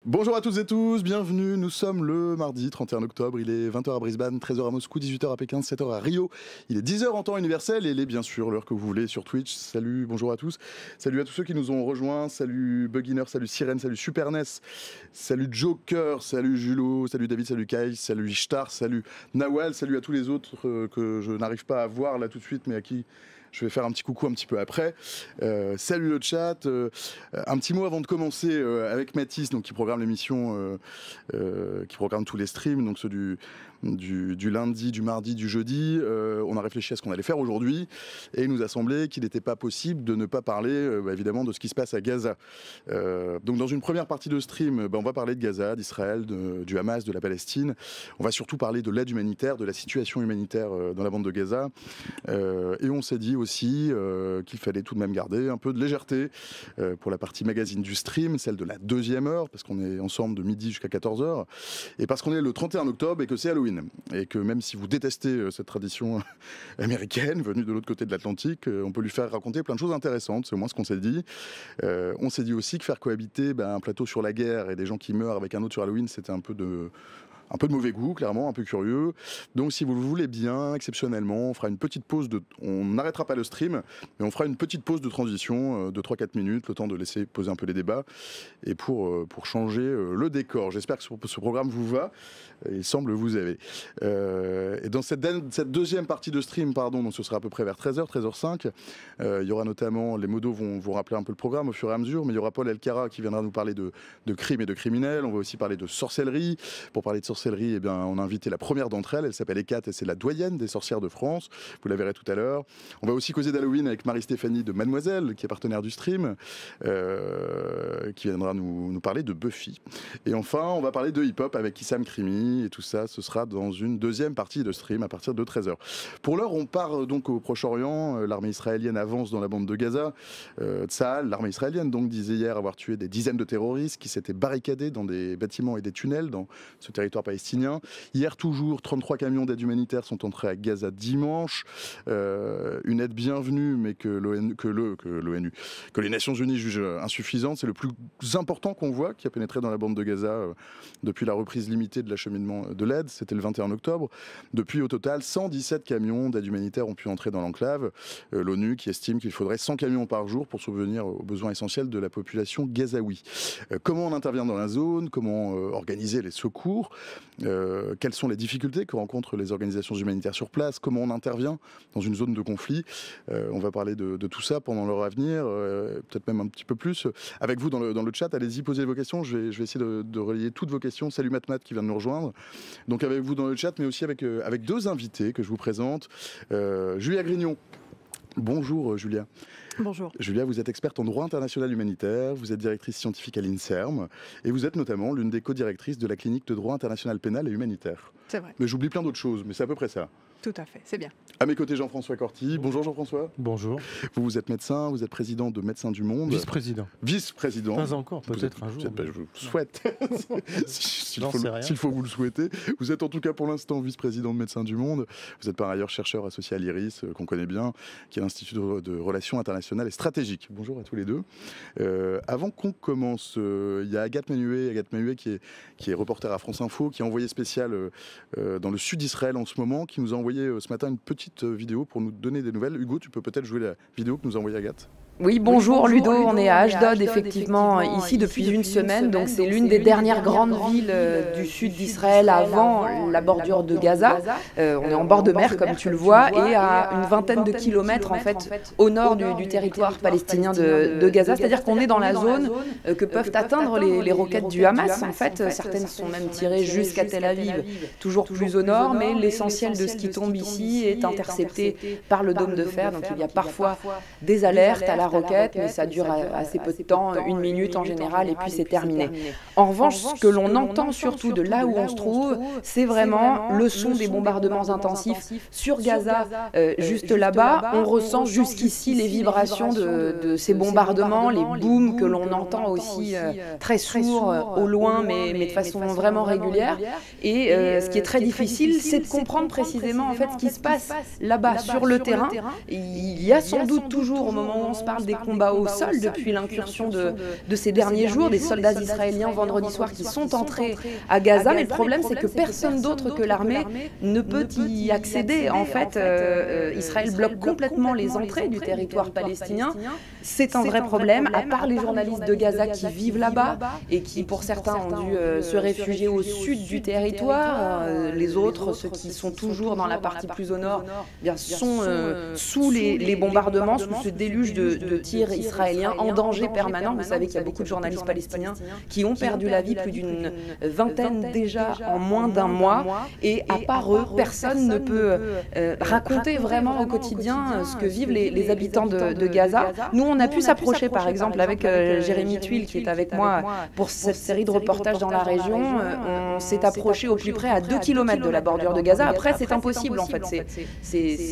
Bonjour à toutes et tous, bienvenue, nous sommes le mardi 31 octobre, il est 20h à Brisbane, 13h à Moscou, 18h à Pékin, 7h à Rio, il est 10h en temps universel et il est bien sûr l'heure que vous voulez sur Twitch. Salut, bonjour à tous, salut à tous ceux qui nous ont rejoints, salut Buginer, salut Sirène, salut Superness, salut Joker, salut Julo, salut David, salut Kyle, salut Ishtar, salut Nawal, salut à tous les autres que je n'arrive pas à voir là tout de suite mais à qui je vais faire un petit coucou un petit peu après. Salut le chat. Un petit mot avant de commencer avec Mathis, donc, qui programme l'émission, qui programme tous les streams, donc ceux du lundi, du mardi, du jeudi. On a réfléchi à ce qu'on allait faire aujourd'hui et il nous a semblé qu'il n'était pas possible de ne pas parler évidemment de ce qui se passe à Gaza. Donc dans une première partie de stream, on va parler de Gaza, d'Israël, du Hamas, de la Palestine. On va surtout parler de l'aide humanitaire, de la situation humanitaire dans la bande de Gaza. Et on s'est dit aussi qu'il fallait tout de même garder un peu de légèreté pour la partie magazine du stream, celle de la deuxième heure, parce qu'on est ensemble de midi jusqu'à 14h, et parce qu'on est le 31 octobre et que c'est Halloween. Et que même si vous détestez cette tradition américaine, venue de l'autre côté de l'Atlantique, on peut lui faire raconter plein de choses intéressantes, c'est au moins ce qu'on s'est dit. On s'est dit aussi que faire cohabiter un plateau sur la guerre et des gens qui meurent avec un autre sur Halloween, c'était un peu de mauvais goût, clairement, un peu curieux. Donc, si vous le voulez bien, exceptionnellement, on fera une petite pause on n'arrêtera pas le stream, mais on fera une petite pause de transition de 3-4 minutes, le temps de laisser poser un peu les débats, et pour changer le décor. J'espère que ce programme vous va, il semble vous aimer. Et dans cette deuxième partie de stream, donc ce sera à peu près vers 13h, 13h05, il y aura notamment, les modos vont vous rappeler un peu le programme au fur et à mesure, mais il y aura Paul Elkara qui viendra nous parler de crimes et de criminels. On va aussi parler de sorcellerie. Pour parler de sorcellerie, on a invité la première d'entre elles. Elle s'appelle Ekat et c'est la doyenne des sorcières de France. Vous la verrez tout à l'heure. On va aussi causer d'Halloween avec Marie-Stéphanie de Mademoiselle, qui est partenaire du stream, qui viendra nous parler de Buffy. Et enfin, on va parler de hip-hop avec Issam Krimi. Et tout ça, ce sera dans une deuxième partie de stream à partir de 13h. Pour l'heure, on part donc au Proche-Orient. L'armée israélienne avance dans la bande de Gaza. Tsahal, l'armée israélienne, donc, disait hier avoir tué des dizaines de terroristes qui s'étaient barricadés dans des bâtiments et des tunnels dans ce territoire palestinien. Hier toujours, 33 camions d'aide humanitaire sont entrés à Gaza dimanche. Une aide bienvenue, mais que les Nations Unies jugent insuffisante. C'est le plus important qu'on voit qui a pénétré dans la bande de Gaza depuis la reprise limitée de l'acheminement de l'aide. C'était le 21 octobre. Depuis, au total, 117 camions d'aide humanitaire ont pu entrer dans l'enclave. L'ONU qui estime qu'il faudrait 100 camions par jour pour subvenir aux besoins essentiels de la population gazaoui. Comment on intervient dans la zone? Comment organiser les secours? Quelles sont les difficultés que rencontrent les organisations humanitaires sur place? Comment on intervient dans une zone de conflit? On va parler de tout ça pendant l'heure à venir, peut-être même un petit peu plus. Avec vous dans le chat, allez-y, posez vos questions. Je vais essayer de relayer toutes vos questions. Salut Matmat qui vient de nous rejoindre. Donc avec vous dans le chat, mais aussi avec deux invités que je vous présente. Julia Grignon. Bonjour Julia. Bonjour. Julia, vous êtes experte en droit international humanitaire, vous êtes directrice scientifique à l'INSERM et vous êtes notamment l'une des co-directrices de la clinique de droit international pénal et humanitaire. C'est vrai. Mais j'oublie plein d'autres choses, mais c'est à peu près ça. Tout à fait, c'est bien. À mes côtés, Jean-François Corti. Bonjour Jean-François. Bonjour. Vous êtes médecin, vous êtes président de Médecins du Monde. Vice-président. Vice-président. Pas encore, peut-être un jour. Je vous le souhaite. S'il faut vous le souhaiter. Vous êtes en tout cas pour l'instant vice-président de Médecins du Monde. Vous êtes par ailleurs chercheur associé à l'IRIS, qu'on connaît bien, qui est l'Institut de Relations internationales et stratégiques. Bonjour à tous les deux. Avant qu'on commence, il y a Agathe Menuet qui est reporter à France Info, qui est envoyée spéciale dans le sud d'Israël en ce moment, qui nous a envoyé ce matin une petite vidéo pour nous donner des nouvelles. Hugo, tu peux peut-être jouer la vidéo que nous a envoyée Agathe. Oui, bonjour Ludo, on est à Ashdod effectivement ici depuis une semaine, donc c'est l'une des dernières grandes villes du sud d'Israël avant la bordure de Gaza. On est en bord de mer comme tu le vois et à une vingtaine de kilomètres en fait au nord du territoire palestinien de Gaza, c'est-à-dire qu'on est dans la zone que peuvent atteindre les roquettes du Hamas en fait. Certaines sont même tirées jusqu'à Tel Aviv, toujours plus au nord, mais l'essentiel de ce qui tombe ici est intercepté par le dôme de fer, donc il y a parfois des alertes à la roquette, mais ça dure assez peu de temps, 1 minute en général, et puis c'est terminé. En revanche, ce que l'on entend surtout de là où on se trouve, c'est vraiment le son des bombardements intensifs sur Gaza, juste là-bas. On ressent jusqu'ici les vibrations de ces bombardements, les booms que l'on entend aussi très sourds au loin, mais de façon vraiment régulière. Et ce qui est très difficile, c'est de comprendre précisément en fait ce qui se passe là-bas sur le terrain. Il y a sans doute toujours, au moment où on se parle, parle des combats au sol depuis l'incursion de ces derniers jours, des soldats israéliens vendredi soir qui sont entrés à Gaza. Mais le problème, c'est que personne d'autre que l'armée ne peut y accéder. En fait, Israël bloque complètement les entrées du territoire palestinien. C'est un vrai problème, à part les journalistes de Gaza qui vivent là-bas et qui, pour certains, ont dû se réfugier au sud du territoire. Les autres, ceux qui sont toujours dans la partie plus au nord, sont sous les bombardements, sous ce déluge de tirs israéliens en danger permanent. Vous savez qu'il y a beaucoup de journalistes palestiniens qui ont perdu la vie, plus d'une vingtaine déjà en moins d'un mois. Et à part eux, personne ne peut raconter vraiment au quotidien ce que vivent les habitants de Gaza. Nous, on a pu s'approcher, par exemple, avec Jérémy Tuile, qui est avec moi pour cette série de reportages dans la région. On s'est approché au plus près à 2 km de la bordure de Gaza. Après, c'est impossible, en fait.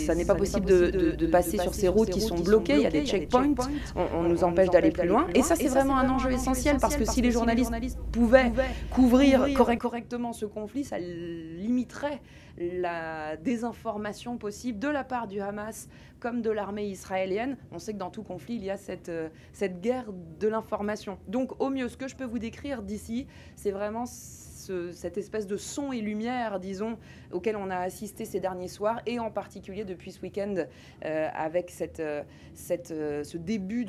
Ça n'est pas possible de passer sur ces routes qui sont bloquées. Il y a des checkpoints. On nous empêche d'aller plus loin. Et ça, c'est vraiment un enjeu essentiel parce que si les journalistes pouvaient couvrir correctement ce conflit, ça limiterait la désinformation possible de la part du Hamas comme de l'armée israélienne. On sait que dans tout conflit, il y a cette guerre de l'information. Donc, au mieux, ce que je peux vous décrire d'ici, c'est vraiment cette espèce de son et lumière, disons, auquel on a assisté ces derniers soirs, et en particulier depuis ce week-end, avec ce début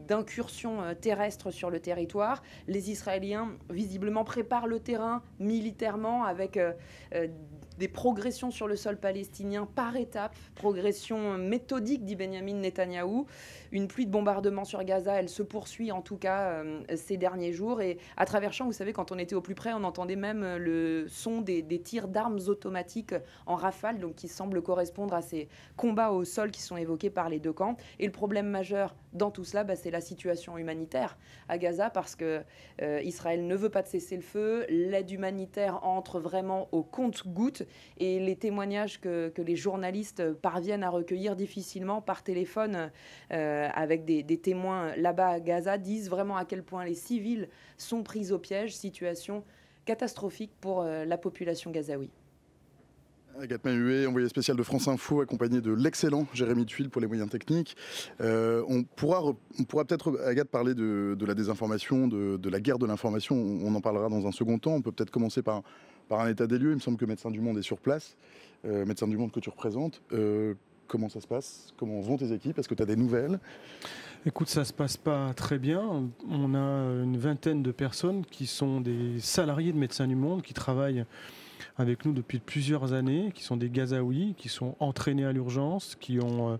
d'incursion terrestre sur le territoire. Les Israéliens, visiblement, préparent le terrain militairement avec des progressions sur le sol palestinien par étapes, progression méthodique, dit Benyamin Netanyahou. Une pluie de bombardements sur Gaza, elle se poursuit en tout cas ces derniers jours. Et à travers champs, vous savez, quand on était au plus près, on entendait même le son des tirs d'armes automatiques en rafale, donc qui semblent correspondre à ces combats au sol qui sont évoqués par les deux camps. Et le problème majeur dans tout cela, c'est la situation humanitaire à Gaza, parce que Israël ne veut pas de cessez-le-feu. L'aide humanitaire entre vraiment au compte-gouttes. Et les témoignages que les journalistes parviennent à recueillir difficilement par téléphone avec des témoins là-bas à Gaza disent vraiment à quel point les civils sont pris au piège. Situation catastrophique pour la population gazaoui. Agathe Mahuet, envoyée spéciale de France Info, accompagnée de l'excellent Jérémy Tuile pour les moyens techniques. On pourra peut-être, Agathe, parler de la désinformation, de la guerre de l'information. On en parlera dans un second temps. On peut peut-être commencer par un état des lieux. Il me semble que Médecins du Monde est sur place. Médecins du Monde que tu représentes. Comment ça se passe? Comment vont tes équipes? Est-ce que tu as des nouvelles? Écoute, ça ne se passe pas très bien. On a une vingtaine de personnes qui sont des salariés de Médecins du Monde qui travaillent avec nous depuis plusieurs années, qui sont des Gazaouis, qui sont entraînés à l'urgence, qui ont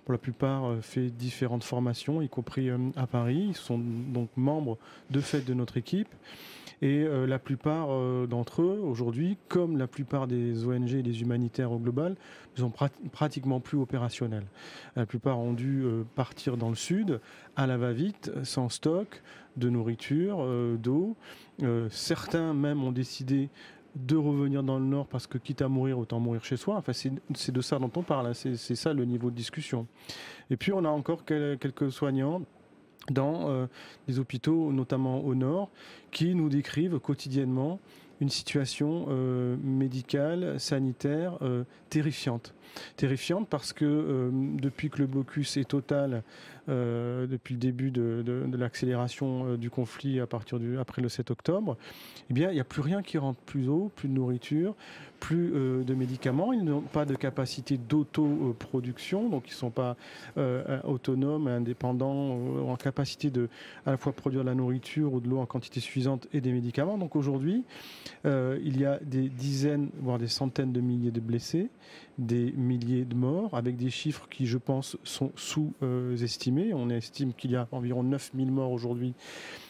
pour la plupart fait différentes formations, y compris à Paris. Ils sont donc membres de fait de notre équipe. Et la plupart d'entre eux, aujourd'hui, comme la plupart des ONG et des humanitaires au global, ne sont pratiquement plus opérationnels. La plupart ont dû partir dans le sud, à la va-vite, sans stock de nourriture, d'eau. Certains même ont décidé de revenir dans le nord parce que quitte à mourir, autant mourir chez soi. Enfin, c'est de ça dont on parle, hein. C'est ça le niveau de discussion. Et puis on a encore quelques soignants dans des hôpitaux, notamment au nord, qui nous décrivent quotidiennement une situation médicale, sanitaire terrifiante. Terrifiante parce que depuis que le blocus est total, depuis le début de l'accélération du conflit après le 7 octobre, eh bien, il n'y a plus rien qui rentre, plus d'eau, plus de nourriture, plus de médicaments. Ils n'ont pas de capacité d'autoproduction, donc ils ne sont pas autonomes, indépendants, en capacité de à la fois produire de la nourriture ou de l'eau en quantité suffisante et des médicaments. Donc aujourd'hui, il y a des dizaines, voire des centaines de milliers de blessés, des milliers de morts, avec des chiffres qui, je pense, sont sous-estimés. On estime qu'il y a environ 9000 morts aujourd'hui,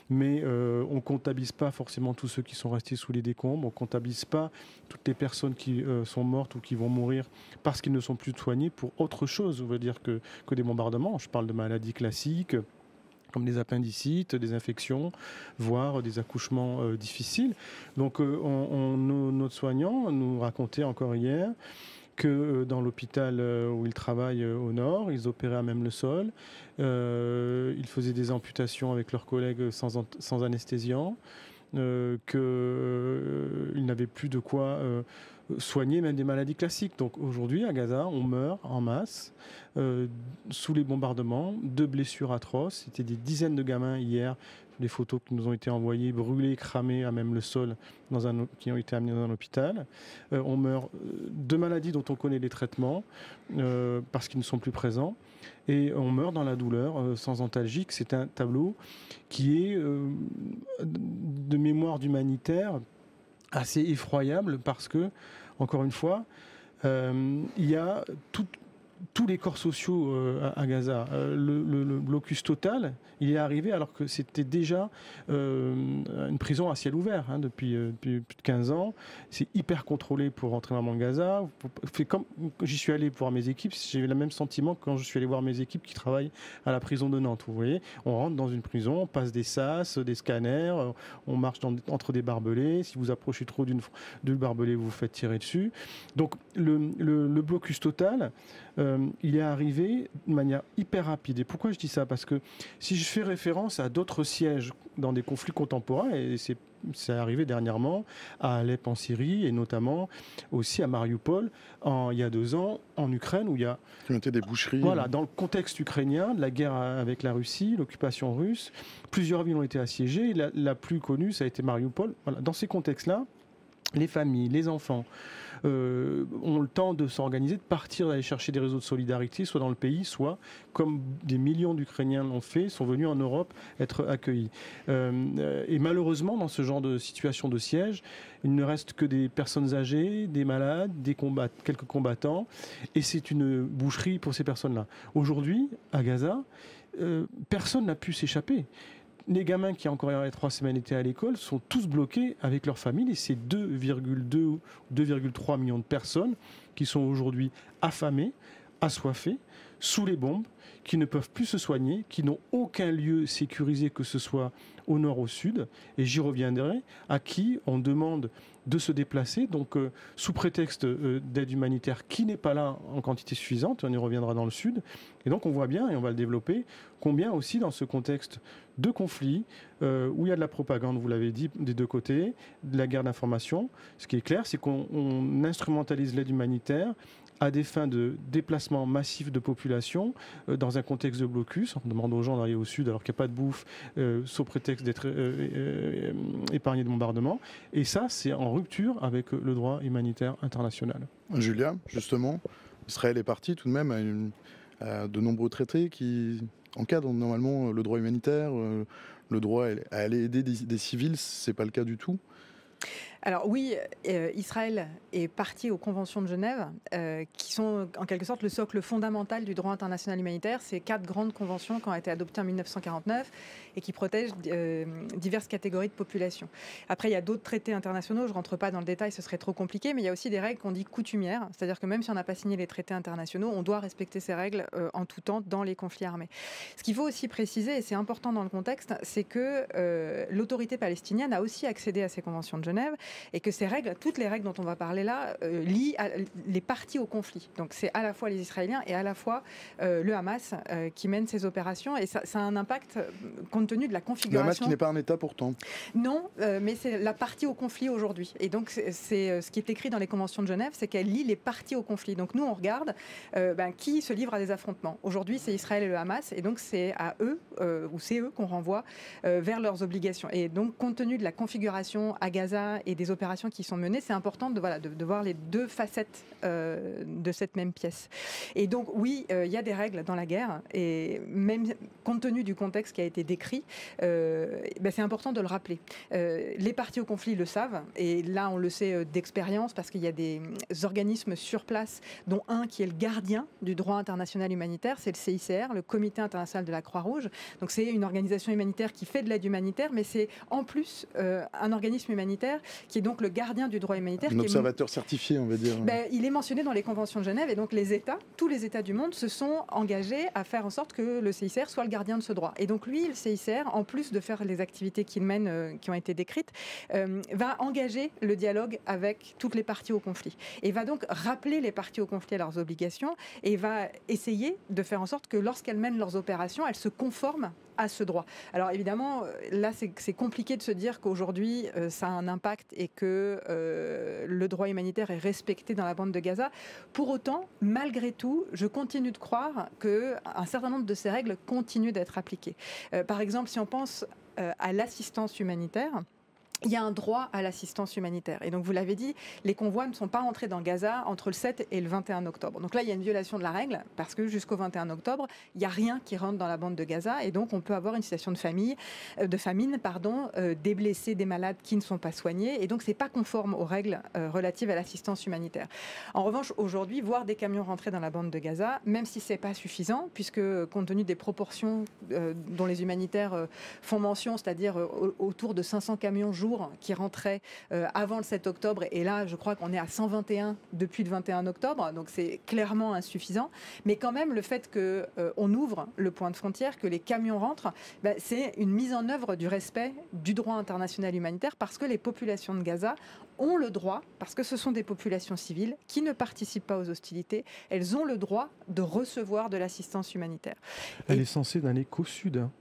mais on ne comptabilise pas forcément tous ceux qui sont restés sous les décombres, on ne comptabilise pas toutes les personnes qui sont mortes ou qui vont mourir parce qu'ils ne sont plus soignés pour autre chose, on veut dire que des bombardements. Je parle de maladies classiques, comme des appendicites, des infections, voire des accouchements difficiles. Donc notre soignant nous racontait encore hier que dans l'hôpital où ils travaillent au nord, ils opéraient à même le sol, ils faisaient des amputations avec leurs collègues sans anesthésiant, qu'ils ils n'avaient plus de quoi soigner même des maladies classiques. Donc aujourd'hui, à Gaza, on meurt en masse sous les bombardements, de blessures atroces. C'était des dizaines de gamins hier, les photos qui nous ont été envoyées, brûlés, cramés à même le sol, qui ont été amenés dans un hôpital. On meurt de maladies dont on connaît les traitements, parce qu'ils ne sont plus présents. Et on meurt dans la douleur, sans antalgique. C'est un tableau qui est de mémoire d'humanitaire assez effroyable parce que, encore une fois, il y a tous les corps sociaux à Gaza. Le blocus total, il est arrivé alors que c'était déjà une prison à ciel ouvert depuis plus de 15 ans. C'est hyper contrôlé pour rentrer dans Gaza. Comme j'y suis allé voir mes équipes, j'ai eu le même sentiment que quand je suis allé voir mes équipes qui travaillent à la prison de Nantes. Vous voyez, on rentre dans une prison, on passe des sas, des scanners, on marche entre des barbelés. Si vous approchez trop du barbelé, vous vous faites tirer dessus. Donc le blocus total, il est arrivé de manière hyper rapide. Et pourquoi je dis ça? Parce que si je fais référence à d'autres sièges dans des conflits contemporains, et c'est arrivé dernièrement à Alep en Syrie, et notamment aussi à Mariupol, il y a 2 ans, en Ukraine, où il y a... Qui ont été des boucheries. Voilà, dans le contexte ukrainien, de la guerre avec la Russie, l'occupation russe, plusieurs villes ont été assiégées. La plus connue, ça a été Mariupol. Voilà, dans ces contextes-là, les familles, les enfants ont le temps de s'organiser, de partir, d'aller chercher des réseaux de solidarité, soit dans le pays, soit, comme des millions d'Ukrainiens l'ont fait, sont venus en Europe être accueillis. Et malheureusement, dans ce genre de situation de siège, il ne reste que des personnes âgées, des malades, quelques combattants, et c'est une boucherie pour ces personnes-là. Aujourd'hui, à Gaza, personne n'a pu s'échapper. Les gamins qui, encore il y a 3 semaines, étaient à l'école sont tous bloqués avec leur famille, et c'est 2,2 ou 2,3 millions de personnes qui sont aujourd'hui affamées, assoiffées, sous les bombes, qui ne peuvent plus se soigner, qui n'ont aucun lieu sécurisé, que ce soit au nord ou au sud, et j'y reviendrai, à qui on demande de se déplacer, donc sous prétexte d'aide humanitaire qui n'est pas là en quantité suffisante, on y reviendra dans le sud, et donc on voit bien, et on va le développer, combien aussi dans ce contexte de conflit, où il y a de la propagande, vous l'avez dit, des deux côtés, de la guerre d'information, ce qui est clair, c'est qu'on instrumentalise l'aide humanitaire à des fins de déplacement massif de population dans un contexte de blocus. On demande aux gens d'aller au sud alors qu'il n'y a pas de bouffe, sous prétexte d'être épargnés de bombardements. Et ça, c'est en rupture avec le droit humanitaire international. Julia, justement, Israël est parti tout de même à de nombreux traités qui encadrent normalement le droit humanitaire, le droit à aller aider des civils. Ce n'est pas le cas du tout. Alors oui, Israël est parti aux conventions de Genève, qui sont en quelque sorte le socle fondamental du droit international humanitaire. Ces 4 grandes conventions qui ont été adoptées en 1949 et qui protègent diverses catégories de population. Après, il y a d'autres traités internationaux, je ne rentre pas dans le détail, ce serait trop compliqué, mais il y a aussi des règles qu'on dit coutumières, c'est-à-dire que même si on n'a pas signé les traités internationaux, on doit respecter ces règles en tout temps dans les conflits armés. Ce qu'il faut aussi préciser, et c'est important dans le contexte, c'est que l'autorité palestinienne a aussi accédé à ces conventions de Genève, et que ces règles, toutes les règles dont on va parler là, lient les parties au conflit. Donc c'est à la fois les Israéliens et à la fois le Hamas qui mène ces opérations, et ça a un impact compte tenu de la configuration. Le Hamas qui n'est pas un État pourtant. Non, mais c'est la partie au conflit aujourd'hui. Et donc c'est ce qui est écrit dans les conventions de Genève, c'est qu'elle lie les parties au conflit. Donc nous on regarde qui se livre à des affrontements. Aujourd'hui c'est Israël et le Hamas, et donc c'est à eux, ou c'est eux qu'on renvoie vers leurs obligations. Et donc compte tenu de la configuration à Gaza et des opérations qui sont menées, c'est important de voir les 2 facettes de cette même pièce. Et donc oui, il y a des règles dans la guerre, et même compte tenu du contexte qui a été décrit, c'est important de le rappeler. Les parties au conflit le savent, et là on le sait d'expérience, parce qu'il y a des organismes sur place, dont un qui est le gardien du droit international humanitaire, c'est le CICR, le Comité international de la Croix-Rouge. Donc c'est une organisation humanitaire qui fait de l'aide humanitaire, mais c'est en plus un organisme humanitaire qui est donc le gardien du droit humanitaire. Un observateur certifié, on va dire. Il est mentionné dans les conventions de Genève, et donc les États, tous les États du monde se sont engagés à faire en sorte que le CICR soit le gardien de ce droit. Et donc lui, le CICR, en plus de faire les activités qu'il mène, qui ont été décrites, va engager le dialogue avec toutes les parties au conflit. Et va donc rappeler les parties au conflit à leurs obligations, et va essayer de faire en sorte que lorsqu'elles mènent leurs opérations, elles se conforment à ce droit. Alors évidemment, là c'est compliqué de se dire qu'aujourd'hui ça a un impact et que le droit humanitaire est respecté dans la bande de Gaza. Pour autant, malgré tout, je continue de croire qu'un certain nombre de ces règles continuent d'être appliquées. Par exemple, si on pense à l'assistance humanitaire, il y a un droit à l'assistance humanitaire. Et donc, vous l'avez dit, les convois ne sont pas entrés dans Gaza entre le 7 et le 21 octobre. Donc là, il y a une violation de la règle, parce que jusqu'au 21 octobre, il n'y a rien qui rentre dans la bande de Gaza. Et donc, on peut avoir une situation de famine, des blessés, des malades qui ne sont pas soignés. Et donc, ce n'est pas conforme aux règles relatives à l'assistance humanitaire. En revanche, aujourd'hui, voir des camions rentrer dans la bande de Gaza, même si ce n'est pas suffisant, puisque compte tenu des proportions dont les humanitaires font mention, c'est-à-dire autour de 500 camions jour qui rentraient avant le 7 octobre, et là je crois qu'on est à 121 depuis le 21 octobre, donc c'est clairement insuffisant, mais quand même le fait qu'on ouvre le point de frontière, que les camions rentrent, c'est une mise en œuvre du respect du droit international humanitaire, parce que les populations de Gaza ont le droit, parce que ce sont des populations civiles qui ne participent pas aux hostilités, elles ont le droit de recevoir de l'assistance humanitaire. Elle est censée n'aller qu'au sud, hein.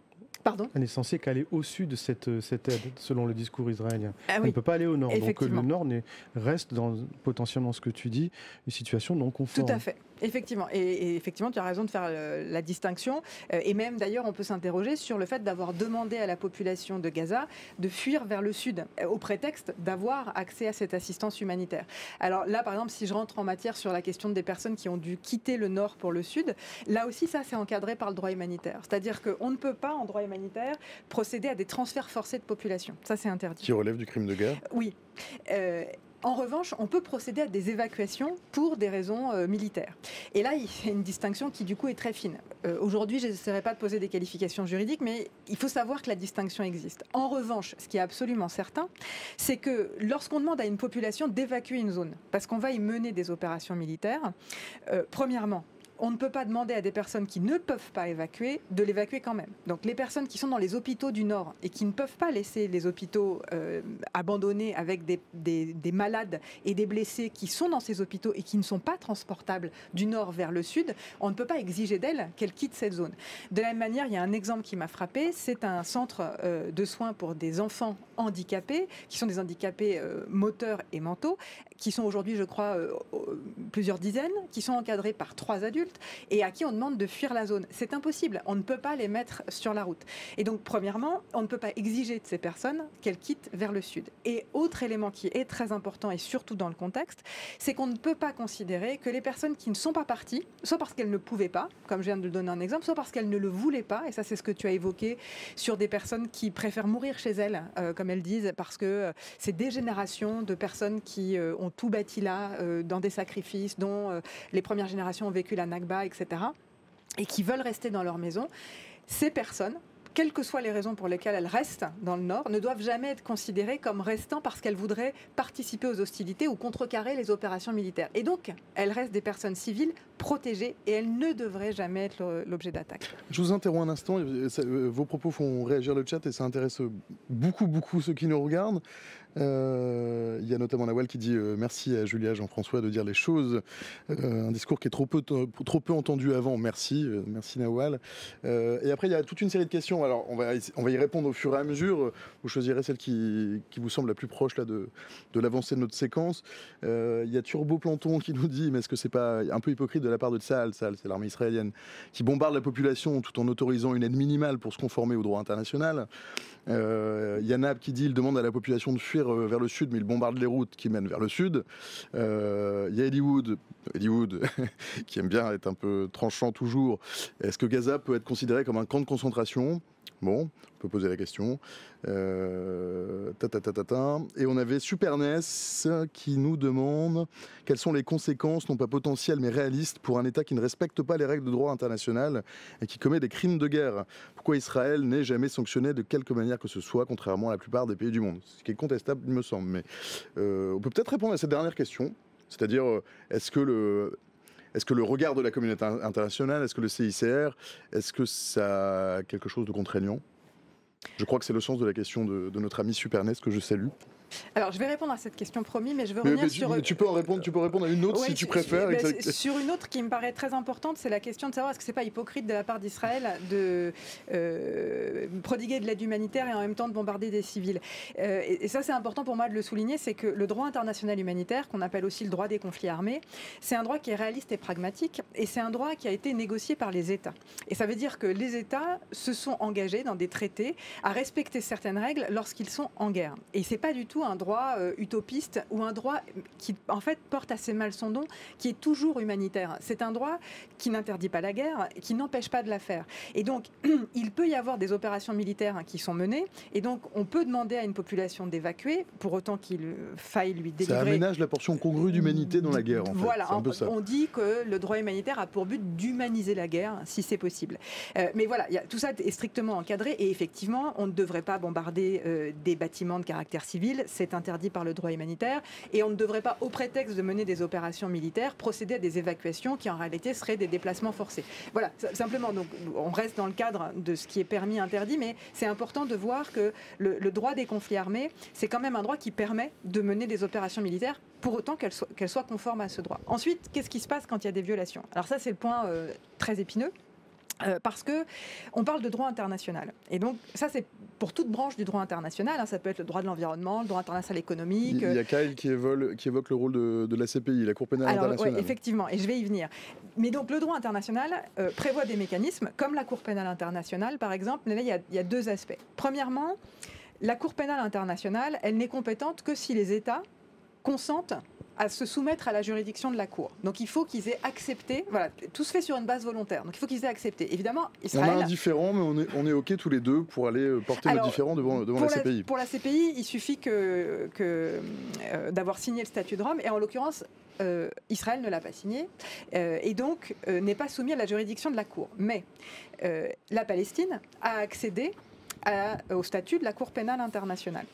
Pardon ? Elle est censée qu'aller au sud de cette aide, selon le discours israélien. Elle ne peut pas aller au nord. Donc le nord reste, dans potentiellement ce que tu dis, une situation non conforme. Tout à fait. Effectivement. Et effectivement, tu as raison de faire la distinction. Et même d'ailleurs, on peut s'interroger sur le fait d'avoir demandé à la population de Gaza de fuir vers le sud, au prétexte d'avoir accès à cette assistance humanitaire. Alors là, par exemple, si je rentre en matière sur la question des personnes qui ont dû quitter le nord pour le sud, là aussi, ça, c'est encadré par le droit humanitaire. C'est-à-dire qu'on ne peut pas, en droit humanitaire, procéder à des transferts forcés de population. Ça, c'est interdit. Qui relève du crime de guerre ? Oui. En revanche, on peut procéder à des évacuations pour des raisons militaires. Et là, il y a une distinction qui, du coup, est très fine. Aujourd'hui, je n'essaierai pas de poser des qualifications juridiques, mais il faut savoir que la distinction existe. En revanche, ce qui est absolument certain, c'est que lorsqu'on demande à une population d'évacuer une zone, parce qu'on va y mener des opérations militaires, premièrement, on ne peut pas demander à des personnes qui ne peuvent pas évacuer de l'évacuer quand même. Donc les personnes qui sont dans les hôpitaux du Nord et qui ne peuvent pas laisser les hôpitaux abandonnés avec des malades et des blessés qui sont dans ces hôpitaux et qui ne sont pas transportables du Nord vers le Sud, on ne peut pas exiger d'elles qu'elles quittent cette zone. De la même manière, il y a un exemple qui m'a frappé, c'est un centre de soins pour des enfants handicapés, qui sont des handicapés moteurs et mentaux, qui sont aujourd'hui, je crois, plusieurs dizaines, qui sont encadrés par 3 adultes, et à qui on demande de fuir la zone. C'est impossible, on ne peut pas les mettre sur la route. Et donc, premièrement, on ne peut pas exiger de ces personnes qu'elles quittent vers le sud. Et autre élément qui est très important, et surtout dans le contexte, c'est qu'on ne peut pas considérer que les personnes qui ne sont pas parties, soit parce qu'elles ne pouvaient pas, comme je viens de donner un exemple, soit parce qu'elles ne le voulaient pas, et ça c'est ce que tu as évoqué, sur des personnes qui préfèrent mourir chez elles, comme elles disent, parce que c'est des générations de personnes qui ont tout bâti là, dans des sacrifices, dont les premières générations ont vécu la Nakba, etc., et qui veulent rester dans leur maison. Ces personnes, quelles que soient les raisons pour lesquelles elles restent dans le Nord, ne doivent jamais être considérées comme restant parce qu'elles voudraient participer aux hostilités ou contrecarrer les opérations militaires. Et donc, elles restent des personnes civiles protégées et elles ne devraient jamais être l'objet d'attaques. Je vous interromps un instant. Vos propos font réagir le chat et ça intéresse beaucoup ceux qui nous regardent. Il y a notamment Nawal qui dit merci à Julia Jean-François de dire les choses. Un discours qui est trop peu entendu avant. Merci Nawal. Et après, il y a toute une série de questions. Alors, on va y répondre au fur et à mesure. Vous choisirez celle qui vous semble la plus proche là, de l'avancée de notre séquence. Il y a Turbo Planton qui nous dit mais est-ce que c'est pas un peu hypocrite de la part de Tsahal, c'est l'armée israélienne, qui bombarde la population tout en autorisant une aide minimale pour se conformer au droit international. Yanab qui dit il demande à la population de fuir vers le sud, mais il bombarde les routes qui mènent vers le sud. Il y a Eddie Wood qui aime bien être un peu tranchant toujours. Est-ce que Gaza peut être considéré comme un camp de concentration ? Bon, on peut poser la question. Et on avait Super NES qui nous demande quelles sont les conséquences, non pas potentielles mais réalistes, pour un État qui ne respecte pas les règles de droit international et qui commet des crimes de guerre. Pourquoi Israël n'est jamais sanctionné de quelque manière que ce soit, contrairement à la plupart des pays du monde ? Ce qui est contestable, il me semble. Mais on peut peut-être répondre à cette dernière question, c'est-à-dire est-ce que le regard de la communauté internationale, est-ce que le CICR, est-ce que ça a quelque chose de contraignant ? Je crois que c'est le sens de la question de notre ami Super NES que je salue. Alors, je vais répondre à cette question, promis, mais je veux revenir sur... Tu peux répondre à une autre si tu préfères. Sur une autre qui me paraît très importante, c'est la question de savoir est-ce que c'est pas hypocrite de la part d'Israël de prodiguer de l'aide humanitaire et en même temps de bombarder des civils. Et ça, c'est important pour moi de le souligner, c'est que le droit international humanitaire, qu'on appelle aussi le droit des conflits armés, c'est un droit qui est réaliste et pragmatique, et c'est un droit qui a été négocié par les États. Et ça veut dire que les États se sont engagés dans des traités à respecter certaines règles lorsqu'ils sont en guerre. Et c'est pas du tout un droit utopiste ou un droit qui en fait porte assez mal son nom, qui est toujours humanitaire. C'est un droit qui n'interdit pas la guerre, qui n'empêche pas de la faire. Et donc il peut y avoir des opérations militaires qui sont menées, et donc on peut demander à une population d'évacuer, pour autant qu'il faille lui délivrer. Ça aménage la portion congrue d'humanité dans la guerre. En fait. Voilà, c'est un peu ça. On dit que le droit humanitaire a pour but d'humaniser la guerre, si c'est possible. Mais voilà, tout ça est strictement encadré, et effectivement, on ne devrait pas bombarder des bâtiments de caractère civil, c'est interdit par le droit humanitaire, et on ne devrait pas, au prétexte de mener des opérations militaires, procéder à des évacuations qui en réalité seraient des déplacements forcés. Voilà, simplement, donc, on reste dans le cadre de ce qui est permis, interdit, mais c'est important de voir que le droit des conflits armés, c'est quand même un droit qui permet de mener des opérations militaires, pour autant qu'elles soient conformes à ce droit. Ensuite, qu'est-ce qui se passe quand il y a des violations? Alors ça, c'est le point très épineux. Parce que on parle de droit international. Et donc, ça, c'est pour toute branche du droit international. Hein, ça peut être le droit de l'environnement, le droit international économique. Il y a Kyle qui évoque le rôle de la CPI, la Cour pénale internationale. Oui, effectivement, et je vais y venir. Mais donc, le droit international prévoit des mécanismes, comme la Cour pénale internationale, par exemple. Là, il y a deux aspects. Premièrement, la Cour pénale internationale, elle n'est compétente que si les États consentent à se soumettre à la juridiction de la Cour. Donc il faut qu'ils aient accepté, voilà, tout se fait sur une base volontaire, donc il faut qu'ils aient accepté. Évidemment, Israël... On a un différend, mais on est OK tous les deux pour aller porter le différend devant la CPI. Pour la CPI, il suffit d'avoir signé le statut de Rome, et en l'occurrence, Israël ne l'a pas signé, et donc n'est pas soumis à la juridiction de la Cour. Mais la Palestine a accédé au statut de la Cour pénale internationale.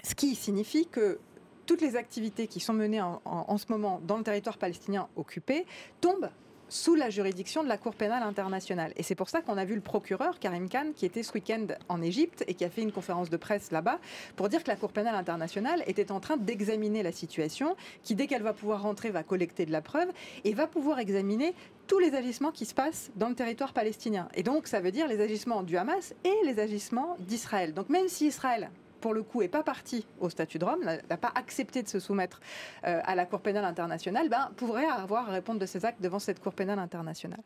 Ce qui signifie que toutes les activités qui sont menées en ce moment dans le territoire palestinien occupé tombent sous la juridiction de la Cour pénale internationale. Et c'est pour ça qu'on a vu le procureur, Karim Khan, qui était ce week-end en Égypte et qui a fait une conférence de presse là-bas pour dire que la Cour pénale internationale était en train d'examiner la situation, qui dès qu'elle va pouvoir rentrer va collecter de la preuve et va pouvoir examiner tous les agissements qui se passent dans le territoire palestinien. Et donc ça veut dire les agissements du Hamas et les agissements d'Israël. Donc même si Israël, pour le coup, n'est pas parti au statut de Rome, n'a pas accepté de se soumettre à la Cour pénale internationale, pourrait avoir à répondre de ses actes devant cette Cour pénale internationale.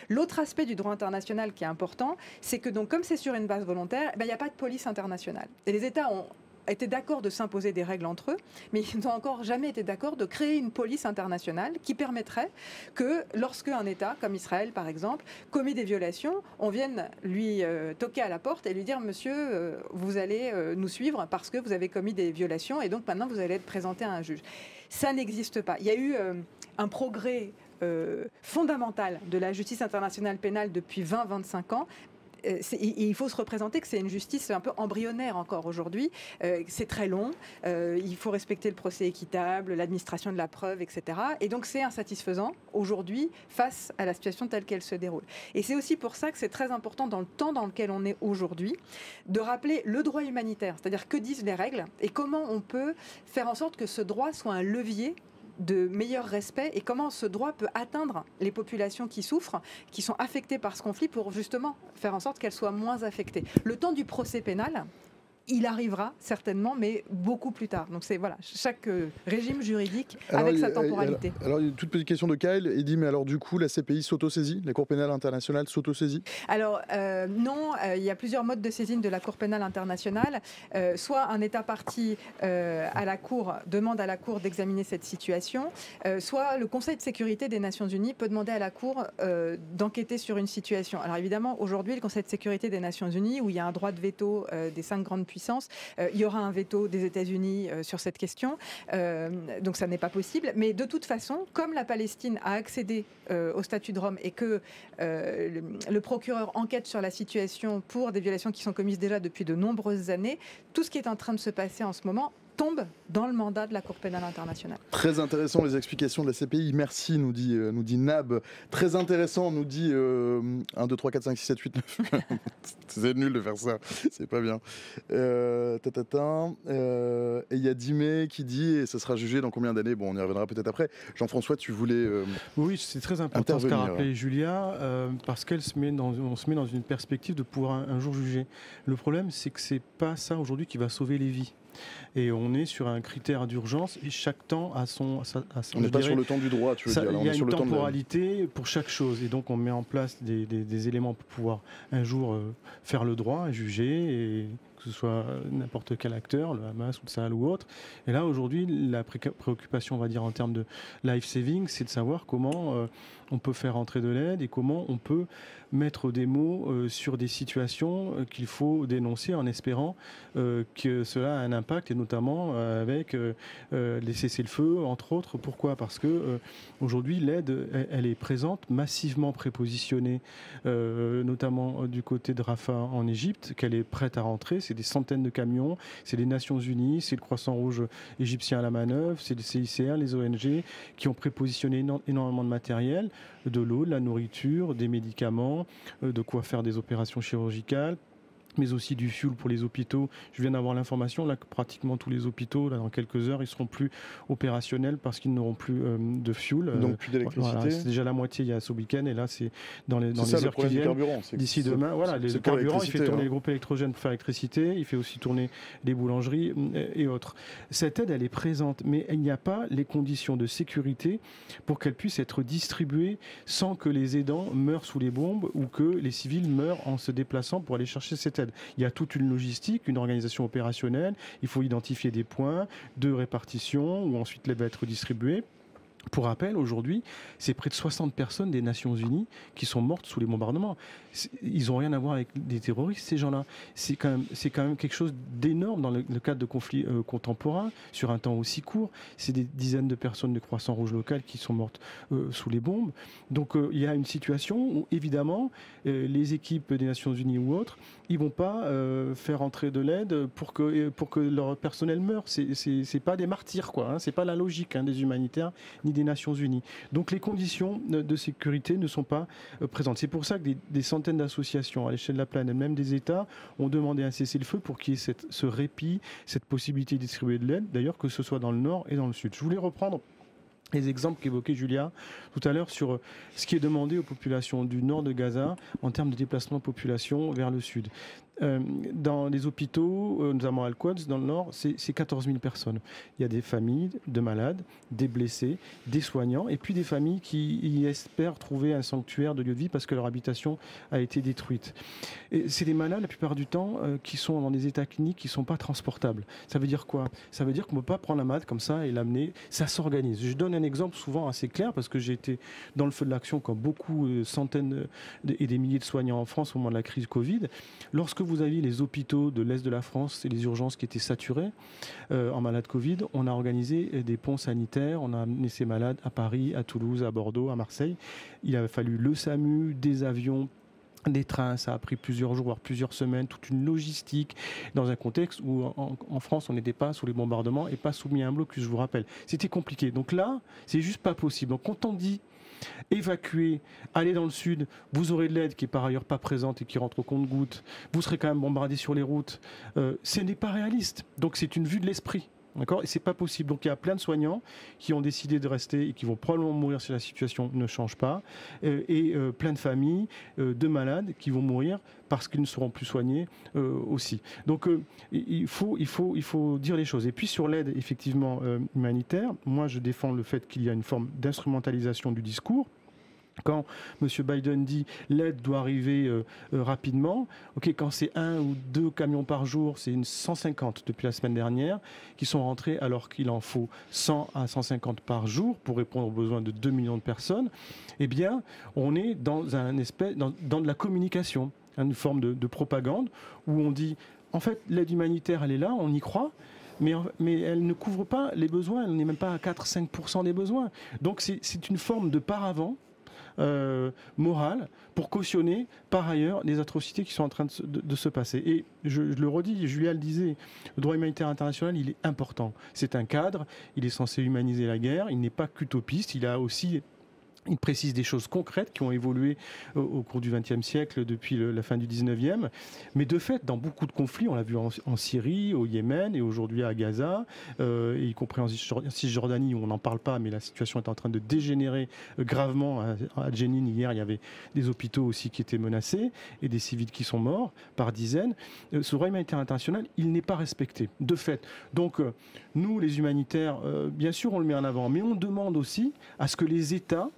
L'autre aspect du droit international qui est important, c'est que donc, comme c'est sur une base volontaire, il n'y a pas de police internationale. Et les États ont étaient d'accord de s'imposer des règles entre eux, mais ils n'ont encore jamais été d'accord de créer une police internationale qui permettrait que lorsque un État, comme Israël par exemple, commet des violations, on vienne lui toquer à la porte et lui dire « Monsieur, vous allez nous suivre parce que vous avez commis des violations et donc maintenant vous allez être présenté à un juge ». Ça n'existe pas. Il y a eu un progrès fondamental de la justice internationale pénale depuis 20-25 ans. Il faut se représenter que c'est une justice un peu embryonnaire encore aujourd'hui. C'est très long, il faut respecter le procès équitable, l'administration de la preuve, etc. Et donc c'est insatisfaisant aujourd'hui face à la situation telle qu'elle se déroule. Et c'est aussi pour ça que c'est très important dans le temps dans lequel on est aujourd'hui de rappeler le droit humanitaire, c'est-à-dire que disent les règles et comment on peut faire en sorte que ce droit soit un levier de meilleur respect et comment ce droit peut atteindre les populations qui souffrent, qui sont affectées par ce conflit pour justement faire en sorte qu'elles soient moins affectées. Le temps du procès pénal, il arrivera certainement, mais beaucoup plus tard. Donc c'est voilà, chaque régime juridique avec sa temporalité. Alors une toute petite question de Kyle, il dit mais alors du coup la CPI s'autosaisit, la Cour pénale internationale s'autosaisit? Alors non, il y a plusieurs modes de saisine de la Cour pénale internationale. Soit un État parti à la Cour demande à la Cour d'examiner cette situation, soit le Conseil de sécurité des Nations Unies peut demander à la Cour d'enquêter sur une situation. Alors évidemment, aujourd'hui, le Conseil de sécurité des Nations Unies, où il y a un droit de veto des 5 grandes puissances, il y aura un veto des États-Unis sur cette question, donc ça n'est pas possible. Mais de toute façon, comme la Palestine a accédé au statut de Rome et que le procureur enquête sur la situation pour des violations qui sont commises déjà depuis de nombreuses années, tout ce qui est en train de se passer en ce moment tombe dans le mandat de la Cour pénale internationale. Très intéressant les explications de la CPI. Merci, nous dit Nab. Très intéressant, nous dit 1, 2, 3, 4, 5, 6, 7, 8, 9. C'est nul de faire ça, c'est pas bien. Et il y a Dimé qui dit, et ça sera jugé dans combien d'années? Bon, on y reviendra peut-être après. Jean-François, tu voulais Oui, c'est très important ce qu'a rappelé Julia, parce qu'on se met dans une perspective de pouvoir un jour juger. Le problème, c'est que c'est pas ça aujourd'hui qui va sauver les vies. Et on est sur un critère d'urgence et chaque temps a son. On n'est pas sur le temps du droit, tu veux dire. Il y a une temporalité pour chaque chose. Et donc on met en place des éléments pour pouvoir un jour faire le droit, juger, et que ce soit n'importe quel acteur, le Hamas ou le Sahel ou autre. Et là, aujourd'hui, la préoccupation, on va dire, en termes de life saving, c'est de savoir comment on peut faire entrer de l'aide et comment on peut mettre des mots sur des situations qu'il faut dénoncer en espérant que cela a un impact, et notamment avec les cessez-le-feu, entre autres. Pourquoi ? Parce que aujourd'hui, l'aide, elle est présente, massivement prépositionnée, notamment du côté de Rafah en Égypte, qu'elle est prête à rentrer. C'est des centaines de camions, c'est les Nations Unies, c'est le Croissant-Rouge égyptien à la manœuvre, c'est les CICR, les ONG, qui ont prépositionné énormément de matériel, de l'eau, de la nourriture, des médicaments, de quoi faire des opérations chirurgicales, mais aussi du fuel pour les hôpitaux. Je viens d'avoir l'information là que pratiquement tous les hôpitaux, là, dans quelques heures, ils seront plus opérationnels parce qu'ils n'auront plus de fuel. Donc plus d'électricité. Voilà, c'est déjà la moitié il y a ce week-end, et là c'est dans les heures qui viennent. D'ici demain, voilà, le carburant, il fait tourner les groupes électrogènes pour faire l'électricité, il fait aussi tourner les boulangeries et autres. Cette aide, elle est présente, mais il n'y a pas les conditions de sécurité pour qu'elle puisse être distribuée sans que les aidants meurent sous les bombes ou que les civils meurent en se déplaçant pour aller chercher cette aide. Il y a toute une logistique, une organisation opérationnelle, il faut identifier des points de répartition où ensuite l'aide va être distribuée. Pour rappel, aujourd'hui, c'est près de 60 personnes des Nations Unies qui sont mortes sous les bombardements. Ils n'ont rien à voir avec des terroristes, ces gens-là. C'est quand même quelque chose d'énorme dans le cadre de conflits contemporains, sur un temps aussi court. C'est des dizaines de personnes du Croissant-Rouge local qui sont mortes sous les bombes. Donc il y a une situation où, évidemment, les équipes des Nations Unies ou autres, ils ne vont pas faire entrer de l'aide pour que leur personnel meure. C'est pas des martyrs, quoi. C'est pas la logique des humanitaires ni des Nations Unies. Donc les conditions de sécurité ne sont pas présentes. C'est pour ça que des centaines d'associations à l'échelle de la planète, même des États, ont demandé un cessez-le-feu pour qu'il y ait ce répit, cette possibilité de distribuer de l'aide, d'ailleurs que ce soit dans le nord et dans le sud. Je voulais reprendre les exemples qu'évoquait Julia tout à l'heure sur ce qui est demandé aux populations du nord de Gaza en termes de déplacement de population vers le sud. Dans les hôpitaux, notamment à Al-Quds, dans le nord, c'est 14 000 personnes. Il y a des familles de malades, des blessés, des soignants, et puis des familles qui y espèrent trouver un sanctuaire de lieu de vie parce que leur habitation a été détruite. Et c'est des malades, la plupart du temps, qui sont dans des états cliniques qui ne sont pas transportables. Ça veut dire quoi ? Ça veut dire qu'on ne peut pas prendre un malade comme ça et l'amener. Ça s'organise. Je donne un exemple souvent assez clair parce que j'ai été dans le feu de l'action comme beaucoup, centaines et des milliers de soignants en France au moment de la crise Covid. Lorsque vous aviez les hôpitaux de l'Est de la France et les urgences qui étaient saturées en malades Covid, on a organisé des ponts sanitaires, on a amené ces malades à Paris, à Toulouse, à Bordeaux, à Marseille. Il a fallu le SAMU, des avions, des trains, ça a pris plusieurs jours, voire plusieurs semaines, toute une logistique, dans un contexte où en France on n'était pas sous les bombardements et pas soumis à un blocus, je vous rappelle. C'était compliqué. Donc là, c'est juste pas possible. Donc quand on dit évacuer, aller dans le sud, vous aurez de l'aide qui est par ailleurs pas présente et qui rentre au compte-gouttes, vous serez quand même bombardé sur les routes, ce n'est pas réaliste. Donc c'est une vue de l'esprit. D'accord ? Et c'est pas possible. Donc il y a plein de soignants qui ont décidé de rester et qui vont probablement mourir si la situation ne change pas. Et plein de familles de malades qui vont mourir parce qu'ils ne seront plus soignés aussi. Donc il faut dire les choses. Et puis sur l'aide effectivement humanitaire, moi je défends le fait qu'il y a une forme d'instrumentalisation du discours. Quand M. Biden dit l'aide doit arriver rapidement, quand c'est 1 ou 2 camions par jour, c'est 150 depuis la semaine dernière qui sont rentrés alors qu'il en faut 100 à 150 par jour pour répondre aux besoins de 2 millions de personnes, eh bien on est dans de la communication, une forme de propagande où on dit en fait l'aide humanitaire elle est là, on y croit, mais elle ne couvre pas les besoins, elle n'est même pas à 4-5% des besoins. Donc c'est une forme de paravent morale pour cautionner par ailleurs les atrocités qui sont en train de se passer. Et je le redis, Julia le disait, le droit humanitaire international, il est important. C'est un cadre, il est censé humaniser la guerre, il n'est pas qu'utopiste, il précise des choses concrètes qui ont évolué au cours du XXe siècle depuis la fin du XIXe. Mais de fait, dans beaucoup de conflits, on l'a vu en Syrie, au Yémen et aujourd'hui à Gaza, y compris en Cisjordanie où on n'en parle pas, mais la situation est en train de dégénérer gravement. À Jenin, hier, il y avait des hôpitaux aussi qui étaient menacés et des civils qui sont morts par dizaines. Ce droit humanitaire international, il n'est pas respecté, de fait. Donc, nous, les humanitaires, bien sûr, on le met en avant, mais on demande aussi à ce que les États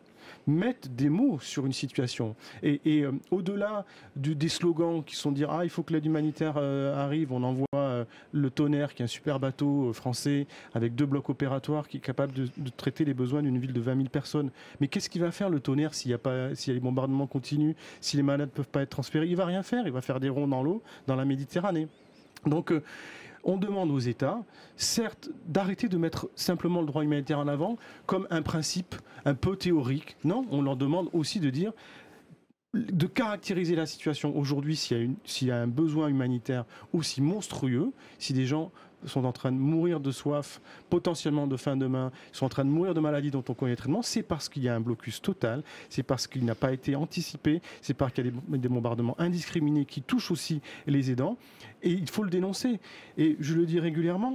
mettent des mots sur une situation. Et au-delà des slogans qui sont de dire « Ah, il faut que l'aide humanitaire arrive », on envoie le Tonnerre, qui est un super bateau français, avec 2 blocs opératoires, qui est capable de traiter les besoins d'une ville de 20 000 personnes. Mais qu'est-ce qu'il va faire le Tonnerre s'il y a les bombardements continuent, si les malades ne peuvent pas être transférés? Il va rien faire, il va faire des ronds dans l'eau, dans la Méditerranée. Donc, on demande aux États, certes, d'arrêter de mettre simplement le droit humanitaire en avant comme un principe un peu théorique. Non, on leur demande aussi de caractériser la situation aujourd'hui s'il y a un besoin humanitaire aussi monstrueux, si des gens sont en train de mourir de soif, potentiellement de faim demain, sont en train de mourir de maladies dont on connaît les traitements, c'est parce qu'il y a un blocus total, c'est parce qu'il n'a pas été anticipé, c'est parce qu'il y a des bombardements indiscriminés qui touchent aussi les aidants, et il faut le dénoncer. Et je le dis régulièrement,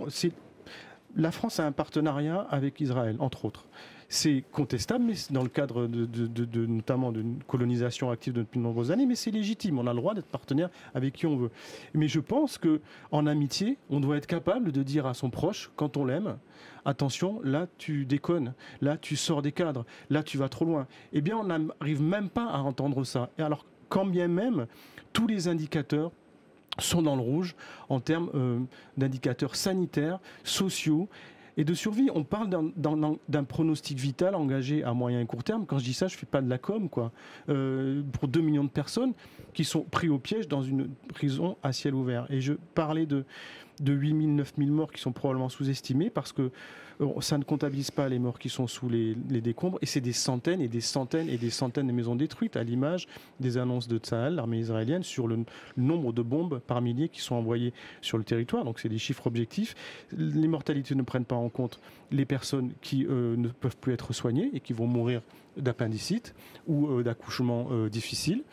la France a un partenariat avec Israël, entre autres. C'est contestable, mais dans le cadre notamment d'une colonisation active depuis de nombreuses années, mais c'est légitime. On a le droit d'être partenaire avec qui on veut. Mais je pense qu'en amitié, on doit être capable de dire à son proche, quand on l'aime, attention, là tu déconnes, là tu sors des cadres, là tu vas trop loin. Eh bien, on n'arrive même pas à entendre ça. Et alors, quand bien même, tous les indicateurs sont dans le rouge en termes d'indicateurs sanitaires, sociaux et de survie. On parle d'un pronostic vital engagé à moyen et court terme. Quand je dis ça, je ne fais pas de la com, quoi. Pour 2 millions de personnes qui sont pris au piège dans une prison à ciel ouvert. Et je parlais de 8 000, 9 000 morts qui sont probablement sous-estimés parce que ça ne comptabilise pas les morts qui sont sous les décombres, et c'est des centaines et des centaines et des centaines de maisons détruites, à l'image des annonces de Tsahal, l'armée israélienne, sur le nombre de bombes par milliers qui sont envoyées sur le territoire. Donc c'est des chiffres objectifs. Les mortalités ne prennent pas en compte les personnes qui ne peuvent plus être soignées et qui vont mourir d'appendicite ou d'accouchement difficile.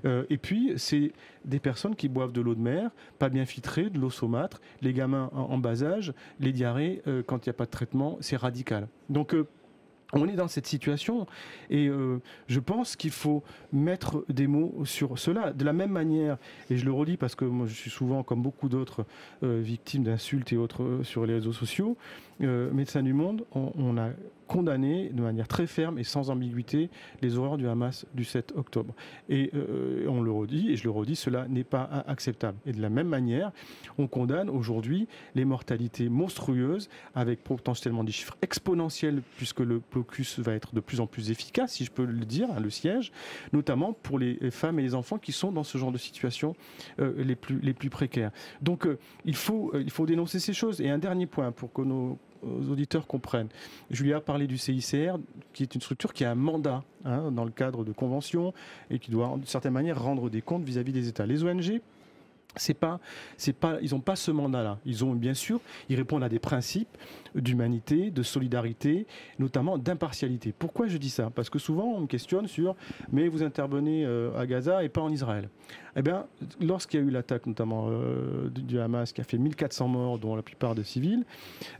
Et puis, c'est des personnes qui boivent de l'eau de mer, pas bien filtrée, de l'eau saumâtre, les gamins en bas âge, les diarrhées, quand il n'y a pas de traitement, c'est radical. Donc, on est dans cette situation et je pense qu'il faut mettre des mots sur cela. De la même manière, et je le redis parce que moi je suis souvent, comme beaucoup d'autres, victime d'insultes et autres sur les réseaux sociaux, Médecins du Monde, on a condamné de manière très ferme et sans ambiguïté les horreurs du Hamas du 7 octobre. Et on le redit, et je le redis, cela n'est pas acceptable. Et de la même manière, on condamne aujourd'hui les mortalités monstrueuses avec potentiellement des chiffres exponentiels puisque le blocus va être de plus en plus efficace, si je peux le dire, le siège, notamment pour les femmes et les enfants qui sont dans ce genre de situation les plus précaires. Donc il faut dénoncer ces choses. Et un dernier point pour que nos auditeurs comprennent. Julia a parlé du CICR, qui est une structure qui a un mandat dans le cadre de conventions et qui doit, d'une certaine manière, rendre des comptes vis-à-vis des États. Les ONG, ils n'ont pas ce mandat-là. Ils ont, bien sûr, ils répondent à des principes d'humanité, de solidarité, notamment d'impartialité. Pourquoi je dis ça? Parce que souvent, on me questionne sur « mais vous intervenez à Gaza et pas en Israël ». Eh bien, lorsqu'il y a eu l'attaque, notamment du Hamas, qui a fait 1400 morts, dont la plupart de civils,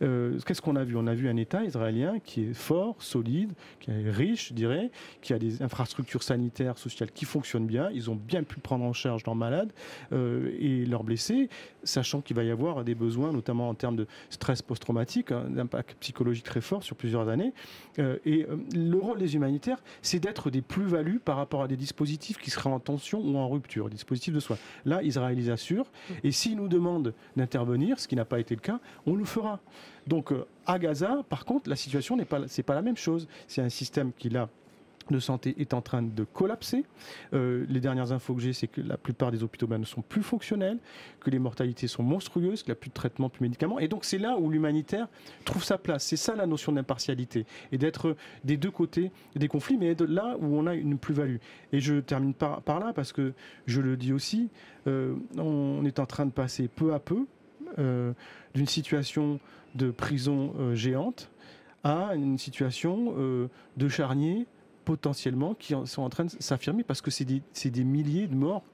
qu'est-ce qu'on a vu? On a vu un État israélien qui est fort, solide, qui est riche, je dirais, qui a des infrastructures sanitaires, sociales qui fonctionnent bien. Ils ont bien pu prendre en charge leurs malades et leurs blessés, sachant qu'il va y avoir des besoins, notamment en termes de stress post-traumatique, d'impact psychologique très fort sur plusieurs années. Et le rôle des humanitaires, c'est d'être des plus-values par rapport à des dispositifs qui seraient en tension ou en rupture, dispositifs de soins. Là, Israël les assure, et s'ils nous demandent d'intervenir, ce qui n'a pas été le cas, on le fera. Donc à Gaza, par contre, la situation c'est pas la même chose. C'est un système qui là de santé est en train de collapser. Les dernières infos que j'ai, c'est que la plupart des hôpitaux ne sont plus fonctionnels, que les mortalités sont monstrueuses, qu'il n'y a plus de traitement, plus de médicaments. Et donc c'est là où l'humanitaire trouve sa place. C'est ça la notion d'impartialité. Et d'être des deux côtés des conflits, mais là où on a une plus-value. Et je termine par là, parce que je le dis aussi, on est en train de passer peu à peu d'une situation de prison géante à une situation de charnier potentiellement qui sont en train de s'affirmer, parce que c'est des milliers de morts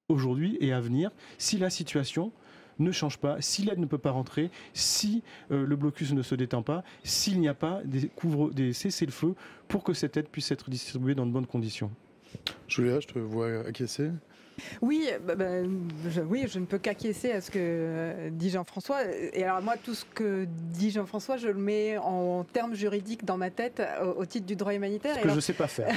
aujourd'hui et à venir si la situation ne change pas, si l'aide ne peut pas rentrer, si le blocus ne se détend pas, s'il n'y a pas des cessez-le-feu pour que cette aide puisse être distribuée dans de bonnes conditions. Julia, je te vois acquiescer. Oui, je ne peux qu'acquiescer à ce que dit Jean-François. Et alors moi, tout ce que dit Jean-François, je le mets en termes juridiques dans ma tête au titre du droit humanitaire. Ce que je ne sais pas faire.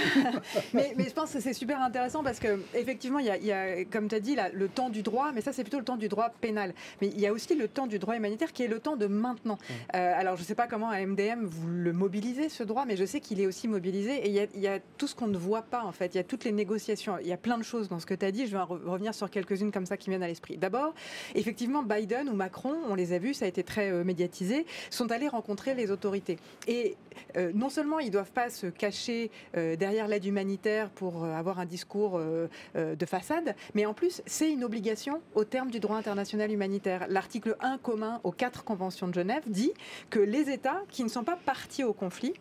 mais je pense que c'est super intéressant parce qu'effectivement, il y a, comme tu as dit, là, le temps du droit, mais ça c'est plutôt le temps du droit pénal. Mais il y a aussi le temps du droit humanitaire qui est le temps de maintenant. Alors je ne sais pas comment à MDM vous le mobilisez, ce droit, mais je sais qu'il est aussi mobilisé. Et il y a tout ce qu'on ne voit pas en fait. Il y a toutes les négociations. Il y a plein de choses dans ce que tu as dit. Je vais revenir sur quelques-unes comme ça qui viennent à l'esprit. D'abord, effectivement, Biden ou Macron, on les a vus, ça a été très médiatisé, sont allés rencontrer les autorités. Et non seulement ils ne doivent pas se cacher derrière l'aide humanitaire pour avoir un discours de façade, mais en plus, c'est une obligation au terme du droit international humanitaire. L'article 1 commun aux 4 conventions de Genève dit que les États qui ne sont pas partis au conflit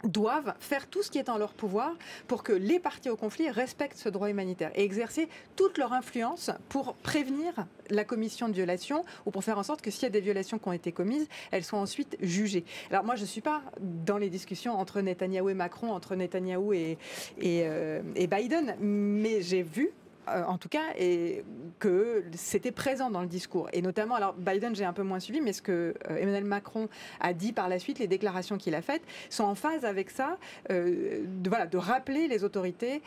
doivent faire tout ce qui est en leur pouvoir pour que les parties au conflit respectent ce droit humanitaire et exercer toute leur influence pour prévenir la commission de violations ou pour faire en sorte que s'il y a des violations qui ont été commises, elles soient ensuite jugées. Alors moi, je ne suis pas dans les discussions entre Netanyahou et Macron, entre Netanyahou et Biden, mais j'ai vu en tout cas, et que c'était présent dans le discours. Et notamment, alors Biden, j'ai un peu moins suivi, mais ce que Emmanuel Macron a dit par la suite, les déclarations qu'il a faites, sont en phase avec ça, de rappeler les autorités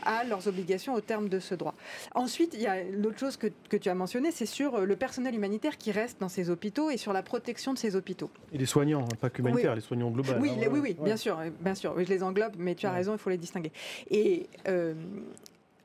à leurs obligations au terme de ce droit. Ensuite, il y a l'autre chose que tu as mentionnée, c'est sur le personnel humanitaire qui reste dans ces hôpitaux et sur la protection de ces hôpitaux. Et les soignants, pas qu'humanitaires, les soignants globaux. Oui, bien sûr, oui, je les englobe, mais tu as raison, il faut les distinguer. Et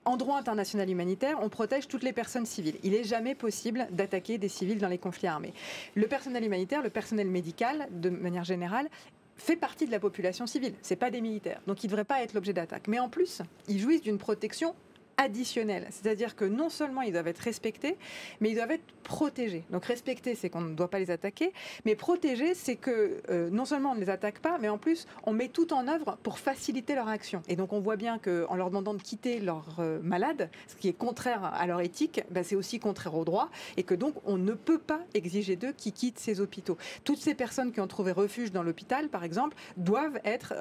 en droit international humanitaire, on protège toutes les personnes civiles. Il n'est jamais possible d'attaquer des civils dans les conflits armés. Le personnel humanitaire, le personnel médical, de manière générale, fait partie de la population civile. Ce n'est pas des militaires. Donc, ils ne devraient pas être l'objet d'attaque. Mais en plus, ils jouissent d'une protection additionnelle. C'est-à-dire que non seulement ils doivent être respectés, mais ils doivent être protégés. Donc respecter, c'est qu'on ne doit pas les attaquer, mais protéger, c'est que non seulement on ne les attaque pas, mais en plus on met tout en œuvre pour faciliter leur action. Et donc on voit bien qu'en leur demandant de quitter leurs malades, ce qui est contraire à leur éthique, c'est aussi contraire au droit, et que donc on ne peut pas exiger d'eux qu'ils quittent ces hôpitaux. Toutes ces personnes qui ont trouvé refuge dans l'hôpital, par exemple, doivent être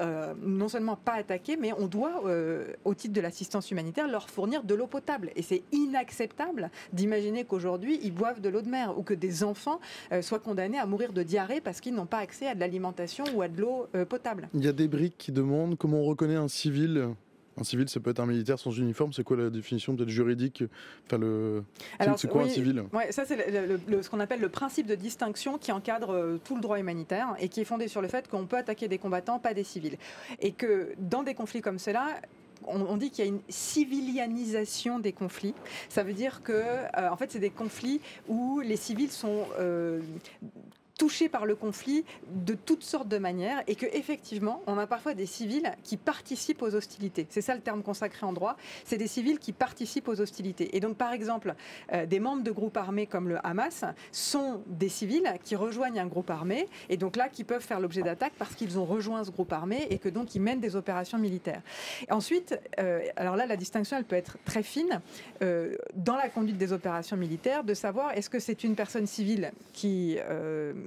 non seulement pas attaquées, mais on doit, au titre de l'assistance humanitaire, leur fournir de l'eau potable. Et c'est inacceptable d'imaginer qu'aujourd'hui, ils boivent de l'eau de mer ou que des enfants soient condamnés à mourir de diarrhée parce qu'ils n'ont pas accès à de l'alimentation ou à de l'eau potable. Il y a des briques qui demandent comment on reconnaît un civil. Un civil, ça peut être un militaire sans uniforme. C'est quoi la définition peut-être juridique? C'est quoi un civil? Ça, c'est ce qu'on appelle le principe de distinction qui encadre tout le droit humanitaire et qui est fondé sur le fait qu'on peut attaquer des combattants, pas des civils. Et que dans des conflits comme cela, on dit qu'il y a une civilianisation des conflits. Ça veut dire que, en fait, c'est des conflits où les civils sont touchés par le conflit de toutes sortes de manières et qu'effectivement, on a parfois des civils qui participent aux hostilités. C'est ça le terme consacré en droit. C'est des civils qui participent aux hostilités. Et donc, par exemple, des membres de groupes armés comme le Hamas sont des civils qui rejoignent un groupe armé et donc là, qui peuvent faire l'objet d'attaques parce qu'ils ont rejoint ce groupe armé et que donc ils mènent des opérations militaires. Et ensuite, alors là, la distinction, elle peut être très fine dans la conduite des opérations militaires, de savoir est-ce que c'est une personne civile qui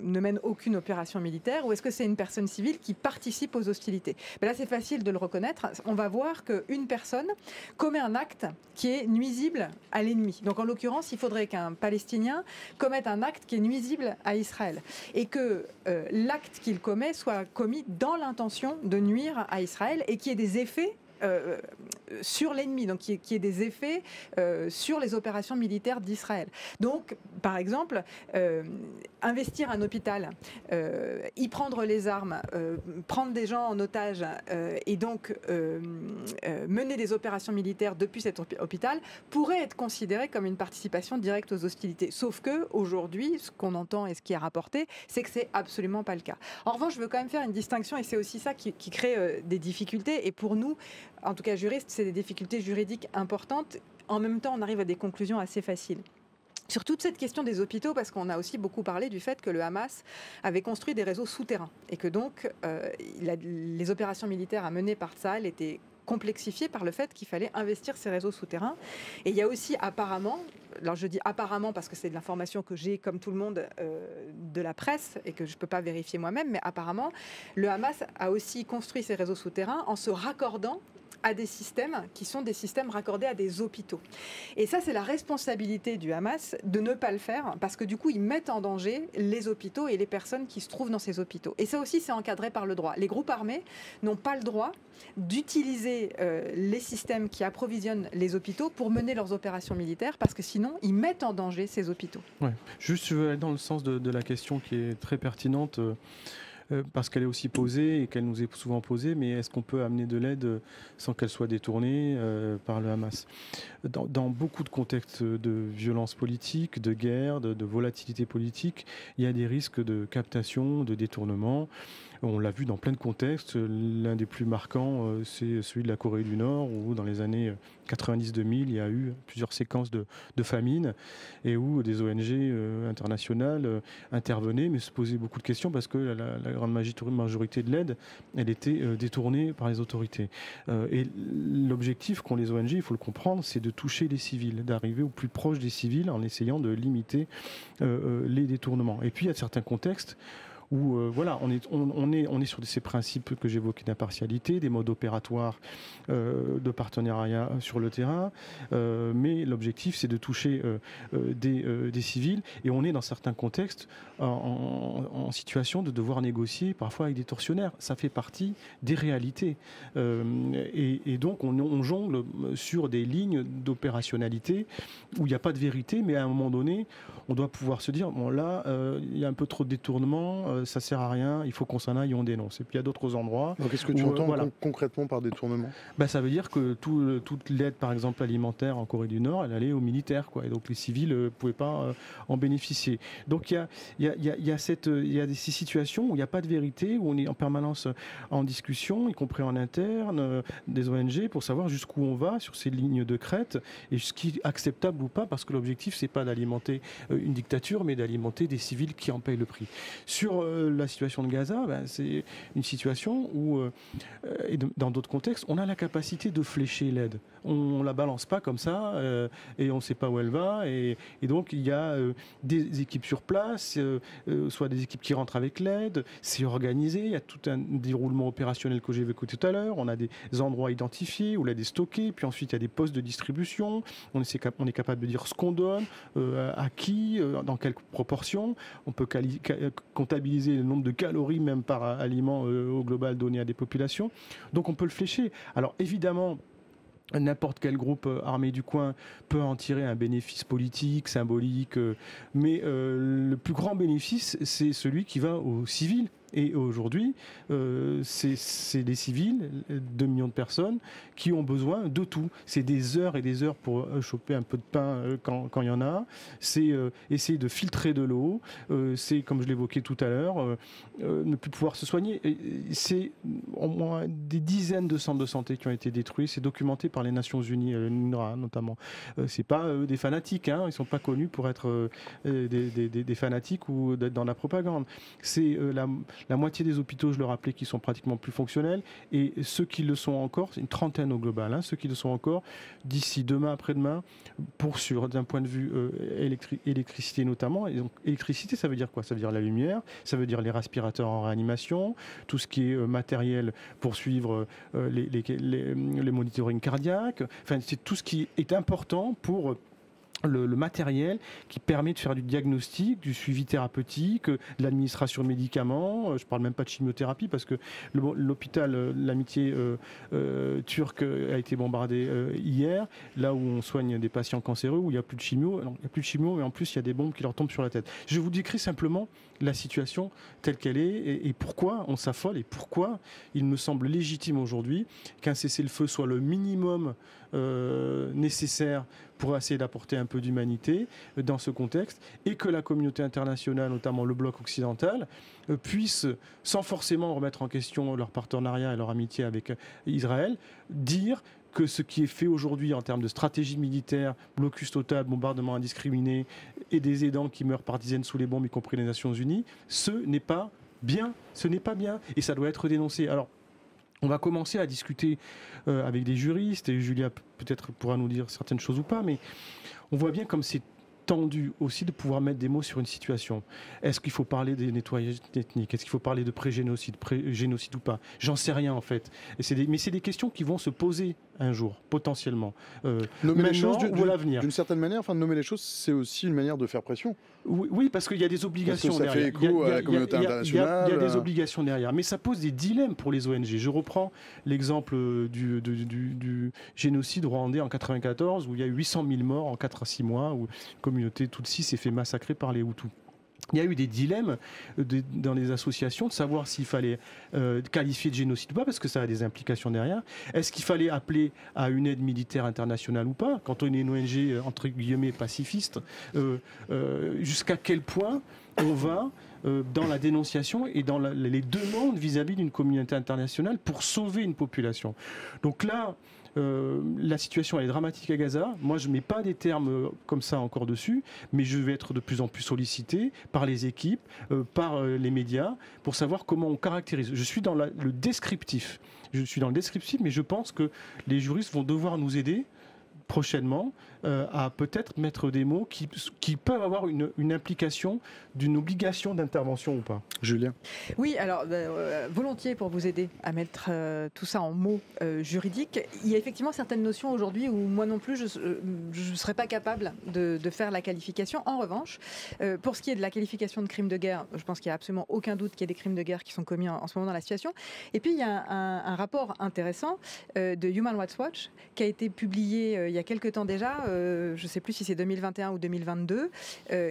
ne mène aucune opération militaire ou est-ce que c'est une personne civile qui participe aux hostilités. Là, c'est facile de le reconnaître. On va voir qu'une personne commet un acte qui est nuisible à l'ennemi. Donc, en l'occurrence, il faudrait qu'un Palestinien commette un acte qui est nuisible à Israël et que l'acte qu'il commet soit commis dans l'intention de nuire à Israël et qu'il y ait des effets sur l'ennemi, donc qui ait des effets sur les opérations militaires d'Israël. Donc, par exemple, investir un hôpital, y prendre les armes, prendre des gens en otage et donc mener des opérations militaires depuis cet hôpital pourrait être considéré comme une participation directe aux hostilités. Sauf que aujourd'hui, ce qu'on entend et ce qui est rapporté, c'est que c'est absolument pas le cas. En revanche, je veux quand même faire une distinction et c'est aussi ça qui crée des difficultés. Et pour nous, en tout cas juristes, c'est des difficultés juridiques importantes. En même temps, on arrive à des conclusions assez faciles. Sur toute cette question des hôpitaux, parce qu'on a aussi beaucoup parlé du fait que le Hamas avait construit des réseaux souterrains et que donc les opérations militaires à mener par Tsahal étaient complexifiées par le fait qu'il fallait investir ces réseaux souterrains. Et il y a aussi apparemment, alors je dis apparemment parce que c'est de l'information que j'ai comme tout le monde de la presse et que je ne peux pas vérifier moi-même, mais apparemment le Hamas a aussi construit ces réseaux souterrains en se raccordant à des systèmes qui sont des systèmes raccordés à des hôpitaux. Et ça, c'est la responsabilité du Hamas de ne pas le faire parce que du coup, ils mettent en danger les hôpitaux et les personnes qui se trouvent dans ces hôpitaux. Et ça aussi, c'est encadré par le droit. Les groupes armés n'ont pas le droit d'utiliser les systèmes qui approvisionnent les hôpitaux pour mener leurs opérations militaires parce que sinon, ils mettent en danger ces hôpitaux. Ouais. Juste, je veux aller dans le sens de la question qui est très pertinente. Parce qu'elle est aussi posée et qu'elle nous est souvent posée, mais est-ce qu'on peut amener de l'aide sans qu'elle soit détournée par le Hamas ? Dans beaucoup de contextes de violence politique, de guerre, de volatilité politique, il y a des risques de captation, de détournement. On l'a vu dans plein de contextes. L'un des plus marquants, c'est celui de la Corée du Nord, où dans les années 90-2000, il y a eu plusieurs séquences de famine et où des ONG internationales intervenaient, mais se posaient beaucoup de questions parce que la grande majorité de l'aide, elle était détournée par les autorités. Et l'objectif qu'ont les ONG, il faut le comprendre, c'est de toucher les civils, d'arriver au plus proche des civils en essayant de limiter les détournements. Et puis, il y a certains contextes où voilà, on est sur ces principes que j'évoquais d'impartialité, des modes opératoires de partenariat sur le terrain, mais l'objectif c'est de toucher des civils et on est dans certains contextes en situation de devoir négocier parfois avec des tortionnaires. Ça fait partie des réalités et donc on jongle sur des lignes d'opérationnalité où il n'y a pas de vérité, mais à un moment donné on doit pouvoir se dire bon là il y a un peu trop de détournement, ça sert à rien, il faut qu'on s'en aille et on dénonce. Et puis il y a d'autres endroits. Donc qu'est-ce que tu entends concrètement par détournement ? Ça veut dire que toute l'aide, par exemple alimentaire en Corée du Nord, elle allait aux militaires, quoi. Et donc les civils ne pouvaient pas en bénéficier. Donc il y a ces situations où il n'y a pas de vérité, où on est en permanence en discussion, y compris en interne, des ONG, pour savoir jusqu'où on va sur ces lignes de crête et ce qui est acceptable ou pas, parce que l'objectif c'est pas d'alimenter une dictature, mais d'alimenter des civils qui en payent le prix. Sur la situation de Gaza, c'est une situation où, et dans d'autres contextes, on a la capacité de flécher l'aide. On ne la balance pas comme ça et on ne sait pas où elle va. Et donc, il y a des équipes sur place, soit des équipes qui rentrent avec l'aide. C'est organisé. Il y a tout un déroulement opérationnel que j'ai évoqué tout à l'heure. On a des endroits identifiés où l'aide est stockée. Puis ensuite, il y a des postes de distribution. On est capable de dire ce qu'on donne, à qui, dans quelle proportion. On peut comptabiliser le nombre de calories même par aliment au global donné à des populations. Donc on peut le flécher. Alors évidemment, n'importe quel groupe armé du coin peut en tirer un bénéfice politique, symbolique, mais le plus grand bénéfice, c'est celui qui va aux civils. Et aujourd'hui, c'est des civils, 2 millions de personnes, qui ont besoin de tout. C'est des heures et des heures pour choper un peu de pain quand il y en a. C'est essayer de filtrer de l'eau. C'est, comme je l'évoquais tout à l'heure, ne plus pouvoir se soigner. C'est au moins des dizaines de centres de santé qui ont été détruits. C'est documenté par les Nations Unies, l'UNRWA notamment. C'est pas des fanatiques. Ils sont pas connus pour être des fanatiques ou d'être dans la propagande. C'est la moitié des hôpitaux, je le rappelais, qui sont pratiquement plus fonctionnels. Et ceux qui le sont encore, c'est une trentaine au global, ceux qui le sont encore, d'ici demain, après-demain, pour sûr, d'un point de vue électricité notamment. Et donc, électricité, ça veut dire quoi ? Ça veut dire la lumière, ça veut dire les respirateurs en réanimation, tout ce qui est matériel pour suivre les monitoring cardiaques. Enfin, c'est tout ce qui est important pour le matériel qui permet de faire du diagnostic, du suivi thérapeutique, de l'administration de médicaments. Je ne parle même pas de chimiothérapie parce que l'hôpital l'Amitié turc a été bombardé hier, là où on soigne des patients cancéreux, où il n'y a plus de chimio. Alors, il n'y a plus de chimio, mais en plus, il y a des bombes qui leur tombent sur la tête. Je vous décris simplement la situation telle qu'elle est et pourquoi on s'affole et pourquoi il me semble légitime aujourd'hui qu'un cessez-le-feu soit le minimum nécessaire pour essayer d'apporter un peu d'humanité dans ce contexte et que la communauté internationale, notamment le bloc occidental, puisse, sans forcément remettre en question leur partenariat et leur amitié avec Israël, dire que ce qui est fait aujourd'hui en termes de stratégie militaire, blocus total, bombardement indiscriminé et des aidants qui meurent par dizaines sous les bombes, y compris les Nations Unies, ce n'est pas bien, et ça doit être dénoncé. Alors, on va commencer à discuter avec des juristes, et Julia peut-être pourra nous dire certaines choses ou pas, mais on voit bien comme c'est tendu aussi de pouvoir mettre des mots sur une situation. Est-ce qu'il faut parler des nettoyages ethniques? Est-ce qu'il faut parler de pré-génocide ou pas? J'en sais rien en fait. Mais c'est des questions qui vont se poser un jour, potentiellement. Nommer les choses ou à l'avenir. D'une certaine manière, enfin, nommer les choses, c'est aussi une manière de faire pression. Oui, parce qu'il y a des obligations parce que ça derrière. fait écho à la communauté internationale. Il y a des obligations derrière, mais ça pose des dilemmes pour les ONG. Je reprends l'exemple du génocide rwandais en 1994, où il y a eu 800 000 morts en 4 à 6 mois, où la communauté Tutsi s'est fait massacrer par les Hutus. Il y a eu des dilemmes dans les associations de savoir s'il fallait qualifier de génocide ou pas, parce que ça a des implications derrière. Est-ce qu'il fallait appeler à une aide militaire internationale ou pas, quand on est une ONG entre guillemets pacifiste, jusqu'à quel point on va dans la dénonciation et dans les demandes vis-à-vis d'une communauté internationale pour sauver une population. Donc là, la situation elle est dramatique à Gaza. Moi, je ne mets pas des termes comme ça encore dessus, mais je vais être de plus en plus sollicité par les équipes, par les médias, pour savoir comment on caractérise. Je suis dans le descriptif. Mais je pense que les juristes vont devoir nous aider prochainement à peut-être mettre des mots qui peuvent avoir une implication d'une obligation d'intervention ou pas. Julien? Oui, alors volontiers pour vous aider à mettre tout ça en mots juridiques. Il y a effectivement certaines notions aujourd'hui où moi non plus je ne serais pas capable de faire la qualification. En revanche, pour ce qui est de la qualification de crime de guerre, je pense qu'il n'y a absolument aucun doute qu'il y a des crimes de guerre qui sont commis en ce moment dans la situation. Et puis il y a un rapport intéressant de Human Rights Watch qui a été publié il y a quelques temps déjà, je ne sais plus si c'est 2021 ou 2022,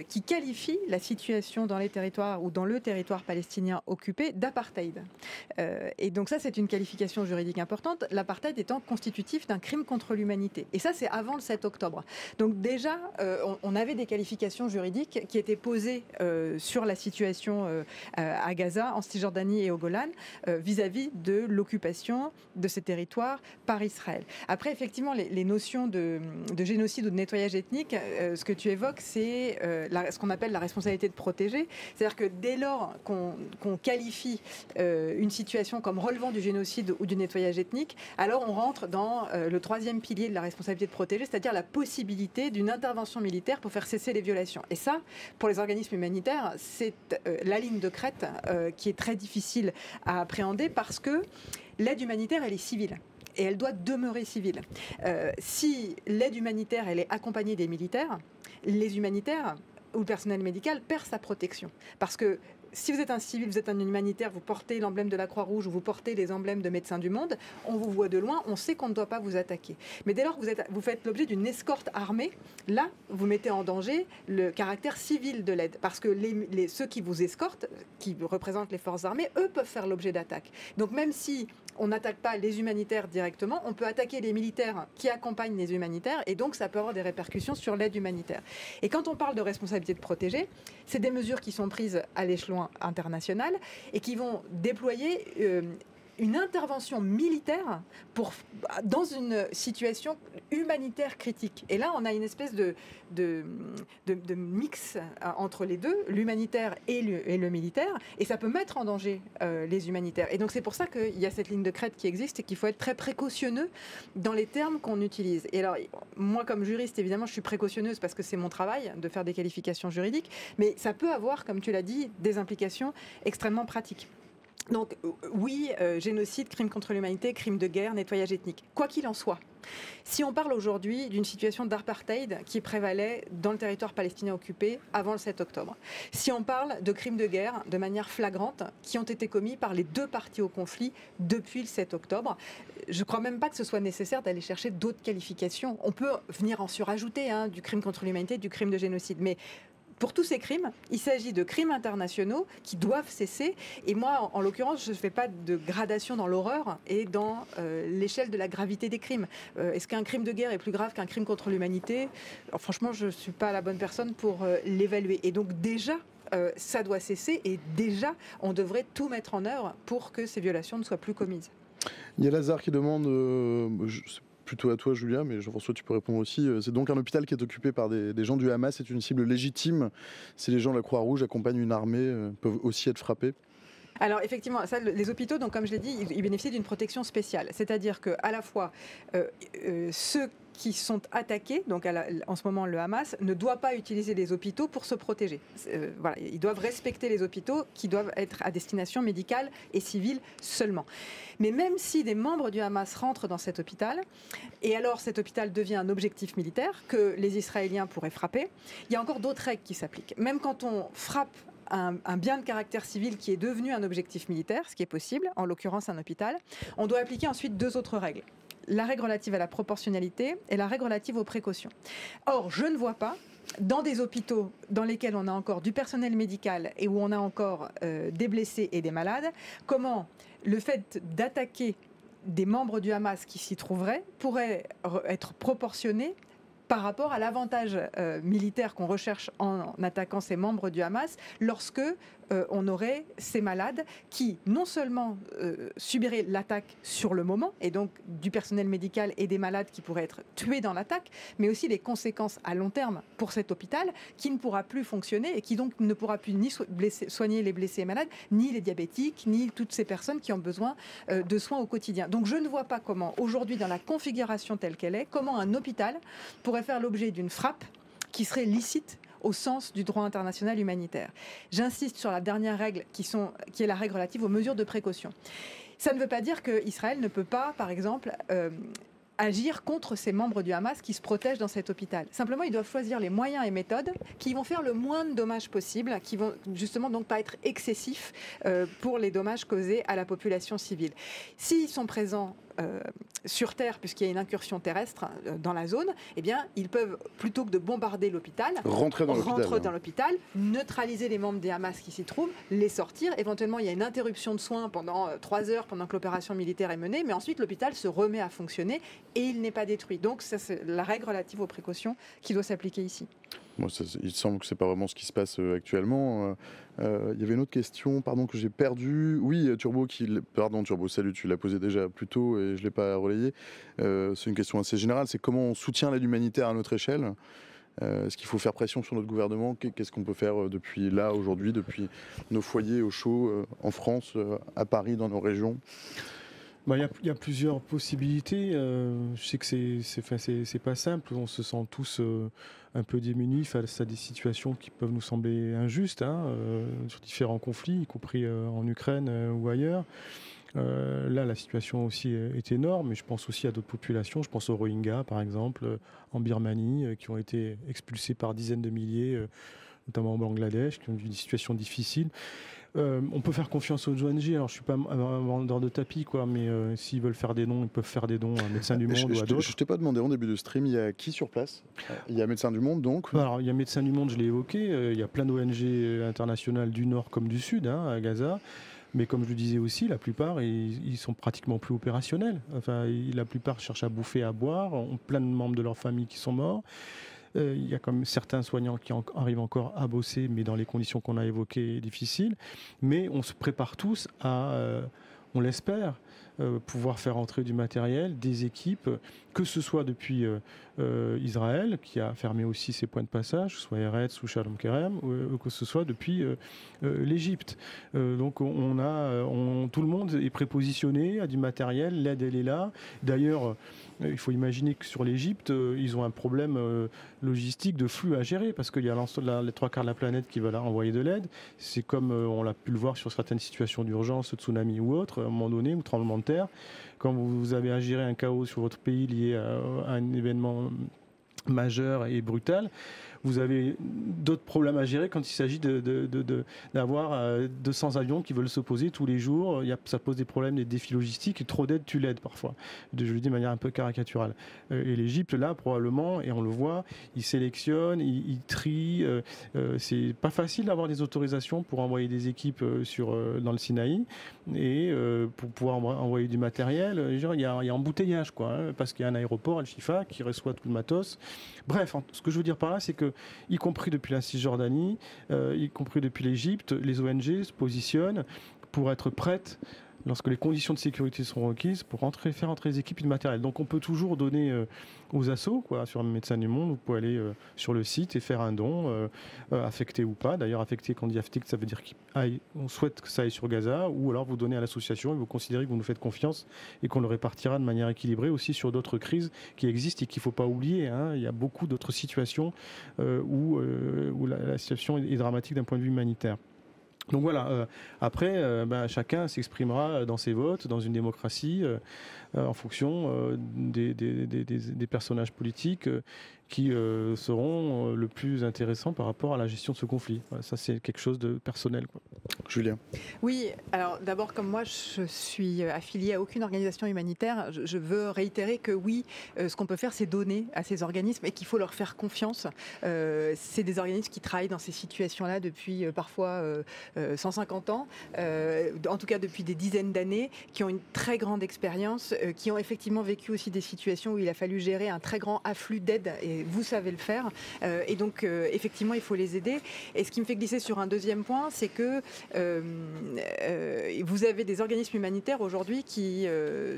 qui qualifie la situation dans les territoires ou dans le territoire palestinien occupé d'apartheid. Et donc ça, c'est une qualification juridique importante, l'apartheid étant constitutif d'un crime contre l'humanité. Et ça, c'est avant le 7 octobre. Donc déjà, on avait des qualifications juridiques qui étaient posées sur la situation à Gaza, en Cisjordanie et au Golan, vis-à-vis de l'occupation de ces territoires par Israël. Après, effectivement, les notions de génocide ou de nettoyage ethnique, ce que tu évoques, c'est ce qu'on appelle la responsabilité de protéger. C'est-à-dire que dès lors qu'on qualifie une situation comme relevant du génocide ou du nettoyage ethnique, alors on rentre dans le troisième pilier de la responsabilité de protéger, c'est-à-dire la possibilité d'une intervention militaire pour faire cesser les violations. Et ça, pour les organismes humanitaires, c'est la ligne de crête qui est très difficile à appréhender parce que l'aide humanitaire, elle est civile. Et elle doit demeurer civile. Si l'aide humanitaire elle est accompagnée des militaires, les humanitaires ou le personnel médical perd sa protection. Parce que si vous êtes un civil, vous êtes un humanitaire, vous portez l'emblème de la Croix-Rouge ou vous portez les emblèmes de Médecins du Monde, on vous voit de loin, on sait qu'on ne doit pas vous attaquer. Mais dès lors que vous faites l'objet d'une escorte armée, là, vous mettez en danger le caractère civil de l'aide. Parce que ceux qui vous escortent, qui représentent les forces armées, eux peuvent faire l'objet d'attaques. Donc même si on n'attaque pas les humanitaires directement, on peut attaquer les militaires qui accompagnent les humanitaires et donc ça peut avoir des répercussions sur l'aide humanitaire. Et quand on parle de responsabilité de protéger, c'est des mesures qui sont prises à l'échelon international et qui vont déployer une intervention militaire dans une situation humanitaire critique. Et là, on a une espèce de mix entre les deux, l'humanitaire et le militaire, et ça peut mettre en danger les humanitaires. Et donc c'est pour ça qu'il y a cette ligne de crête qui existe et qu'il faut être très précautionneux dans les termes qu'on utilise. Et alors, moi comme juriste, évidemment, je suis précautionneuse parce que c'est mon travail de faire des qualifications juridiques, mais ça peut avoir, comme tu l'as dit, des implications extrêmement pratiques. Donc oui, génocide, crime contre l'humanité, crime de guerre, nettoyage ethnique. Quoi qu'il en soit, Si on parle aujourd'hui d'une situation d'apartheid qui prévalait dans le territoire palestinien occupé avant le 7 octobre, si on parle de crimes de guerre de manière flagrante qui ont été commis par les deux parties au conflit depuis le 7 octobre, je ne crois même pas que ce soit nécessaire d'aller chercher d'autres qualifications. On peut venir en surajouter, du crime contre l'humanité, du crime de génocide, mais pour tous ces crimes, il s'agit de crimes internationaux qui doivent cesser. Et moi, en l'occurrence, je ne fais pas de gradation dans l'horreur et dans l'échelle de la gravité des crimes. Est-ce qu'un crime de guerre est plus grave qu'un crime contre l'humanité ? Alors, franchement, je ne suis pas la bonne personne pour l'évaluer. Et donc déjà, ça doit cesser et déjà, on devrait tout mettre en œuvre pour que ces violations ne soient plus commises. Il y a Lazare qui demande, plutôt à toi Julia, mais Jean-François tu peux répondre aussi, c'est donc un hôpital qui est occupé par des gens du Hamas, c'est une cible légitime si les gens de la Croix-Rouge accompagnent une armée, peuvent aussi être frappés? Alors effectivement, ça, les hôpitaux, donc, comme je l'ai dit, ils bénéficient d'une protection spéciale. C'est-à-dire qu'à la fois, ceux qui sont attaqués, donc en ce moment le Hamas, ne doit pas utiliser les hôpitaux pour se protéger. Voilà, ils doivent respecter les hôpitaux qui doivent être à destination médicale et civile seulement. Mais même si des membres du Hamas rentrent dans cet hôpital, et alors cet hôpital devient un objectif militaire que les Israéliens pourraient frapper, il y a encore d'autres règles qui s'appliquent. Même quand on frappe un bien de caractère civil qui est devenu un objectif militaire, ce qui est possible, en l'occurrence un hôpital, on doit appliquer ensuite deux autres règles. La règle relative à la proportionnalité et la règle relative aux précautions. Or, je ne vois pas, dans des hôpitaux dans lesquels on a encore du personnel médical et où on a encore des blessés et des malades, comment le fait d'attaquer des membres du Hamas qui s'y trouveraient pourrait être proportionné par rapport à l'avantage militaire qu'on recherche en attaquant ces membres du Hamas lorsque on aurait ces malades qui non seulement subiraient l'attaque sur le moment et donc du personnel médical et des malades qui pourraient être tués dans l'attaque, mais aussi les conséquences à long terme pour cet hôpital qui ne pourra plus fonctionner et qui donc ne pourra plus ni soigner les blessés et malades, ni les diabétiques, ni toutes ces personnes qui ont besoin de soins au quotidien. Donc je ne vois pas comment aujourd'hui dans la configuration telle qu'elle est, comment un hôpital pourrait faire l'objet d'une frappe qui serait licite au sens du droit international humanitaire. J'insiste sur la dernière règle qui est la règle relative aux mesures de précaution. Ça ne veut pas dire qu'Israël ne peut pas, par exemple, agir contre ces membres du Hamas qui se protègent dans cet hôpital. Simplement, ils doivent choisir les moyens et méthodes qui vont faire le moins de dommages possible, qui vont justement donc pas être excessifs pour les dommages causés à la population civile. S'ils sont présents sur Terre, puisqu'il y a une incursion terrestre dans la zone, eh bien, ils peuvent, plutôt que de bombarder l'hôpital, rentrer dans l'hôpital, neutraliser les membres des Hamas qui s'y trouvent, les sortir. Éventuellement, il y a une interruption de soins pendant 3 heures, pendant que l'opération militaire est menée, mais ensuite, l'hôpital se remet à fonctionner et il n'est pas détruit. Donc, ça, c'est la règle relative aux précautions qui doit s'appliquer ici. Bon, il semble que ce n'est pas vraiment ce qui se passe actuellement. Il y avait une autre question, que j'ai perdue. Oui, Turbo, salut, tu l'as posé déjà plus tôt et je ne l'ai pas relayé. C'est une question assez générale, c'est comment on soutient l'aide humanitaire à notre échelle. Est-ce qu'il faut faire pression sur notre gouvernement? Qu'est-ce qu'on peut faire depuis là, aujourd'hui, depuis nos foyers au chaud, en France, à Paris, dans nos régions? Il y a plusieurs possibilités. Je sais que c'est pas simple. On se sent tous un peu démunis face à des situations qui peuvent nous sembler injustes sur différents conflits, y compris en Ukraine ou ailleurs. Là, la situation aussi est énorme, mais je pense aussi à d'autres populations. Je pense aux Rohingyas, par exemple, en Birmanie, qui ont été expulsés par dizaines de milliers, notamment au Bangladesh, qui ont eu des situations difficiles. On peut faire confiance aux ONG. Alors, je suis pas un vendeur de tapis, mais s'ils veulent faire des dons, ils peuvent faire des dons à Médecins du Monde ou à d'autres. Je t'ai pas demandé en début de stream, il y a qui sur place? Il y a Médecins du Monde, donc. Alors, il y a Médecins du Monde, je l'ai évoqué. Il y a plein d'ONG internationales du Nord comme du Sud, à Gaza. Mais comme je le disais aussi, la plupart, ils sont pratiquement plus opérationnels. Enfin, la plupart cherchent à bouffer, à boire, ont plein de membres de leur famille qui sont morts. Il y a comme certains soignants qui arrivent encore à bosser, mais dans les conditions qu'on a évoquées, difficiles. Mais on se prépare tous à, on l'espère, pouvoir faire entrer du matériel, des équipes, que ce soit depuis Israël, qui a fermé aussi ses points de passage, soit Eretz ou Shalom Kerem, ou que ce soit depuis l'Égypte. Donc tout le monde est prépositionné à du matériel, l'aide elle est là. D'ailleurs, il faut imaginer que sur l'Égypte, ils ont un problème logistique de flux à gérer, parce qu'il y a les 3/4 de la planète qui veulent envoyer de l'aide. C'est comme on l'a pu le voir sur certaines situations d'urgence, tsunami ou autres. sinistre à un moment donné, ou tremblement de terre. Quand vous avez à gérer un chaos sur votre pays lié à un événement majeur et brutal, vous avez d'autres problèmes à gérer quand il s'agit d'avoir 200 avions qui veulent s'opposer tous les jours. Ça pose des problèmes, des défis logistiques, et trop d'aide tue l'aide parfois. Je le dis de manière un peu caricaturale. Et l'Égypte, là, probablement, et on le voit, ils sélectionnent, ils trient. C'est pas facile d'avoir des autorisations pour envoyer des équipes dans le Sinaï, et pour pouvoir envoyer du matériel. Il y a embouteillage, quoi, parce qu'il y a un aéroport, Al-Shifa, qui reçoit tout le matos. Bref, ce que je veux dire par là, c'est que, y compris depuis la Cisjordanie, y compris depuis l'Égypte, les ONG se positionnent pour être prêtes, lorsque les conditions de sécurité seront requises, pour faire entrer les équipes et le matériel. Donc on peut toujours donner aux assos, sur Médecins du Monde. Vous pouvez aller sur le site et faire un don, affecté ou pas. D'ailleurs, affecté, quand on dit affecté, ça veut dire qu'on souhaite que ça aille sur Gaza, ou alors vous donnez à l'association et vous considérez que vous nous faites confiance et qu'on le répartira de manière équilibrée aussi sur d'autres crises qui existent et qu'il ne faut pas oublier. Il y a beaucoup d'autres situations où la situation est dramatique d'un point de vue humanitaire. Donc voilà, après, chacun s'exprimera dans ses votes, dans une démocratie, en fonction des personnages politiques qui seront le plus intéressants par rapport à la gestion de ce conflit. Voilà, ça, c'est quelque chose de personnel, quoi. Julien. Oui, alors d'abord, comme moi, je suis affiliée à aucune organisation humanitaire, je veux réitérer que oui, ce qu'on peut faire, c'est donner à ces organismes et qu'il faut leur faire confiance. C'est des organismes qui travaillent dans ces situations-là depuis parfois 150 ans, en tout cas depuis des dizaines d'années, qui ont une très grande expérience, qui ont effectivement vécu aussi des situations où il a fallu gérer un très grand afflux d'aide, et vous savez le faire. Et donc, effectivement, il faut les aider. Et ce qui me fait glisser sur un deuxième point, c'est que vous avez des organismes humanitaires aujourd'hui qui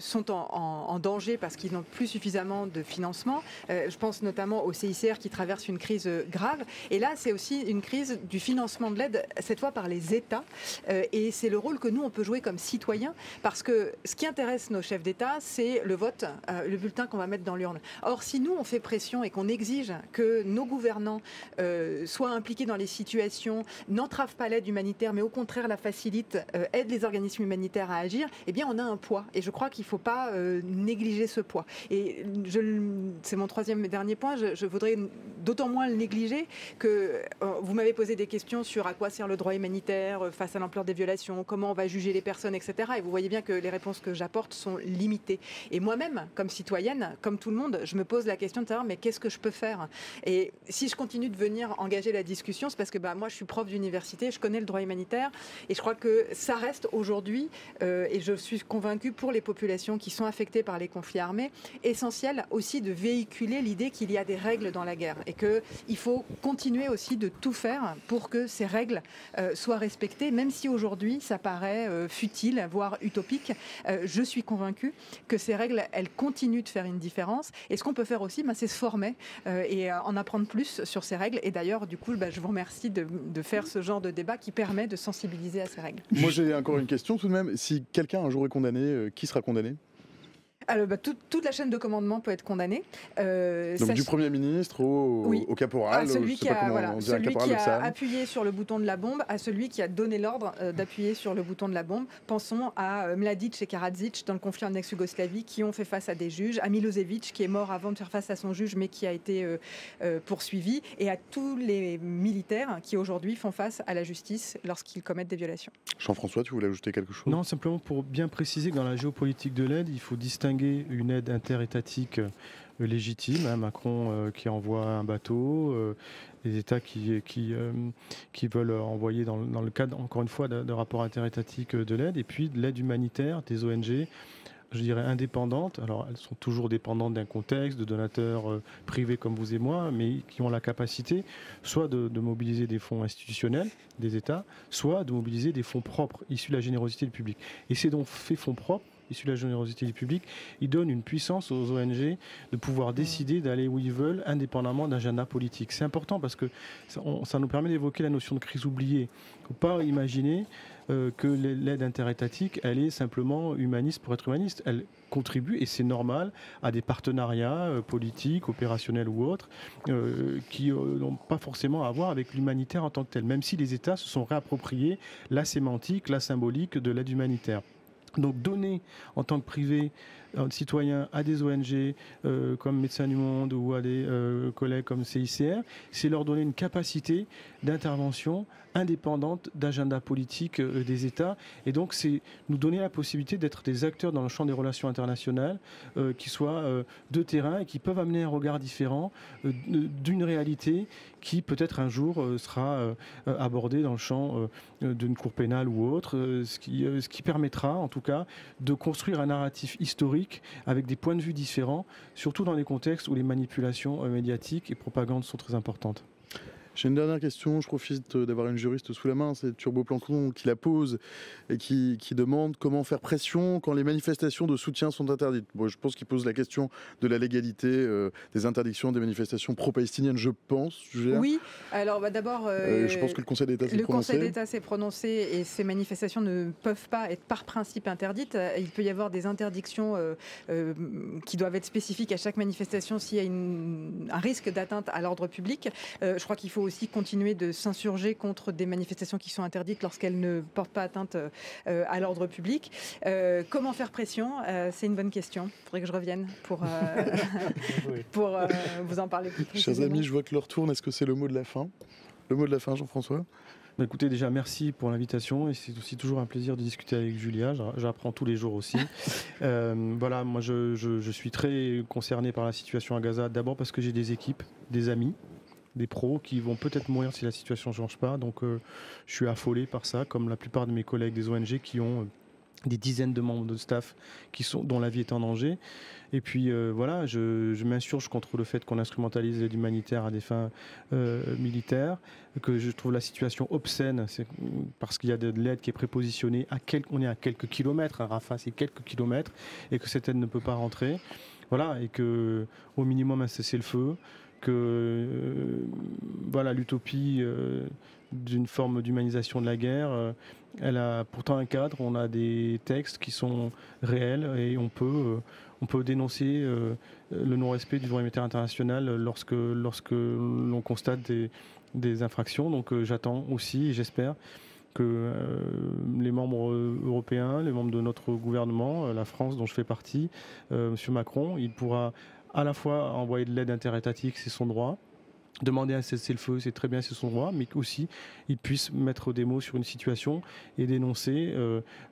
sont en danger parce qu'ils n'ont plus suffisamment de financement. Je pense notamment au CICR qui traverse une crise grave. Et là, c'est aussi une crise du financement de l'aide, cette fois par les États. Et c'est le rôle que nous, on peut jouer comme citoyens, parce que ce qui intéresse nos chefs d'État, c'est le vote, le bulletin qu'on va mettre dans l'urne. Or, si nous, on fait pression et qu'on exige que nos gouvernants soient impliqués dans les situations, n'entravent pas l'aide humanitaire, mais au contraire la facilitent, aident les organismes humanitaires à agir, eh bien, on a un poids. Et je crois qu'il ne faut pas négliger ce poids. Et c'est mon troisième et dernier point. Je voudrais d'autant moins le négliger que vous m'avez posé des questions sur à quoi sert le droit humanitaire face à l'ampleur des violations, comment on va juger les personnes, etc. Et vous voyez bien que les réponses que j'apporte sont limitées. Et moi-même, comme citoyenne, comme tout le monde, je me pose la question de savoir mais qu'est-ce que je peux faire? Et si je continue de venir engager la discussion, c'est parce que moi je suis prof d'université, je connais le droit humanitaire et je crois que ça reste aujourd'hui, et je suis convaincue pour les populations qui sont affectées par les conflits armés, essentiel aussi de véhiculer l'idée qu'il y a des règles dans la guerre et qu'il faut continuer aussi de tout faire pour que ces règles soient respectées, même si aujourd'hui ça paraît futile, voire utopique. Je suis convaincue que ces règles, elles continuent de faire une différence. Et ce qu'on peut faire aussi, c'est se former et en apprendre plus sur ces règles. Et d'ailleurs, du coup, je vous remercie de faire ce genre de débat qui permet de sensibiliser à ces règles. Moi, j'ai encore une question tout de même. Si quelqu'un un jour est condamné, qui sera condamné ? Alors, toute la chaîne de commandement peut être condamnée. Donc du Premier ministre au caporal, celui qui a appuyé sur le bouton de la bombe, à celui qui a donné l'ordre d'appuyer sur le bouton de la bombe. Pensons à Mladic et Karadzic dans le conflit en ex-Yougoslavie qui ont fait face à des juges, à Milosevic qui est mort avant de faire face à son juge mais qui a été poursuivi, et à tous les militaires qui aujourd'hui font face à la justice lorsqu'ils commettent des violations. Jean-François, tu voulais ajouter quelque chose ? Non, simplement pour bien préciser que dans la géopolitique de l'aide, il faut distinguer une aide interétatique légitime, Macron qui envoie un bateau, les États qui veulent envoyer dans le cadre, encore une fois, de rapports interétatiques de l'aide, et puis de l'aide humanitaire des ONG, je dirais indépendantes. Alors elles sont toujours dépendantes d'un contexte, de donateurs privés comme vous et moi, mais qui ont la capacité soit de mobiliser des fonds institutionnels des États, soit de mobiliser des fonds propres, issus de la générosité du public. Et c'est donc ces fonds propres, issus de la générosité du public, ils donnent une puissance aux ONG de pouvoir décider d'aller où ils veulent, indépendamment d'un agenda politique. C'est important parce que ça nous permet d'évoquer la notion de crise oubliée. Il ne faut pas imaginer que l'aide interétatique, elle est simplement humaniste pour être humaniste. Elle contribue, et c'est normal, à des partenariats politiques, opérationnels ou autres, qui n'ont pas forcément à voir avec l'humanitaire en tant que tel, même si les États se sont réappropriés la sémantique, la symbolique de l'aide humanitaire. Donc donner en tant que privé, citoyen, à des ONG comme Médecins du Monde ou à des collègues comme CICR, c'est leur donner une capacité d'intervention indépendante d'agenda politique des États. Et donc c'est nous donner la possibilité d'être des acteurs dans le champ des relations internationales qui soient de terrain et qui peuvent amener un regard différent d'une réalité qui peut-être un jour sera abordée dans le champ d'une cour pénale ou autre, ce qui permettra en tout cas de construire un narratif historique avec des points de vue différents, surtout dans les contextes où les manipulations médiatiques et propagandes sont très importantes. J'ai une dernière question, je profite d'avoir une juriste sous la main, c'est Turbo Plancton qui la pose et qui demande comment faire pression quand les manifestations de soutien sont interdites. Bon, je pense qu'il pose la question de la légalité des interdictions des manifestations pro-palestiniennes, je pense. Oui, alors d'abord... je pense que le Conseil d'État s'est prononcé. Le Conseil d'État s'est prononcé et ces manifestations ne peuvent pas être par principe interdites. Il peut y avoir des interdictions qui doivent être spécifiques à chaque manifestation s'il y a un risque d'atteinte à l'ordre public. Je crois qu'il faut aussi continuer de s'insurger contre des manifestations qui sont interdites lorsqu'elles ne portent pas atteinte à l'ordre public. Comment faire pression ? C'est une bonne question. Il faudrait que je revienne pour vous en parler plus précisément. Chers amis, je vois que l'heure tourne. Est-ce que c'est le mot de la fin ? Le mot de la fin, Jean-François ? Écoutez, déjà, merci pour l'invitation et c'est aussi toujours un plaisir de discuter avec Julia. J'apprends tous les jours aussi. Voilà, moi, je suis très concerné par la situation à Gaza. D'abord parce que j'ai des équipes, des amis, des pros qui vont peut-être mourir si la situation ne change pas. Donc, je suis affolé par ça, comme la plupart de mes collègues des ONG qui ont des dizaines de membres de staff dont la vie est en danger. Et puis voilà, je m'insurge contre le fait qu'on instrumentalise l'aide humanitaire à des fins militaires, que je trouve la situation obscène, c'est parce qu'il y a de l'aide qui est prépositionnée on est à quelques kilomètres, à Rafah c'est quelques kilomètres, et que cette aide ne peut pas rentrer. Voilà, et que au minimum un cessez-le-feu, que voilà, l'utopie d'une forme d'humanisation de la guerre, elle a pourtant un cadre, on a des textes qui sont réels et on peut dénoncer le non-respect du droit humanitaire international lorsque l'on constate des infractions. Donc j'attends aussi et j'espère que les membres européens, les membres de notre gouvernement, la France dont je fais partie, M. Macron, il pourra à la fois envoyer de l'aide interétatique, c'est son droit, demander un cessez-le-feu, c'est très bien, c'est son droit, mais aussi il puisse mettre des mots sur une situation et dénoncer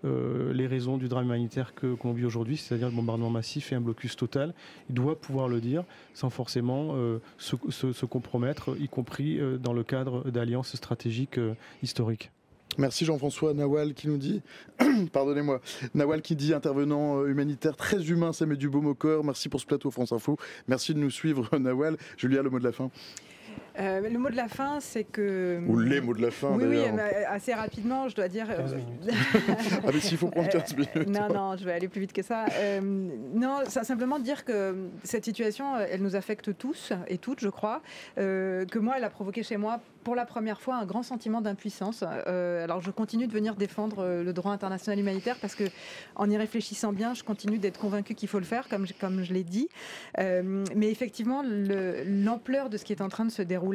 les raisons du drame humanitaire qu'on vit aujourd'hui, c'est-à-dire le bombardement massif et un blocus total. Il doit pouvoir le dire sans forcément se compromettre, y compris dans le cadre d'alliances stratégiques historiques. Merci Jean-François. Nawal qui nous dit, pardonnez-moi, Nawal qui dit intervenant humanitaire très humain, ça met du baume au corps. Merci pour ce plateau France Info. Merci de nous suivre Nawal. Julia, le mot de la fin. Le mot de la fin, c'est que... Ou les mots de la fin, oui, d'ailleurs. Oui, assez rapidement, je dois dire... 15 minutes. Ah mais s'il faut prendre 15 minutes. Non, je vais aller plus vite que ça. Non, simplement dire que cette situation, elle nous affecte tous et toutes, je crois. Que moi, elle a provoqué chez moi, pour la première fois, un grand sentiment d'impuissance. Alors, je continue de venir défendre le droit international humanitaire parce que, en y réfléchissant bien, je continue d'être convaincue qu'il faut le faire, comme je l'ai dit. Mais effectivement, l'ampleur de ce qui est en train de se dérouler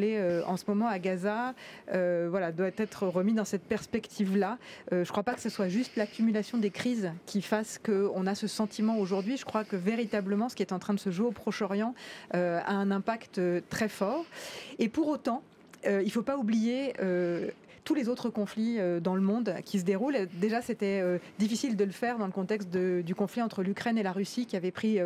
en ce moment à Gaza, doit être remis dans cette perspective-là. Je ne crois pas que ce soit juste l'accumulation des crises qui fasse qu'on a ce sentiment aujourd'hui. Je crois que véritablement, ce qui est en train de se jouer au Proche-Orient a un impact très fort. Et pour autant, il ne faut pas oublier tous les autres conflits dans le monde qui se déroulent. Déjà, c'était difficile de le faire dans le contexte du conflit entre l'Ukraine et la Russie qui avait pris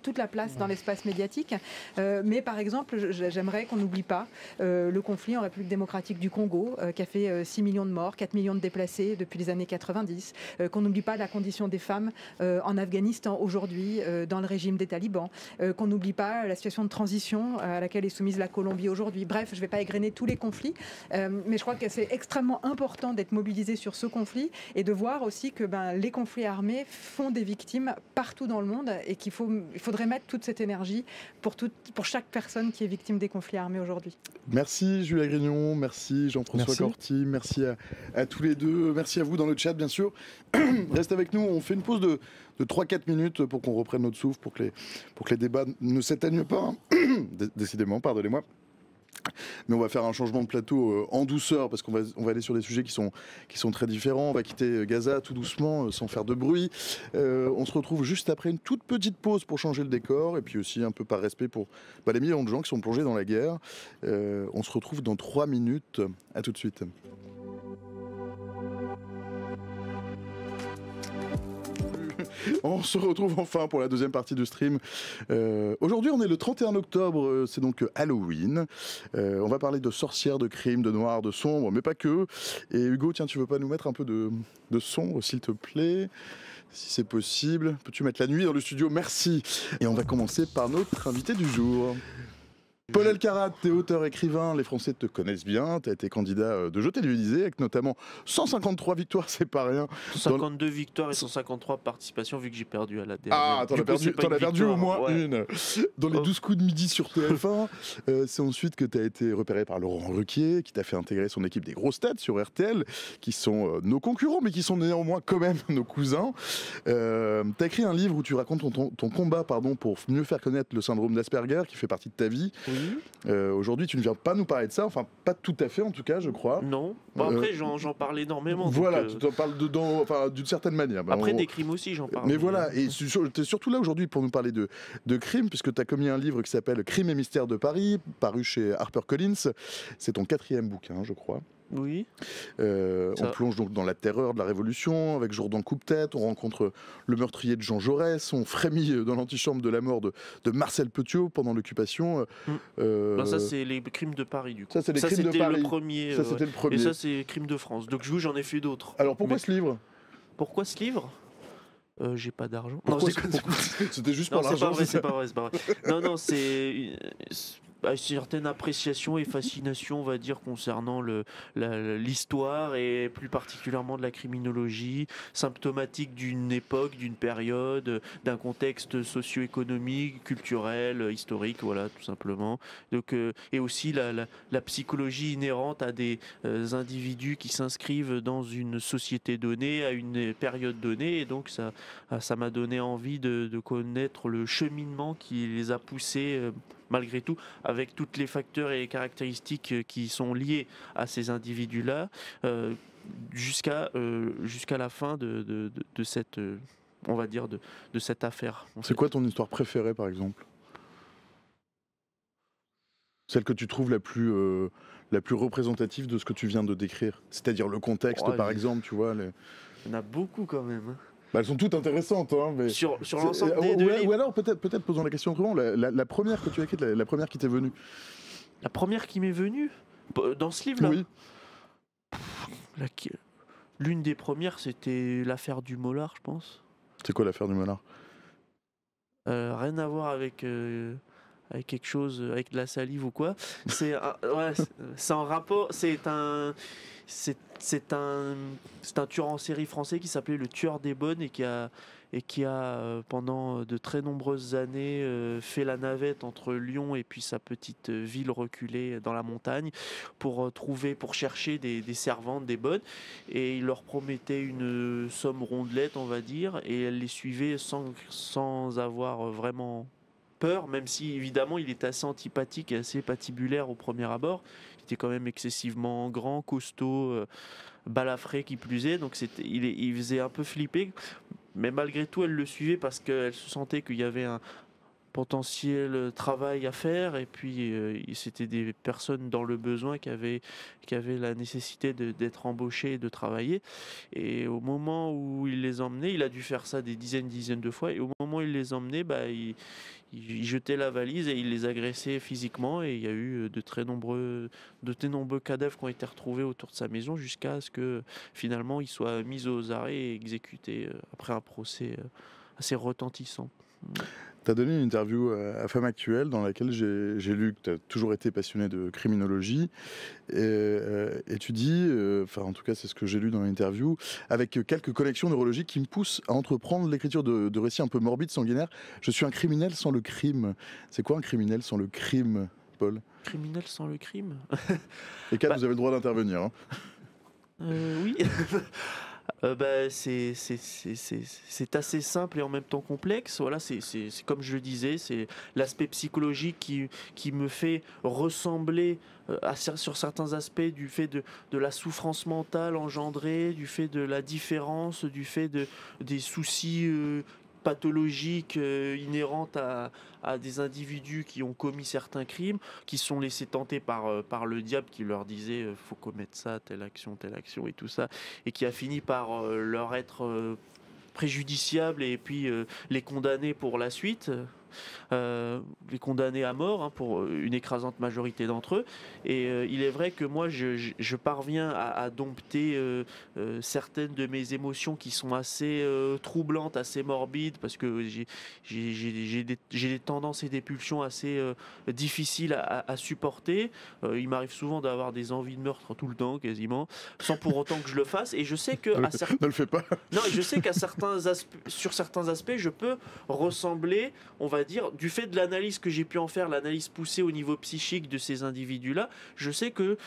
toute la place dans l'espace médiatique. Mais par exemple, j'aimerais qu'on n'oublie pas le conflit en République démocratique du Congo qui a fait 6 millions de morts, 4 millions de déplacés depuis les années 90. Qu'on n'oublie pas la condition des femmes en Afghanistan aujourd'hui, dans le régime des talibans. Qu'on n'oublie pas la situation de transition à laquelle est soumise la Colombie aujourd'hui. Bref, je ne vais pas égrener tous les conflits, mais je crois que c'est extrêmement important d'être mobilisé sur ce conflit et de voir aussi que les conflits armés font des victimes partout dans le monde et il faudrait mettre toute cette énergie pour chaque personne qui est victime des conflits armés aujourd'hui. Merci Julia Grignon, merci Jean-François Corti, merci à tous les deux, merci à vous dans le chat bien sûr. Reste avec nous, on fait une pause de 3-4 minutes pour qu'on reprenne notre souffle, pour que les débats ne s'éteignent pas. Décidément, pardonnez-moi. Mais on va faire un changement de plateau en douceur parce qu'on va aller sur des sujets qui sont très différents. On va quitter Gaza tout doucement, sans faire de bruit. On se retrouve juste après une toute petite pause pour changer le décor et puis aussi un peu par respect pour les millions de gens qui sont plongés dans la guerre. On se retrouve dans 3 minutes. À tout de suite. On se retrouve enfin pour la deuxième partie du stream. Aujourd'hui, on est le 31 octobre, c'est donc Halloween. On va parler de sorcières, de crimes, de noirs, de sombres, mais pas que. Et Hugo, tiens, tu veux pas nous mettre un peu de son, s'il te plaît ? Si c'est possible. Peux-tu mettre la nuit dans le studio ? Merci. Et on va commencer par notre invité du jour. Paul Elkarat, t'es auteur-écrivain, les Français te connaissent bien, t'as été candidat de Jeux télévisés avec notamment 153 victoires, c'est pas rien. 152 victoires et 153 participations vu que j'ai perdu à la dernière. Ah, t'en as perdu au moins une. Dans les 12 coups de midi sur TF1, c'est ensuite que t'as été repéré par Laurent Ruquier, qui t'a fait intégrer son équipe des grosses têtes sur RTL, qui sont nos concurrents, mais qui sont néanmoins quand même nos cousins. T'as écrit un livre où tu racontes ton combat pour mieux faire connaître le syndrome d'Asperger, qui fait partie de ta vie. Oui. Aujourd'hui, tu ne viens pas nous parler de ça, enfin pas tout à fait en tout cas, je crois. Non. Bon, après, j'en parle énormément. Voilà, tu en parles dedans, d'une certaine manière. Après, des crimes aussi, j'en parle. Mais voilà, et tu es surtout là aujourd'hui pour nous parler de crimes, puisque tu as commis un livre qui s'appelle Crimes et mystères de Paris, paru chez HarperCollins. C'est ton 4e bouquin, je crois. Oui. On plonge donc dans la terreur de la Révolution avec Jourdan Coupe-Tête, on rencontre le meurtrier de Jean Jaurès, on frémit dans l'antichambre de la mort de Marcel Petiot pendant l'occupation. Ça c'est les crimes de Paris du coup. Ça c'était le premier. C'était le premier. Et ça c'est crimes de France. Donc j'en ai fait d'autres. Alors pourquoi ce livre ? Pourquoi ce livre ? J'ai pas d'argent. C'était juste pour l'argent. C'est pas vrai. Non, c'est une certaine appréciation et fascination, on va dire, concernant l'histoire et plus particulièrement de la criminologie, symptomatique d'une époque, d'une période, d'un contexte socio-économique, culturel, historique, voilà, tout simplement. Donc, et aussi la psychologie inhérente à des individus qui s'inscrivent dans une société donnée, à une période donnée, et donc ça m'a donné envie de connaître le cheminement qui les a poussés malgré tout, avec tous les facteurs et les caractéristiques qui sont liés à ces individus-là, jusqu'à la fin de cette, on va dire, de cette affaire. C'est quoi ton histoire préférée, par exemple ? Celle que tu trouves la plus représentative de ce que tu viens de décrire ? C'est-à-dire le contexte, par exemple, tu vois. Il y en a beaucoup, quand même. Elles sont toutes intéressantes, mais sur l'ensemble des deux livres. Ou alors peut-être posons la question autrement, la première que tu as écrite, la première qui t'est venue. La première qui m'est venue dans ce livre-là. Oui. L'une des premières, c'était l'affaire du Mollard, je pense. C'est quoi l'affaire du Mollard ? Rien à voir avec quelque chose, avec de la salive ou quoi. C'est en rapport. C'est un tueur en série français qui s'appelait le Tueur des Bonnes et qui a pendant de très nombreuses années fait la navette entre Lyon et puis sa petite ville reculée dans la montagne pour chercher des servantes, des bonnes, et il leur promettait une somme rondelette, on va dire, et elles les suivaient sans avoir vraiment peur, même si évidemment il était assez antipathique et assez patibulaire au premier abord. Il était quand même excessivement grand, costaud, balafré qui plus est, donc il faisait un peu flipper, mais malgré tout elle le suivait parce qu'elle se sentait qu'il y avait un potentiel travail à faire, et puis c'était des personnes dans le besoin qui avaient la nécessité d'être embauchées et de travailler. Et au moment où il les emmenait, il a dû faire ça des dizaines de fois, et au moment où il les emmenait, il jetait la valise et il les agressait physiquement, et il y a eu de très nombreux cadavres qui ont été retrouvés autour de sa maison jusqu'à ce que finalement il soit mis aux arrêts et exécuté après un procès assez retentissant. Tu as donné une interview à Femme Actuelle dans laquelle j'ai lu que tu as toujours été passionné de criminologie. Et tu dis, en tout cas c'est ce que j'ai lu dans l'interview, avec quelques connexions neurologiques qui me poussent à entreprendre l'écriture de récits un peu morbides, sanguinaires. Je suis un criminel sans le crime. C'est quoi un criminel sans le crime, Paul ? Criminel sans le crime ? Et Kat, vous avez le droit d'intervenir. Oui. C'est assez simple et en même temps complexe. Voilà, c'est comme je le disais, c'est l'aspect psychologique qui me fait ressembler sur certains aspects du fait de la souffrance mentale engendrée, du fait de la différence, du fait des soucis pathologiques inhérentes à des individus qui ont commis certains crimes, qui se sont laissés tenter par le diable qui leur disait faut commettre ça, telle action et tout ça, et qui a fini par leur être préjudiciable et puis les condamner pour la suite. Les condamnés à mort pour une écrasante majorité d'entre eux. Et il est vrai que moi, je parviens à dompter certaines de mes émotions qui sont assez troublantes, assez morbides, parce que j'ai des tendances et des pulsions assez difficiles à supporter. Il m'arrive souvent d'avoir des envies de meurtre tout le temps, quasiment, sans pour autant que je le fasse. Et je sais que ne le fais pas. Non, je sais sur certains aspects, je peux ressembler, on va dire, du fait de l'analyse que j'ai pu en faire, l'analyse poussée au niveau psychique de ces individus-là, je sais que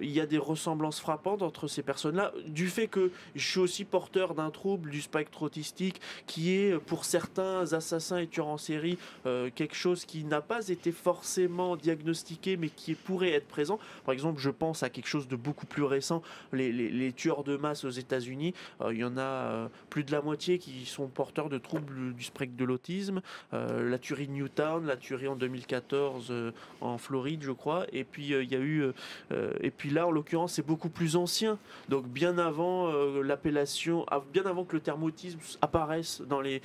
il y a des ressemblances frappantes entre ces personnes-là, du fait que je suis aussi porteur d'un trouble du spectre autistique, qui est pour certains assassins et tueurs en série quelque chose qui n'a pas été forcément diagnostiqué, mais qui pourrait être présent. Par exemple, je pense à quelque chose de beaucoup plus récent, les tueurs de masse aux États-Unis. Il y en a plus de la moitié qui sont porteurs de troubles du spectre de l'autisme. La tuerie de Newtown, la tuerie en 2014 en Floride, je crois. Et puis il y a eu, et puis là en l'occurrence c'est beaucoup plus ancien. Donc bien avant l'appellation, bien avant que le terme autisme apparaisse dans les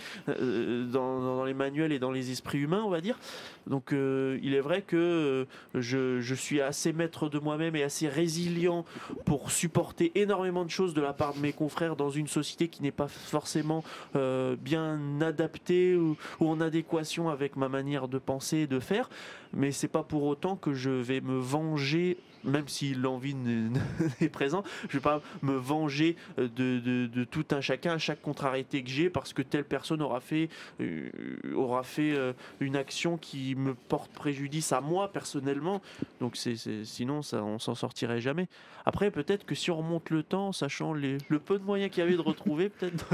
manuels et dans les esprits humains, on va dire. Donc il est vrai que je suis assez maître de moi-même et assez résilient pour supporter énormément de choses de la part de mes confrères dans une société qui n'est pas forcément bien adaptée ou en adéquation avec ma manière de penser et de faire, mais c'est pas pour autant que je vais me venger, même si l'envie est présente, je vais pas me venger de tout un chacun, à chaque contrariété que j'ai, parce que telle personne aura fait une action qui me porte préjudice à moi personnellement. Donc sinon on s'en sortirait jamais. Après peut-être que si on remonte le temps, sachant le peu de moyens qu'il y avait de retrouver, peut-être.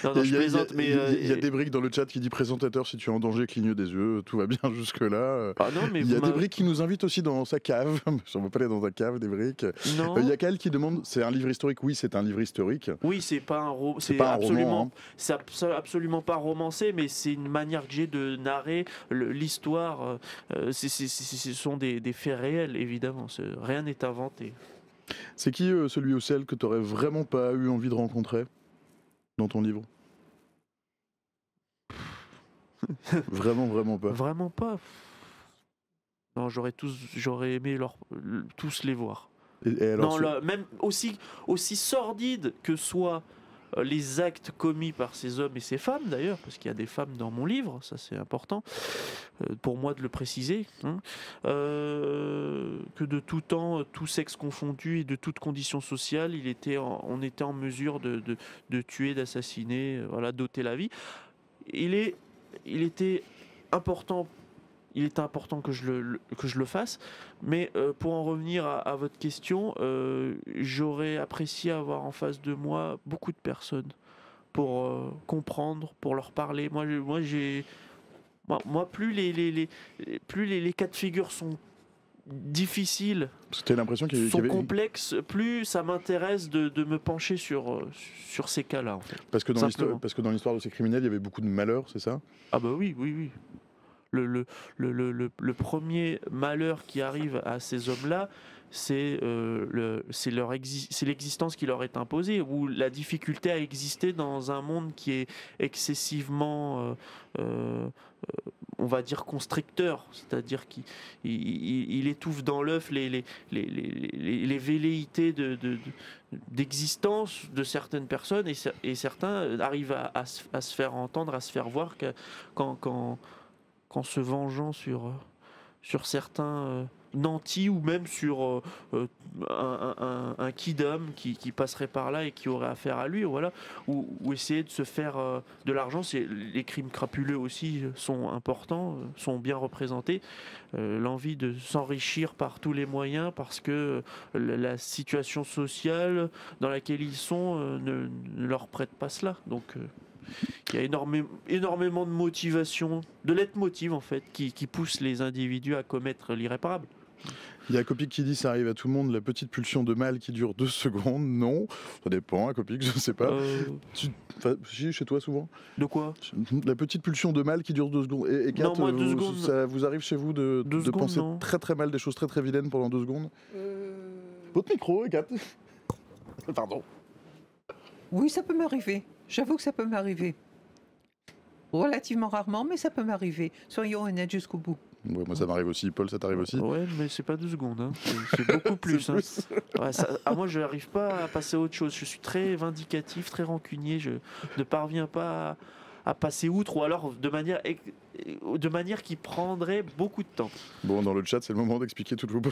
Non, je plaisante, mais il y a des briques dans le chat qui dit présentateur, si tu es en danger, cligne des yeux, tout va bien jusque là. Ah non, mais il y a des briques qui nous invitent aussi dans sa cave. On ne veut pas aller dans ta cave, des briques. Il y a Kael qui demande, c'est un livre historique? Oui, c'est un livre historique. Oui, c'est pas un roman. C'est absolument pas romancé, mais c'est une manière que j'ai de narrer l'histoire. Ce sont des faits réels, évidemment. Rien n'est inventé. C'est qui celui ou celle que tu n'aurais vraiment pas eu envie de rencontrer dans ton livre? Vraiment pas. Vraiment pas. Non, j'aurais aimé tous les voir. Et alors, non, même aussi sordide que soient les actes commis par ces hommes et ces femmes, d'ailleurs, parce qu'il y a des femmes dans mon livre, ça c'est important pour moi de le préciser, que de tout temps, tout sexe confondu et de toute condition sociale, on était en mesure de tuer, d'assassiner, voilà, d'ôter la vie. Il était important que je le fasse, mais pour en revenir à votre question, j'aurais apprécié avoir en face de moi beaucoup de personnes pour comprendre, pour leur parler. Plus les cas de figure sont difficiles, c'était l'impression sont complexes, plus ça m'intéresse de me pencher sur ces cas-là, en fait. Parce que dans l'histoire de ces criminels, il y avait beaucoup de malheur, c'est ça? Ah bah oui. Le premier malheur qui arrive à ces hommes-là, c'est l'existence qui leur est imposée, ou la difficulté à exister dans un monde qui est excessivement, on va dire, constricteur, c'est-à-dire qu'il étouffe dans l'œuf les velléités d'existence de certaines personnes, et certains arrivent à se faire entendre, à se faire voir qu'en se vengeant sur certains nanti ou même sur un kidam qui passerait par là et qui aurait affaire à lui, voilà, ou essayer de se faire de l'argent. Les crimes crapuleux aussi sont importants, sont bien représentés. L'envie de s'enrichir par tous les moyens parce que la situation sociale dans laquelle ils sont ne leur prête pas cela. Donc il y a énormément de motivation, de leitmotiv en fait, qui pousse les individus à commettre l'irréparable. Il y a Copic qui dit ça arrive à tout le monde, la petite pulsion de mal qui dure 2 secondes. Non, ça dépend, hein, Copic, je sais pas. Chez toi souvent. De quoi? La petite pulsion de mal qui dure 2 secondes. Et Kat, non, moi, 2 secondes. Ça vous arrive chez vous de penser non. très très mal des choses très très vilaines pendant 2 secondes? Votre micro, Kat. Pardon. Oui, ça peut m'arriver. J'avoue que ça peut m'arriver. Relativement rarement, mais ça peut m'arriver. Soyons honnêtes jusqu'au bout. Ouais, moi ça m'arrive aussi. Paul, ça t'arrive aussi? Ouais, mais c'est pas 2 secondes. Hein. C'est beaucoup plus. Hein. Ouais, moi, je n'arrive pas à passer à autre chose. Je suis très vindicatif, très rancunier. Je ne parviens pas à passer outre, ou alors de manière qui prendrait beaucoup de temps. Bon, dans le chat, c'est le moment d'expliquer toutes vos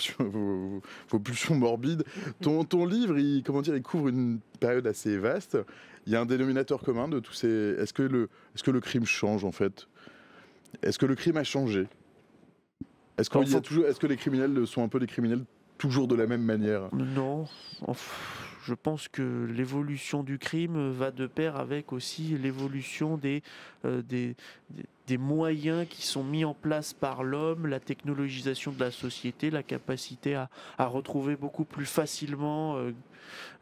pulsions morbides. Ton livre, il couvre une période assez vaste. Il y a un dénominateur commun de tous ces... Est-ce que le crime change, en fait? Est-ce que le crime a changé? Est-ce que les criminels sont un peu des criminels toujours de la même manière? Non. Je pense que l'évolution du crime va de pair avec aussi l'évolution des moyens qui sont mis en place par l'homme, la technologisation de la société, la capacité à retrouver beaucoup plus facilement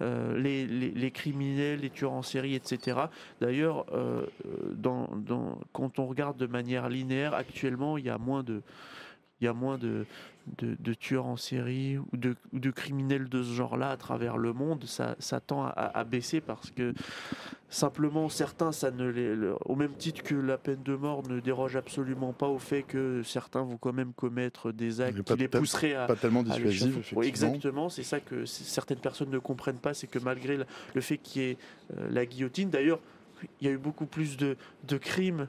les criminels, les tueurs en série, etc. D'ailleurs, quand on regarde de manière linéaire, actuellement, il y a moins de tueurs en série ou de criminels de ce genre-là à travers le monde. Ça tend à baisser parce que simplement certains, au même titre que la peine de mort ne déroge absolument pas au fait que certains vont quand même commettre des actes qui les pousseraient à... Pas tellement dissuasif, effectivement. Oui, exactement, c'est ça que certaines personnes ne comprennent pas, c'est que malgré le fait qu'il y ait la guillotine, d'ailleurs, il y a eu beaucoup plus de crimes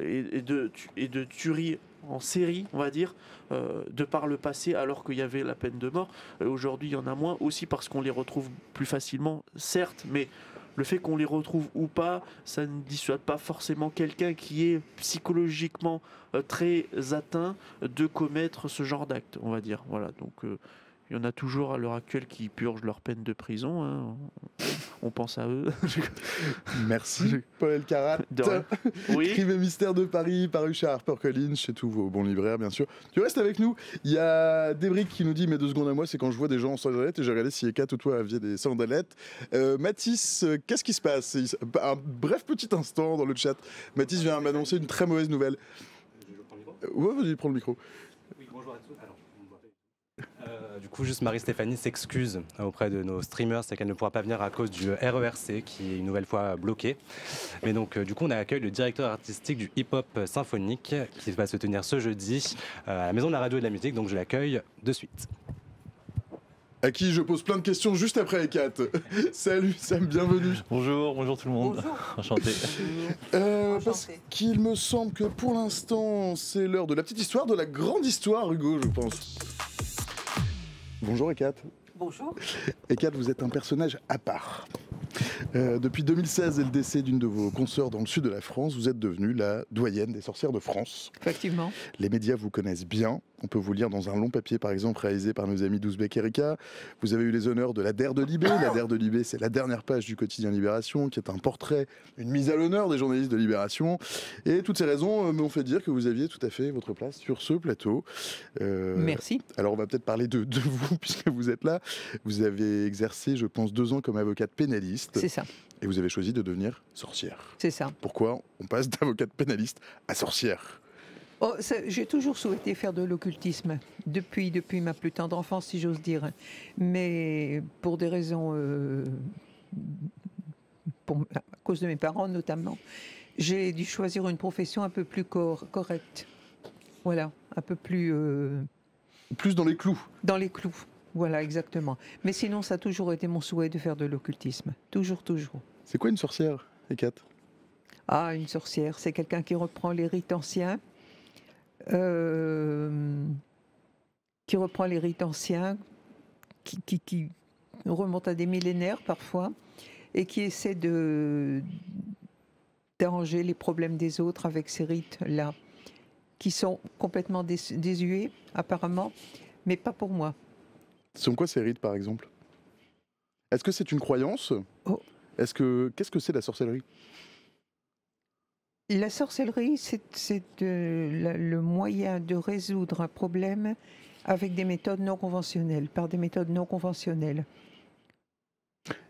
et de tueries en série, on va dire, de par le passé, alors qu'il y avait la peine de mort. Aujourd'hui, il y en a moins, aussi parce qu'on les retrouve plus facilement, certes, mais le fait qu'on les retrouve ou pas, ça ne dissuade pas forcément quelqu'un qui est psychologiquement très atteint de commettre ce genre d'acte, on va dire. Voilà, donc il y en a toujours à l'heure actuelle qui purgent leur peine de prison, hein. On pense à eux. Merci, Paul Elkarat. Oui. Crime et mystère de Paris, paru chez HarperCollins, chez tous vos bons libraires, bien sûr. Tu restes avec nous. Il y a Débrick qui nous dit, mais 2 secondes à moi, c'est quand je vois des gens en sandalettes, et j'ai regardé si Kat ou toi aviez des sandalettes. Mathis, qu'est-ce qui se passe? Un bref petit instant dans le chat. Mathis vient m'annoncer une très mauvaise nouvelle. Ouais, vas-y, prends le micro. Oui, bonjour à tous. Du coup, juste Marie-Stéphanie s'excuse auprès de nos streamers, c'est qu'elle ne pourra pas venir à cause du RERC qui est une nouvelle fois bloqué. Mais donc, du coup, on accueille le directeur artistique du hip-hop symphonique qui va se tenir ce jeudi à la Maison de la Radio et de la Musique. Donc, je l'accueille de suite. À qui je pose plein de questions juste après, Kat. Salut Sam, bienvenue. Bonjour tout le monde. Bonjour. Enchanté. Parce qu'il me semble que pour l'instant, c'est l'heure de la petite histoire, de la grande histoire, Hugo, je pense. Bonjour Kat. Bonjour. Kat, vous êtes un personnage à part. Depuis 2016 et le décès d'une de vos consoeurs dans le sud de la France, vous êtes devenue la doyenne des sorcières de France. Effectivement. Les médias vous connaissent bien. On peut vous lire dans un long papier, par exemple, réalisé par nos amis d'Ouzbek Erika. Vous avez eu les honneurs de la DER de Libé. La DER de Libé, c'est la dernière page du quotidien Libération, qui est un portrait, une mise à l'honneur des journalistes de Libération. Et toutes ces raisons m'ont fait dire que vous aviez tout à fait votre place sur ce plateau. Merci. Alors, on va peut-être parler de vous, puisque vous êtes là. Vous avez exercé, je pense, 2 ans comme avocate pénaliste. C'est ça. Et vous avez choisi de devenir sorcière. C'est ça. Pourquoi on passe d'avocate pénaliste à sorcière? J'ai toujours souhaité faire de l'occultisme, depuis ma plus tendre enfance, si j'ose dire. Mais pour des raisons, à cause de mes parents notamment, j'ai dû choisir une profession un peu plus correcte. Voilà, un peu plus... Plus dans les clous. Dans les clous, voilà, exactement. Mais sinon, ça a toujours été mon souhait de faire de l'occultisme. Toujours, toujours. C'est quoi une sorcière, Kat? Ah, une sorcière, c'est quelqu'un qui reprend les rites anciens, qui reprend les rites anciens, qui remonte à des millénaires parfois, et qui essaie d'arranger les problèmes des autres avec ces rites-là, qui sont complètement désuets, apparemment, mais pas pour moi. Ce sont quoi ces rites, par exemple? Est-ce que c'est une croyance? Qu'est-ce que c'est la sorcellerie? La sorcellerie, c'est le moyen de résoudre un problème avec des méthodes non conventionnelles, par des méthodes non conventionnelles.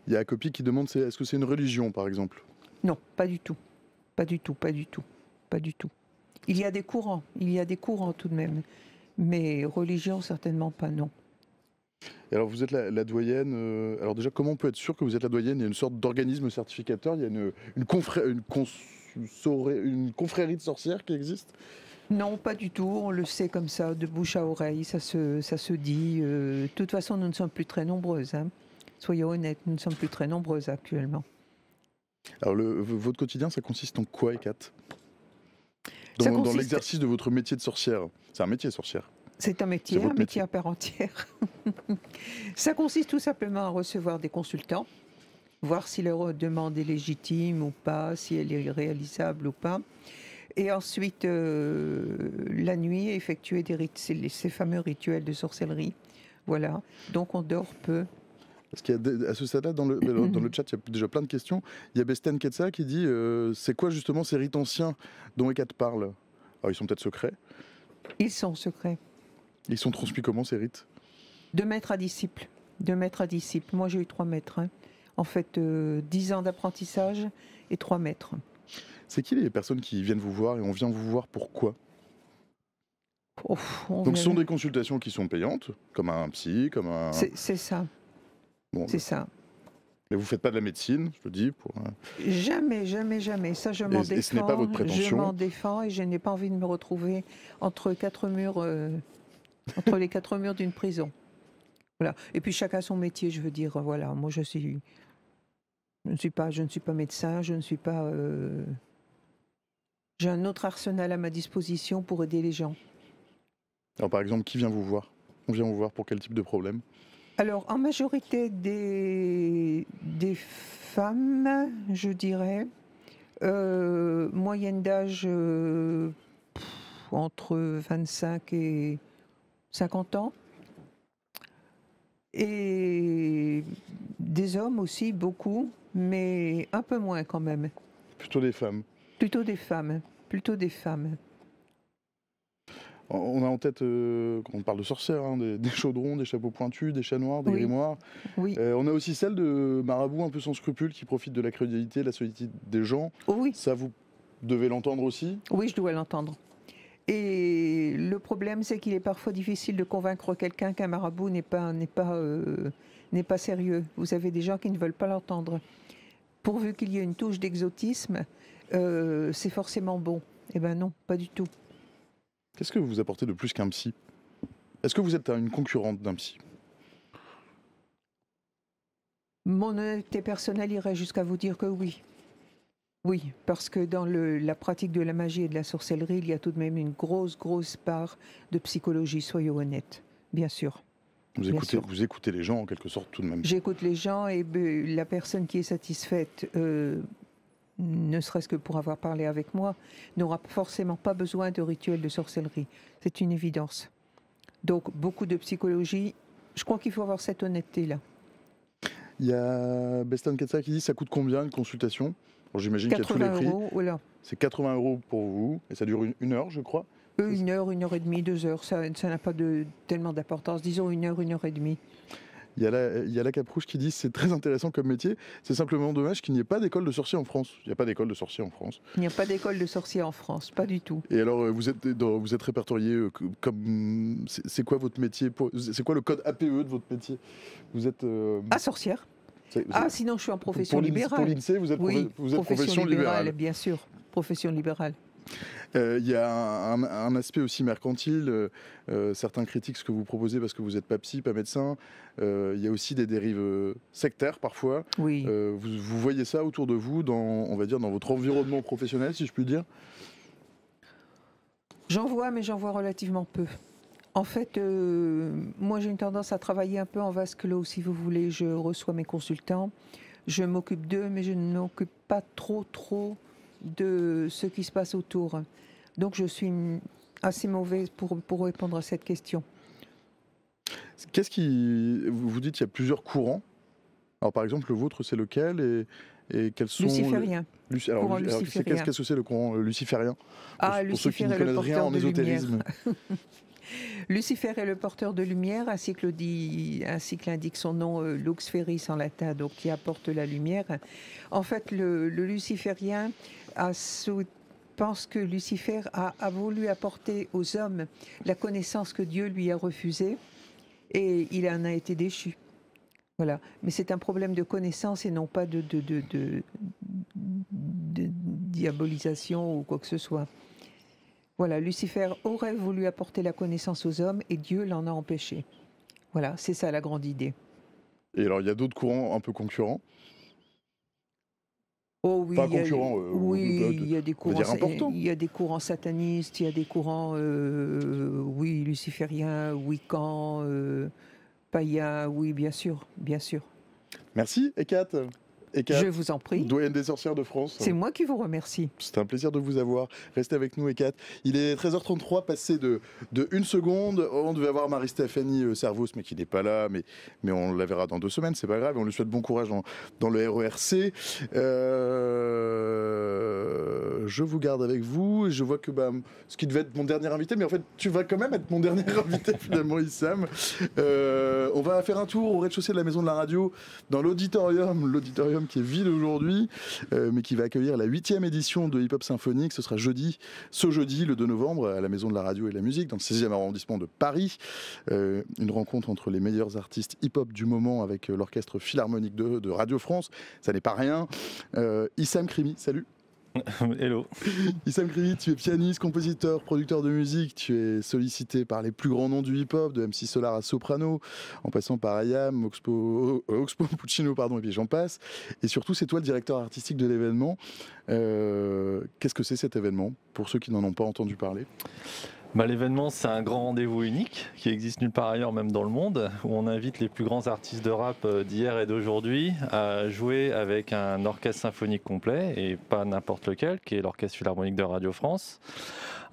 Il y a Copy qui demande est-ce que c'est une religion, par exemple? Non, pas du tout. Pas du tout, pas du tout, pas du tout. Il y a des courants tout de même, mais religion, certainement pas, non. Et alors vous êtes la doyenne, alors déjà comment on peut être sûr que vous êtes la doyenne? Il y a une sorte d'organisme certificateur, il y a une confrérie de sorcières qui existe? Non, pas du tout, on le sait comme ça, de bouche à oreille, ça se dit. De toute façon, nous ne sommes plus très nombreuses, hein. Soyons honnêtes, nous ne sommes plus très nombreuses actuellement. Alors votre quotidien, ça consiste en quoi, Hécate? Dans l'exercice de votre métier de sorcière. C'est un métier, sorcière. C'est un métier à part entière. Ça consiste tout simplement à recevoir des consultants, voir si leur demande est légitime ou pas, si elle est réalisable ou pas. Et ensuite, la nuit, effectuer ces fameux rituels de sorcellerie. Voilà. Donc on dort peu. Parce qu'à ce stade-là, dans le chat, il y a déjà plein de questions. Il y a Besten Ketsa qui dit c'est quoi justement ces rites anciens dont Hécate parle? Alors, ils sont peut-être secrets. Ils sont secrets. Ils sont transmis comment, ces rites? De maître à disciple. De maître à disciple. Moi, j'ai eu 3 maîtres. Hein. En fait, 10 ans d'apprentissage et 3 maîtres. C'est qui les personnes qui viennent vous voir et on vient vous voir pourquoi? Donc, ce sont des consultations qui sont payantes, comme un psy, comme un... C'est ça. Bon, c'est ça. Mais vous ne faites pas de la médecine, je le dis pour... Jamais, jamais, jamais. Ça, je m'en défends. Et ce n'est pas votre prétention? Je m'en défends et je n'ai pas envie de me retrouver entre 4 murs, entre les 4 murs d'une prison. Voilà. Et puis chacun son métier, je veux dire. Voilà. Moi, je ne suis pas médecin, je ne suis pas... J'ai un autre arsenal à ma disposition pour aider les gens. Alors, par exemple, qui vient vous voir? On vient vous voir pour quel type de problème? Alors, en majorité des femmes, je dirais, moyenne d'âge entre 25 et 50 ans. Et des hommes aussi, beaucoup, mais un peu moins quand même. Plutôt des femmes? Plutôt des femmes, plutôt des femmes. On a en tête, quand on parle de sorcières, hein, des chaudrons, des chapeaux pointus, des chats noirs, des grimoires. Oui. On a aussi celle de marabouts un peu sans scrupules qui profitent de la crédulité, de la solitude des gens. Oui. Ça, vous devez l'entendre aussi? Oui, je dois l'entendre. Et le problème, c'est qu'il est parfois difficile de convaincre quelqu'un qu'un marabout n'est pas sérieux. Vous avez des gens qui ne veulent pas l'entendre. Pourvu qu'il y ait une touche d'exotisme, c'est forcément bon. Eh bien non, pas du tout. Qu'est-ce que vous apportez de plus qu'un psy? Est-ce que vous êtes une concurrente d'un psy? Mon honnêteté personnelle irait jusqu'à vous dire que oui. Oui, parce que dans la pratique de la magie et de la sorcellerie, il y a tout de même une grosse part de psychologie, soyons honnêtes, bien sûr. Vous écoutez les gens en quelque sorte tout de même? J'écoute les gens et la personne qui est satisfaite, ne serait-ce que pour avoir parlé avec moi, n'aura forcément pas besoin de rituels de sorcellerie. C'est une évidence. Donc beaucoup de psychologie, je crois qu'il faut avoir cette honnêteté-là. Il y a Bestan Ketsa qui dit ça coûte combien une consultation? J'imagine qu'il y a tous les prix. 80 €, voilà. C'est 80 € pour vous, et ça dure une heure, je crois. 1 heure, 1 heure et demie, 2 heures, ça n'a pas tellement d'importance. Disons 1 heure et demie. Il y a la Caprouche qui dit c'est très intéressant comme métier, c'est simplement dommage qu'il n'y ait pas d'école de sorciers en France. Il n'y a pas d'école de sorciers en France. Il n'y a pas d'école de sorciers en France, pas du tout. Et alors vous êtes répertorié comme... C'est quoi votre métier? C'est quoi le code APE de votre métier? Vous êtes... sorcière. Sinon je suis en profession libérale. Pour l'INSEE, vous êtes profession libérale. Bien sûr, profession libérale. Il y a un aspect aussi mercantile. Certains critiquent ce que vous proposez parce que vous n'êtes pas psy, pas médecin. Il y a aussi des dérives sectaires parfois. Oui. Vous voyez ça autour de vous, on va dire, dans votre environnement professionnel, si je puis dire? J'en vois, mais j'en vois relativement peu. En fait, moi j'ai une tendance à travailler un peu en vase clos, si vous voulez. Je reçois mes consultants, je m'occupe d'eux, mais je ne m'occupe pas trop de ce qui se passe autour. Donc je suis assez mauvaise pour répondre à cette question. Vous dites qu'il y a plusieurs courants. Alors par exemple, le vôtre, c'est lequel et quels sont Luciférien. Alors, luciférien. qu'est-ce que c'est le courant luciférien pour ceux qui Lucifer ne est le connaissent rien porteur en de ésotérisme. Lucifer est le porteur de lumière, ainsi que l'indique son nom, Lux Ferris en latin, donc qui apporte la lumière. En fait, le luciférien pense que Lucifer a voulu apporter aux hommes la connaissance que Dieu lui a refusée, et il en a été déchu. Voilà. Mais c'est un problème de connaissance et non pas de diabolisation ou quoi que ce soit. Voilà, Lucifer aurait voulu apporter la connaissance aux hommes et Dieu l'en a empêché. Voilà, c'est ça la grande idée. Et alors, il y a d'autres courants un peu concurrents. Oh oui, pas concurrents. Il y a des courants importants. Il y a des courants satanistes, il y a des courants, oui, lucifériens, wiccans, païens, oui, bien sûr, bien sûr. Merci, Ekat. Je vous en prie. Doyenne des sorcières de France. C'est moi qui vous remercie. C'est un plaisir de vous avoir. Restez avec nous, Ekat. Il est 13h33, passé de 1 seconde. On devait avoir Marie-Stéphanie Servos, mais qui n'est pas là. Mais on la verra dans 2 semaines, c'est pas grave. On lui souhaite bon courage dans le RERC. Je vous garde avec vous. Et je vois que ce qui devait être mon dernier invité, mais en fait, tu vas quand même être mon dernier invité finalement, Issam. On va faire un tour au rez-de-chaussée de la Maison de la Radio, dans l'auditorium qui est vide aujourd'hui, mais qui va accueillir la 8e édition de Hip Hop Symphonique. Ce sera ce jeudi, le 2 novembre, à la Maison de la Radio et de la Musique, dans le 16e arrondissement de Paris. Une rencontre entre les meilleurs artistes hip-hop du moment avec l'Orchestre Philharmonique de Radio France. Ça n'est pas rien. Issam Krimi, salut. Hello. Issam Krimi, tu es pianiste, compositeur, producteur de musique. Tu es sollicité par les plus grands noms du hip-hop, de MC Solar à Soprano, en passant par IAM, Oxpo Puccino, et puis j'en passe. Et surtout, c'est toi le directeur artistique de l'événement. Qu'est-ce que c'est cet événement, pour ceux qui n'en ont pas entendu parler ? L'événement, c'est un grand rendez-vous unique qui existe nulle part ailleurs, même dans le monde, où on invite les plus grands artistes de rap d'hier et d'aujourd'hui à jouer avec un orchestre symphonique complet, et pas n'importe lequel, qui est l'Orchestre Philharmonique de Radio France.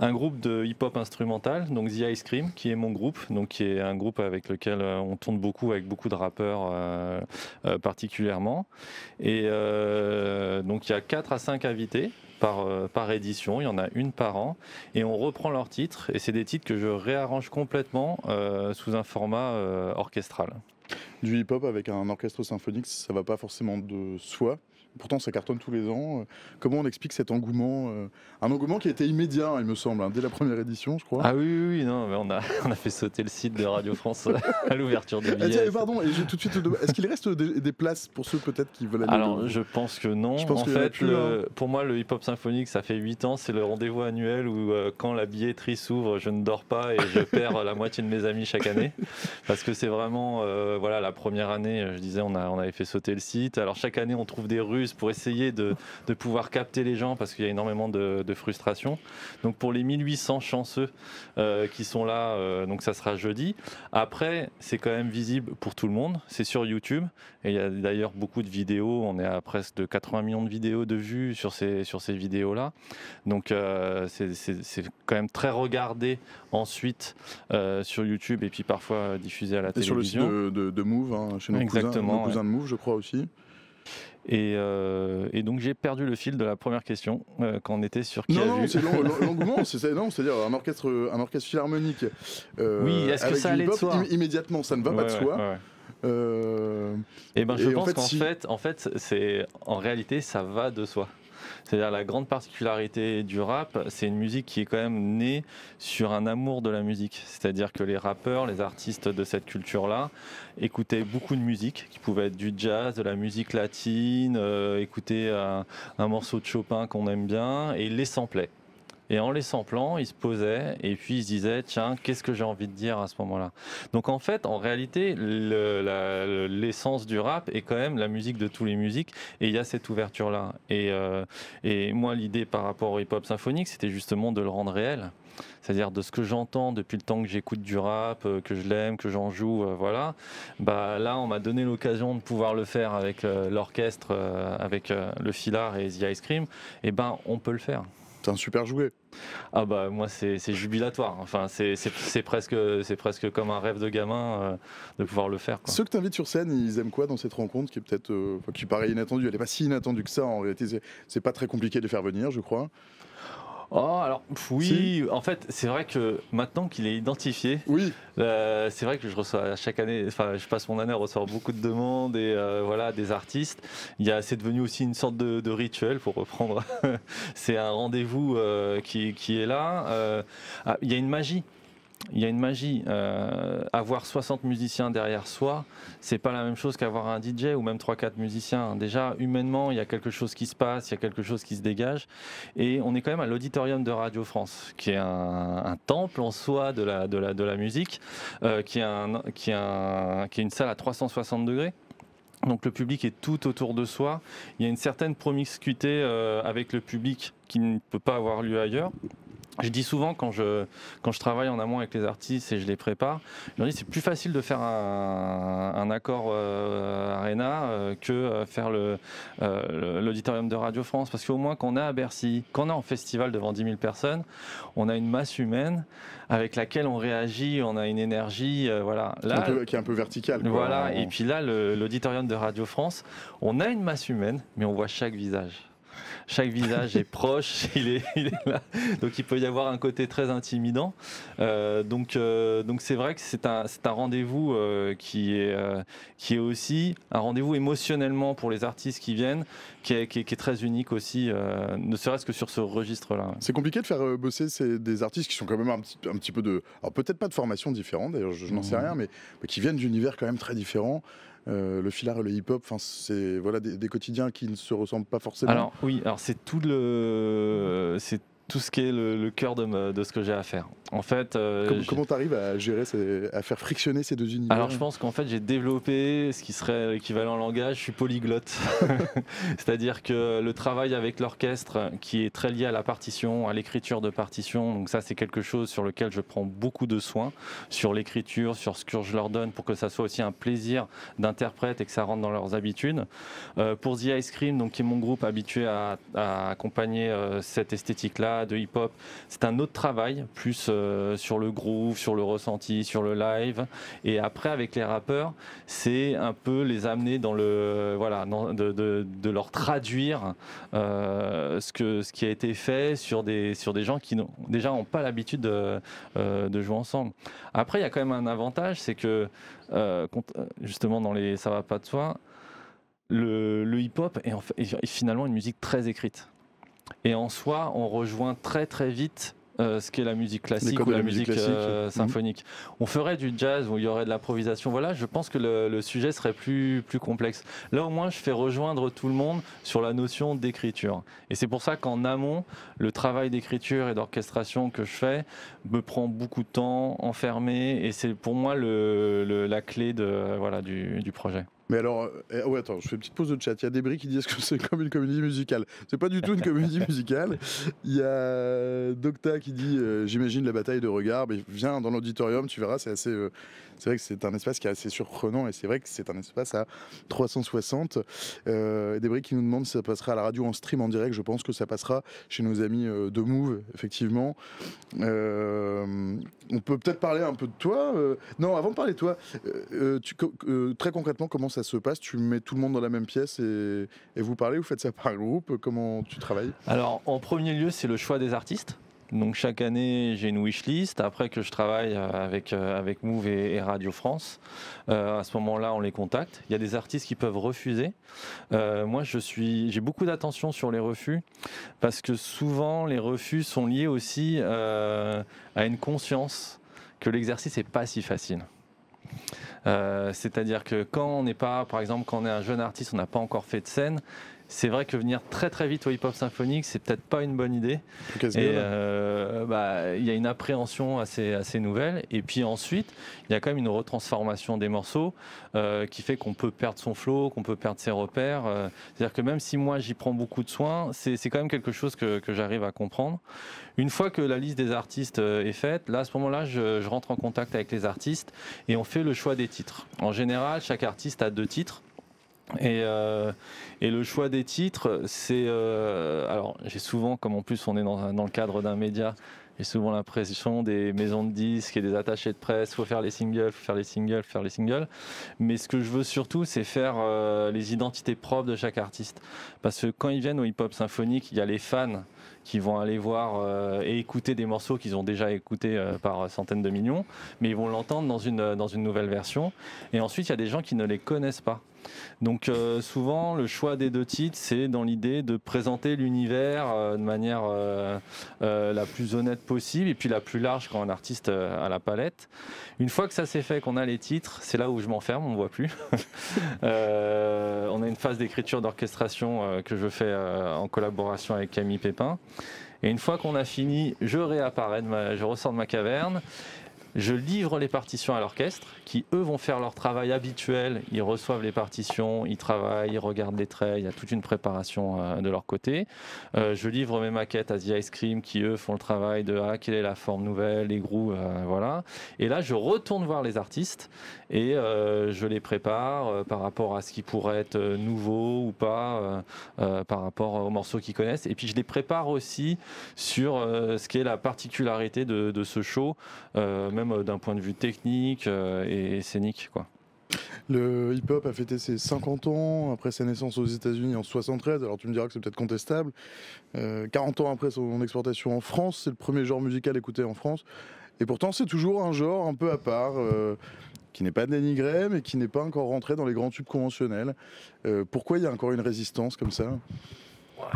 Un groupe de hip-hop instrumental, donc The Ice Cream, qui est mon groupe, donc qui est un groupe avec lequel on tourne beaucoup, avec beaucoup de rappeurs particulièrement. Et donc il y a 4 à 5 invités par édition, il y en a une par an, et on reprend leurs titres, et c'est des titres que je réarrange complètement sous un format orchestral. Du hip-hop avec un orchestre symphonique, ça va pas forcément de soi. Pourtant, ça cartonne tous les ans. Comment on explique cet engouement un engouement qui a été immédiat, il me semble, dès la première édition, je crois. Ah oui, non, mais on a fait sauter le site de Radio France à l'ouverture des billets. Tiens, pardon, et j'ai tout de suite. Est-ce qu'il reste des places pour ceux peut-être qui veulent aller? Alors, je pense que non. En fait, pour moi, le hip-hop symphonique, ça fait 8 ans, c'est le rendez-vous annuel où quand la billetterie s'ouvre, je ne dors pas et je perds la moitié de mes amis chaque année. Parce que c'est vraiment, la première année, je disais, on avait fait sauter le site. Alors, chaque année, on trouve des ruses pour essayer de pouvoir capter les gens parce qu'il y a énormément de frustration. Donc pour les 1800 chanceux qui sont là, donc ça sera jeudi. Après, c'est quand même visible pour tout le monde. C'est sur YouTube et il y a d'ailleurs beaucoup de vidéos. On est à presque de 80 millions de vidéos de vues sur ces vidéos-là. Donc c'est quand même très regardé ensuite sur YouTube et puis parfois diffusé à la télévision. Et sur le site de Move, chez nos cousins de Move, je crois aussi. Et donc j'ai perdu le fil de la première question quand on était sur qui a vu. Non, c'est l'engouement, c'est-à-dire un orchestre philharmonique. Oui, est-ce que ça allait de soi immédiatement, ça ne va pas de soi. Je pense qu'en fait, en réalité, ça va de soi. C'est-à-dire la grande particularité du rap, c'est une musique qui est quand même née sur un amour de la musique. C'est-à-dire que les rappeurs, les artistes de cette culture-là, écoutaient beaucoup de musique, qui pouvait être du jazz, de la musique latine, écouter un morceau de Chopin qu'on aime bien, et ils les samplaient. Et en les samplant, ils se posaient et puis ils se disaient tiens, qu'est-ce que j'ai envie de dire à ce moment-là. Donc en fait, en réalité, l'essence du rap est quand même la musique de tous les musiques et il y a cette ouverture-là. Et moi, l'idée par rapport au hip-hop symphonique, c'était justement de le rendre réel. C'est-à-dire de ce que j'entends depuis le temps que j'écoute du rap, que je l'aime, que j'en joue, voilà. Bah, là, on m'a donné l'occasion de pouvoir le faire avec l'orchestre, avec le Filard et The Ice Cream. Et ben, on peut le faire. C'est un super jouet. Ah bah moi c'est jubilatoire. Enfin c'est presque comme un rêve de gamin de pouvoir le faire, quoi. Ceux que tu invites sur scène, ils aiment quoi dans cette rencontre qui est peut-être qui paraît inattendue. Elle n'est pas si inattendue que ça en réalité. C'est pas très compliqué de les faire venir, je crois. Oh alors oui, en fait c'est vrai que maintenant qu'il est identifié, oui. C'est vrai que je reçois chaque année, enfin je passe mon année à recevoir beaucoup de demandes et voilà des artistes. C'est devenu aussi une sorte de rituel pour reprendre. C'est un rendez-vous qui est là. Il y a une magie. Il y a une magie. Avoir 60 musiciens derrière soi, c'est pas la même chose qu'avoir un DJ ou même 3-4 musiciens. Déjà, humainement, il y a quelque chose qui se passe, il y a quelque chose qui se dégage. Et on est quand même à l'auditorium de Radio France, qui est un temple en soi de la musique, qui est une salle à 360 degrés. Donc le public est tout autour de soi. Il y a une certaine promiscuité avec le public qui ne peut pas avoir lieu ailleurs. Je dis souvent quand je travaille en amont avec les artistes et je les prépare, je leur dis c'est plus facile de faire un accord Arena que faire l'auditorium de Radio France, parce qu'au moins quand on est à Bercy, quand on est en festival devant 10 000 personnes, on a une masse humaine avec laquelle on réagit, on a une énergie, voilà. Là, qui est un peu verticale. Quoi. Voilà, et puis là l'auditorium de Radio France, on a une masse humaine, mais on voit chaque visage. Chaque visage est proche, il est là. Donc il peut y avoir un côté très intimidant. Donc c'est vrai que c'est un rendez-vous qui est aussi un rendez-vous émotionnellement pour les artistes qui viennent, qui est très unique aussi, ne serait-ce que sur ce registre-là. C'est compliqué de faire bosser des artistes qui sont quand même un petit peu de... Alors peut-être pas de formation différente, d'ailleurs je n'en sais rien, mais qui viennent d'univers quand même très différents. Le Filard et le hip-hop, c'est voilà, des quotidiens qui ne se ressemblent pas forcément. Alors oui, c'est tout ce qui est le cœur de ce que j'ai à faire. En fait, comment tu arrives à gérer, à faire frictionner ces deux univers? Alors je pense qu'en fait j'ai développé ce qui serait l'équivalent en langage, je suis polyglotte. C'est-à-dire que le travail avec l'orchestre qui est très lié à la partition, à l'écriture de partition, donc ça c'est quelque chose sur lequel je prends beaucoup de soin, sur l'écriture, sur ce que je leur donne pour que ça soit aussi un plaisir d'interprète et que ça rentre dans leurs habitudes. Pour The Ice Cream, donc, qui est mon groupe habitué à accompagner cette esthétique-là de hip-hop, c'est un autre travail, plus sur le groove, sur le ressenti, sur le live. Et après, avec les rappeurs, c'est un peu les amener dans de leur traduire ce qui a été fait sur des gens qui déjà n'ont pas l'habitude de jouer ensemble. Après, il y a quand même un avantage, c'est que justement dans les ça va pas de soi, le hip-hop est finalement une musique très écrite. Et en soi, on rejoint très très vite ce qu'est la musique classique ou la musique symphonique. On ferait du jazz où il y aurait de l'improvisation. Voilà, je pense que le sujet serait plus complexe. Là, au moins, je fais rejoindre tout le monde sur la notion d'écriture. Et c'est pour ça qu'en amont, le travail d'écriture et d'orchestration que je fais me prend beaucoup de temps, enfermé, et c'est pour moi la clé du projet. Mais alors, attends, je fais une petite pause de chat. Il y a des bris qui disent que c'est comme une comédie musicale. C'est pas du tout une comédie musicale. Il y a Docta qui dit j'imagine la bataille de regard. Mais viens dans l'auditorium, tu verras, c'est assez. C'est vrai que c'est un espace qui est assez surprenant et c'est vrai que c'est un espace à 360. Débris qui nous demande si ça passera à la radio en stream en direct. Je pense que ça passera chez nos amis de Move, effectivement. On peut peut-être parler un peu de toi. Non, avant de parler de toi, très concrètement, comment ça se passe? Tu mets tout le monde dans la même pièce et vous parlez, vous faites ça par groupe? Comment tu travailles? Alors, en premier lieu, c'est le choix des artistes. Donc chaque année, j'ai une wishlist. Après que je travaille avec Move et Radio France, à ce moment-là, on les contacte. Il y a des artistes qui peuvent refuser. Moi, j'ai beaucoup d'attention sur les refus parce que souvent, les refus sont liés aussi à une conscience que l'exercice n'est pas si facile. C'est-à-dire que quand on n'est pas, par exemple, quand on est un jeune artiste, on n'a pas encore fait de scène, c'est vrai que venir très très vite au hip-hop symphonique, c'est peut-être pas une bonne idée. Et il y a une appréhension assez nouvelle. Et puis ensuite, il y a quand même une retransformation des morceaux qui fait qu'on peut perdre son flow, qu'on peut perdre ses repères. C'est-à-dire que même si moi j'y prends beaucoup de soin, c'est quand même quelque chose que j'arrive à comprendre. Une fois que la liste des artistes est faite, là à ce moment-là, je rentre en contact avec les artistes et on fait le choix des titres. En général, chaque artiste a 2 titres. Et le choix des titres, c'est... alors j'ai souvent, comme en plus on est dans le cadre d'un média, j'ai souvent l'impression des maisons de disques et des attachés de presse, faut faire les singles, faut faire les singles, faut faire les singles. Mais ce que je veux surtout, c'est faire les identités propres de chaque artiste. Parce que quand ils viennent au hip-hop symphonique, il y a les fans qui vont aller voir et écouter des morceaux qu'ils ont déjà écoutés par centaines de millions, mais ils vont l'entendre dans une nouvelle version. Et ensuite, il y a des gens qui ne les connaissent pas. Donc souvent le choix des 2 titres, c'est dans l'idée de présenter l'univers de manière la plus honnête possible et puis la plus large quand un artiste a la palette. Une fois que ça s'est fait, qu'on a les titres, c'est là où je m'enferme, on ne voit plus. On a une phase d'écriture, d'orchestration que je fais en collaboration avec Camille Pépin. Et une fois qu'on a fini, je réapparais, je ressors de ma caverne. Je livre les partitions à l'orchestre qui, eux, vont faire leur travail habituel. Ils reçoivent les partitions, ils travaillent, ils regardent les traits, il y a toute une préparation de leur côté. Je livre mes maquettes à The Ice Cream qui, eux, font le travail de quelle est la forme nouvelle, les grooves, voilà. Et là, je retourne voir les artistes et je les prépare par rapport à ce qui pourrait être nouveau ou pas, par rapport aux morceaux qu'ils connaissent. Et puis, je les prépare aussi sur ce qui est la particularité de ce show, même d'un point de vue technique et scénique, quoi. Le hip-hop a fêté ses 50 ans après sa naissance aux États-Unis en 73. Alors tu me diras que c'est peut-être contestable. 40 ans après son exportation en France, c'est le premier genre musical écouté en France. Et pourtant, c'est toujours un genre un peu à part, qui n'est pas dénigré, mais qui n'est pas encore rentré dans les grands tubes conventionnels. Pourquoi il y a encore une résistance comme ça ?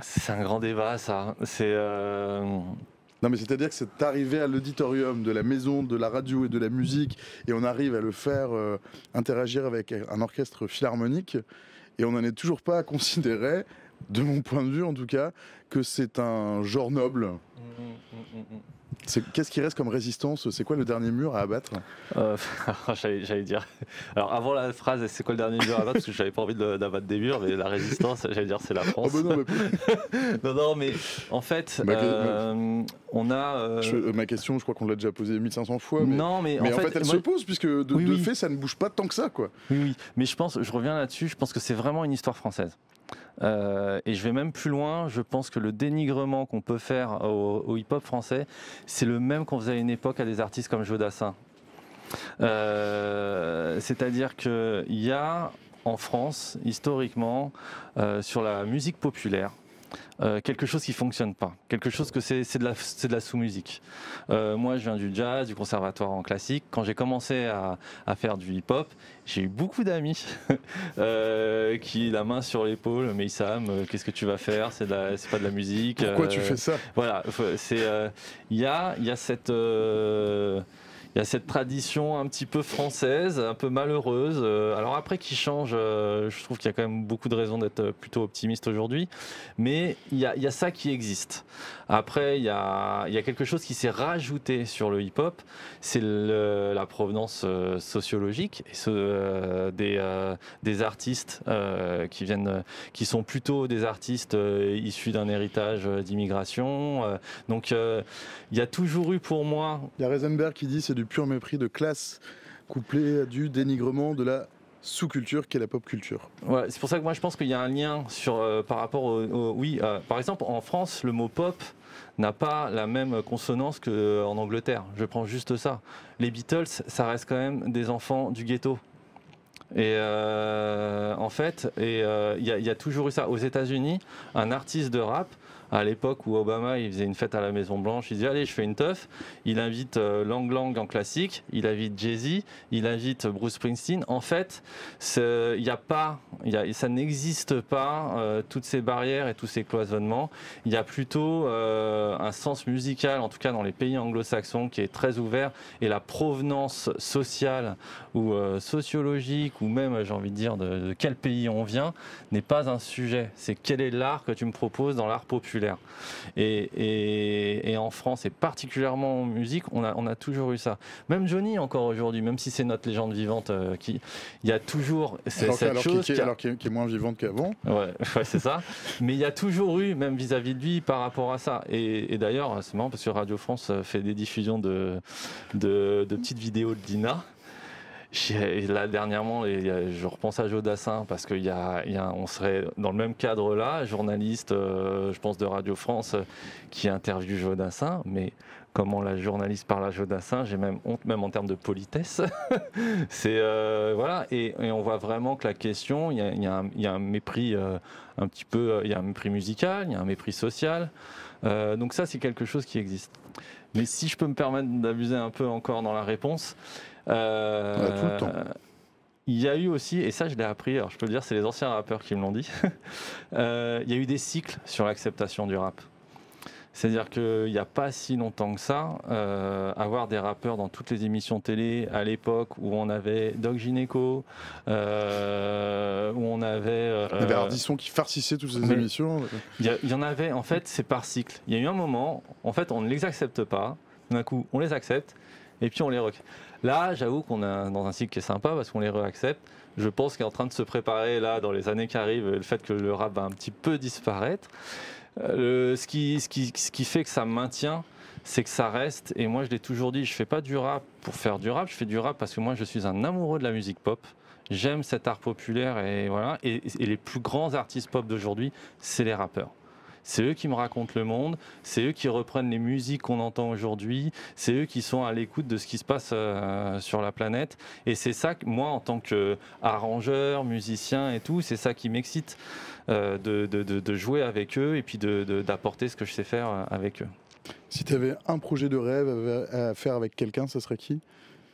C'est un grand débat, ça. Non, mais c'est-à-dire que c'est arrivé à l'auditorium de la maison de la radio et de la musique et on arrive à le faire interagir avec un orchestre philharmonique et on n'en est toujours pas à considérer, de mon point de vue en tout cas, que c'est un genre noble. Qu'est-ce qui reste comme résistance ? C'est quoi le dernier mur à abattre ? J'allais dire. Alors avant la phrase, c'est quoi le dernier mur à abattre ? Parce que j'avais pas envie d'abattre des murs, mais la résistance, j'allais dire, c'est la France. Oh bah non, mais... non, mais en fait, on a. Ma question, je crois qu'on l'a déjà posée 1500 fois. Mais, non, mais en fait, elle se pose puisque de fait, ça ne bouge pas tant que ça, quoi. Oui, mais je reviens là-dessus. Je pense que c'est vraiment une histoire française. Et je vais même plus loin, je pense que le dénigrement qu'on peut faire au hip-hop français, c'est le même qu'on faisait à une époque à des artistes comme Jodassin. C'est-à-dire qu'il y a en France, historiquement, sur la musique populaire, quelque chose qui fonctionne pas, quelque chose que c'est de la sous-musique. Moi, je viens du jazz, du conservatoire en classique. Quand j'ai commencé à faire du hip-hop, j'ai eu beaucoup d'amis qui, la main sur l'épaule, mais Issam, qu'est-ce que tu vas faire ? C'est pas de la musique. Pourquoi tu fais ça ? Voilà, il y a cette il y a cette tradition un petit peu française, un peu malheureuse. Alors après, qui change, je trouve qu'il y a quand même beaucoup de raisons d'être plutôt optimiste aujourd'hui. Mais il y a ça qui existe. Après, il y a quelque chose qui s'est rajouté sur le hip-hop, c'est la provenance sociologique et des artistes qui sont plutôt des artistes issus d'un héritage d'immigration. Donc, il y a toujours eu pour moi... Il y a Reisenberg qui dit c'est du pur mépris de classe couplé à du dénigrement de la sous-culture qu'est la pop culture. Ouais, c'est pour ça que moi je pense qu'il y a un lien par rapport par exemple en France le mot pop n'a pas la même consonance qu'en Angleterre. Je prends juste ça. Les Beatles, ça reste quand même des enfants du ghetto. Et en fait, il y a toujours eu ça. Aux États-Unis, un artiste de rap à l'époque où Obama il faisait une fête à la Maison Blanche, il disait allez je fais une teuf, il invite Lang Lang en classique, il invite Jay-Z, il invite Bruce Springsteen. En fait, ça n'existe pas toutes ces barrières et tous ces cloisonnements. Il y a plutôt un sens musical, en tout cas dans les pays anglo-saxons, qui est très ouvert, et la provenance sociale ou sociologique ou même j'ai envie de dire de quel pays on vient n'est pas un sujet. C'est quel est l'art que tu me proposes dans l'art populaire. Et en France et particulièrement en musique, on a toujours eu ça. Même Johnny encore aujourd'hui, même si c'est notre légende vivante, il y a toujours cette chose qui est moins vivante qu'avant. Ouais, c'est ça. Mais il y a toujours eu, même vis-à-vis de lui, par rapport à ça. Et d'ailleurs, c'est marrant parce que Radio France fait des diffusions de petites vidéos de Dina. Là dernièrement, je repense à Joe Dassin parce on serait dans le même cadre là, journaliste, je pense de Radio France, qui interviewe Joe Dassin, mais comment la journaliste parle à Joe Dassin, j'ai même honte, même en termes de politesse. C'est voilà, et on voit vraiment que la question, il y a un mépris un petit peu, il y a un mépris musical, il y a un mépris social. Donc ça, c'est quelque chose qui existe. Mais si je peux me permettre d'abuser un peu encore dans la réponse. Tout le temps. Il y a eu aussi, et ça je l'ai appris, alors je peux le dire, c'est les anciens rappeurs qui me l'ont dit, il y a eu des cycles sur l'acceptation du rap. C'est-à-dire qu'il n'y a pas si longtemps que ça, avoir des rappeurs dans toutes les émissions télé à l'époque où on avait Doc Gynéco, où on avait... il y avait Ardisson qui farcissait toutes ces émissions. Il y en avait, en fait, c'est par cycle. Il y a eu un moment, en fait, on ne les accepte pas, d'un coup, on les accepte, et puis on les recule. Là, j'avoue qu'on est dans un cycle qui est sympa parce qu'on les réaccepte. Je pense qu'il est en train de se préparer, là, dans les années qui arrivent, le fait que le rap va un petit peu disparaître. Ce qui fait que ça maintient, c'est que ça reste. Et moi, je l'ai toujours dit, je ne fais pas du rap pour faire du rap, je fais du rap parce que moi, je suis un amoureux de la musique pop. J'aime cet art populaire et voilà. Et les plus grands artistes pop d'aujourd'hui, c'est les rappeurs. C'est eux qui me racontent le monde, c'est eux qui reprennent les musiques qu'on entend aujourd'hui, c'est eux qui sont à l'écoute de ce qui se passe sur la planète. Et c'est ça que moi, en tant qu'arrangeur, musicien et tout, c'est ça qui m'excite, de jouer avec eux et puis d'apporter ce que je sais faire avec eux. Si tu avais un projet de rêve à faire avec quelqu'un, ça serait qui ?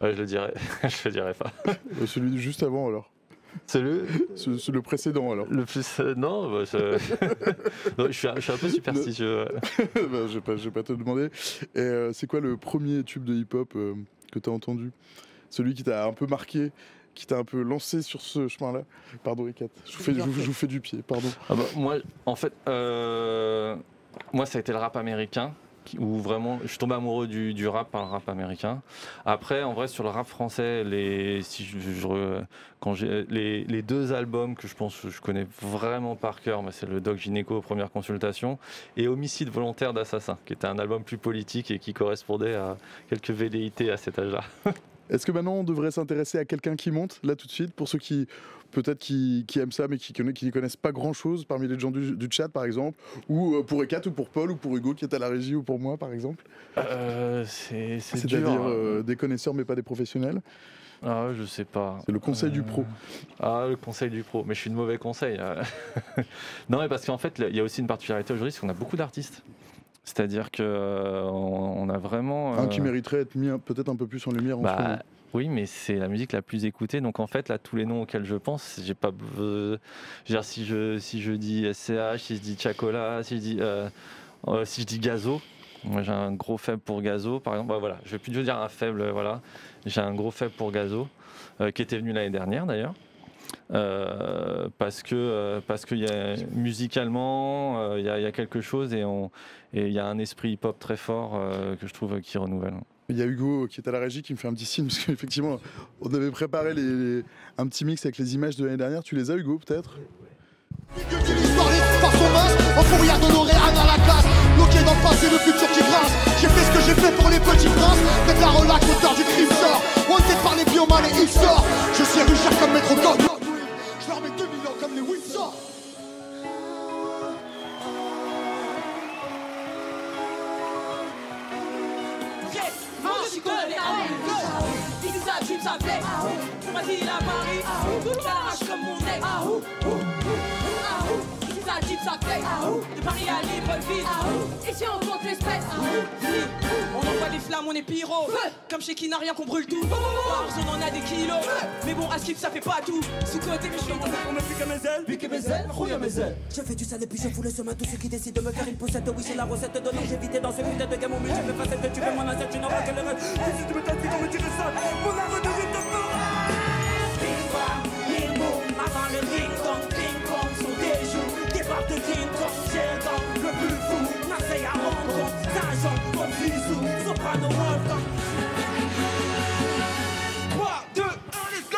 Je le dirais, je le dirais pas. Celui juste avant alors. C'est le précédent alors. Le plus non, non, je suis un peu superstitieux. Je vais pas te demander. Et c'est quoi le premier tube de hip-hop que tu as entendu ? Celui qui t'a un peu marqué, qui t'a un peu lancé sur ce chemin-là. Pardon, Ekat, je vous fais du pied, pardon. Moi, en fait, moi, ça a été le rap américain. Où vraiment, je suis tombé amoureux du rap par le rap américain. Après, en vrai, sur le rap français, les deux albums que je pense que je connais vraiment par cœur, c'est le Doc Gynéco, Première Consultation, et Homicide volontaire d'assassin, qui était un album plus politique et qui correspondait à quelques velléités à cet âge-là. Est-ce que maintenant on devrait s'intéresser à quelqu'un qui monte là tout de suite, pour ceux qui peut-être qui aiment ça mais qui ne connaissent pas grand-chose parmi les gens du chat par exemple, ou pour Ekat ou pour Paul ou pour Hugo qui est à la régie ou pour moi par exemple C'est-à-dire des connaisseurs mais pas des professionnels. Ah, je sais pas. C'est le conseil du pro. Ah, le conseil du pro. Mais je suis de mauvais conseil. Non, mais parce qu'en fait, il y a aussi une particularité aujourd'hui, c'est qu'on a beaucoup d'artistes. C'est-à-dire qu'on a vraiment... Un qui mériterait d'être mis peut-être un peu plus en lumière en ce moment. Oui, mais c'est la musique la plus écoutée. Donc en fait, là, tous les noms auxquels je pense, j'ai pas... si je dis SCH, si je dis Chacola, si je dis Gazo, moi j'ai un gros faible pour Gazo, par exemple. Voilà, je vais plus dire un faible, voilà. J'ai un gros faible pour Gazo, qui était venu l'année dernière d'ailleurs. Parce que musicalement il y a quelque chose et il y a un esprit hip-hop très fort que je trouve qui renouvelle. Il y a Hugo qui est à la régie qui me fait un petit signe parce qu'effectivement on avait préparé un petit mix avec les images de l'année dernière. Tu les as, Hugo, peut-être? Bloqué dans le passé, le futur qui grince. J'ai fait ce que j'ai fait pour les petits princes. Faites la relax, l'auteur du crime sort. Wanted par les bioman et il sort. Je suis Richard comme Maître God. Je leur mets 2 millions comme les Windsor. J'y connais les ici ça dream ça flex. Ma vie la Paris. Tout l'arrache comme mon ex. Ici ça ça type ça fait. De Paris à Libreville. Ici on compte l'espèce. On envoie des flammes, on est pyro. Comme chez qui n'a rien qu'on brûle tout. Par zone on a des kilos. Mais bon à skip ça fait pas tout. Sous-côté mais je suis en train de piquer mes ailes. Piquer mes ailes, rouille à mes ailes. Je fais du sale et puis je fous les sommes à tous ceux qui décident de me faire une poussette. Oui c'est la recette de l'eau. J'évitais dans ce putain de gamme. Mais je fais facette que tu fais mon assiette. Tu n'auras que le reste. Si tu me t'as dit qu'on me tirait ça. Mon arme de vite de fort. Bing bang, bing boom. Avant le ding dong, ding dong. Sur des joues, départ de King Kong. J'ai le temps, le plus fou. Marseille à Hong Kong. Saint-Jean, comme Bisou. Soprano, Wolfgang. 3, 2, 1, let's go.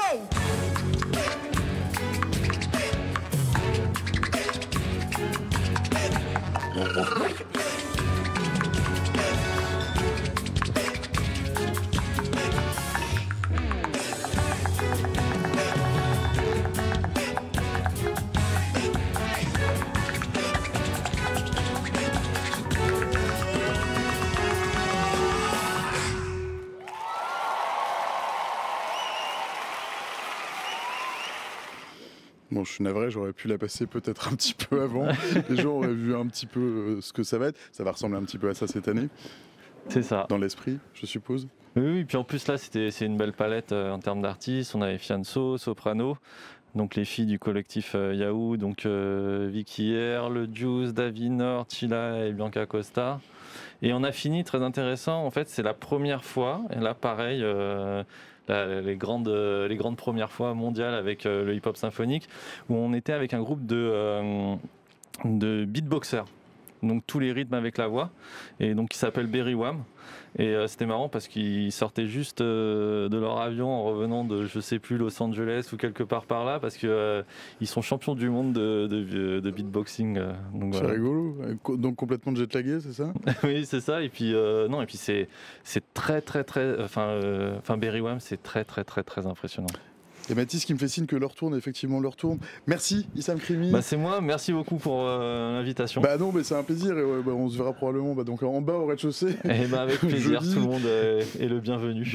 Bon, je suis navré, j'aurais pu la passer peut-être un petit peu avant. Les gens auraient vu un petit peu ce que ça va être. Ça va ressembler un petit peu à ça cette année. C'est ça. Dans l'esprit, je suppose. Oui, puis en plus là, c'est une belle palette en termes d'artistes. On avait Fianso, Soprano, donc les filles du collectif Yahoo, donc Vicky R, Le Juice, Davinor, Chila et Bianca Costa. Et on a fini très intéressant. En fait, c'est la première fois, et là pareil, les grandes premières fois mondiales avec le hip-hop symphonique, où on était avec un groupe de beatboxers. Donc tous les rythmes avec la voix, et donc qui s'appelle Berry Wham. Et c'était marrant parce qu'ils sortaient juste de leur avion en revenant de je sais plus Los Angeles ou quelque part par là, parce que ils sont champions du monde de beatboxing. Donc, c'est rigolo. Donc complètement jetlagué, c'est ça? Oui, c'est ça. Et puis non, et puis c'est très enfin Berry Wham, c'est très impressionnant. Et Mathis qui me fait signe que l'heure tourne, effectivement l'heure tourne. Merci Issam Krimi. C'est moi, merci beaucoup pour l'invitation. Non, mais c'est un plaisir et on se verra probablement donc en bas au rez-de-chaussée. Et avec plaisir, tout le monde est le bienvenu.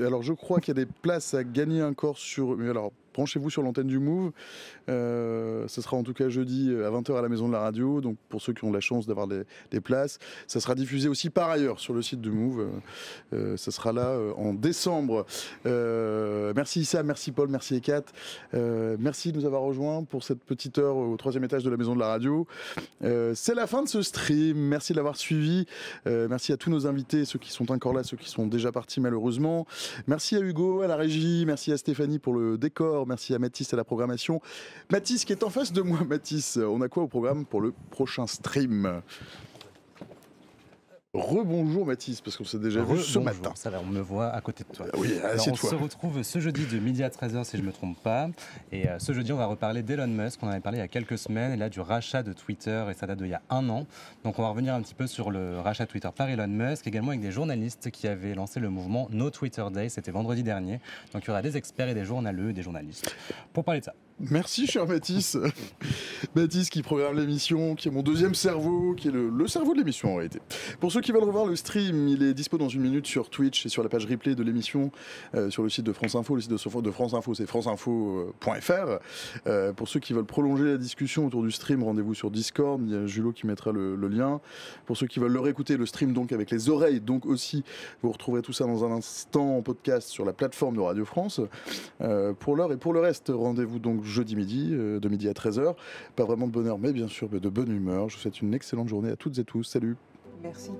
Alors je crois qu'il y a des places à gagner encore mais alors branchez-vous sur l'antenne du Move. Ce sera en tout cas jeudi à 20h à la Maison de la Radio. Donc pour ceux qui ont la chance d'avoir des places, ça sera diffusé aussi par ailleurs sur le site du Move. Ça sera là en décembre. Merci Issa, merci Paul, merci Ekat. Merci de nous avoir rejoints pour cette petite heure au 3e étage de la Maison de la Radio. C'est la fin de ce stream. Merci de l'avoir suivi. Merci à tous nos invités, ceux qui sont encore là, ceux qui sont déjà partis malheureusement. Merci à Hugo, à la régie. Merci à Stéphanie pour le décor. Merci à Mathis à la programmation. Mathis qui est en face de moi. Mathis, on a quoi au programme pour le prochain stream? Rebonjour Mathis, parce qu'on s'est déjà vu ce matin. Ça va, on me voit à côté de toi. Oui, on se retrouve ce jeudi de midi à 13h si je ne me trompe pas. Et ce jeudi, on va reparler d'Elon Musk. On en avait parlé il y a quelques semaines, et là du rachat de Twitter, et ça date d'il y a 1 an. Donc on va revenir un petit peu sur le rachat de Twitter par Elon Musk, également avec des journalistes qui avaient lancé le mouvement No Twitter Day, c'était vendredi dernier. Donc il y aura des experts et des journaleux et des journalistes pour parler de ça. Merci cher Mathis. Mathis qui programme l'émission, qui est mon deuxième cerveau, qui est le cerveau de l'émission en réalité. Pour ceux qui veulent revoir le stream, il est dispo dans 1 minute sur Twitch et sur la page replay de l'émission, sur le site de France Info. Le site de France Info, c'est franceinfo.fr. Pour ceux qui veulent prolonger la discussion autour du stream, rendez-vous sur Discord, il y a Julot qui mettra le lien. Pour ceux qui veulent le réécouter, le stream donc avec les oreilles, donc aussi, vous retrouverez tout ça dans un instant en podcast sur la plateforme de Radio France. Pour l'heure et pour le reste, rendez-vous donc jeudi midi, de midi à 13h. Pas vraiment de bonheur, mais bien sûr de bonne humeur. Je vous souhaite une excellente journée à toutes et tous. Salut. Merci.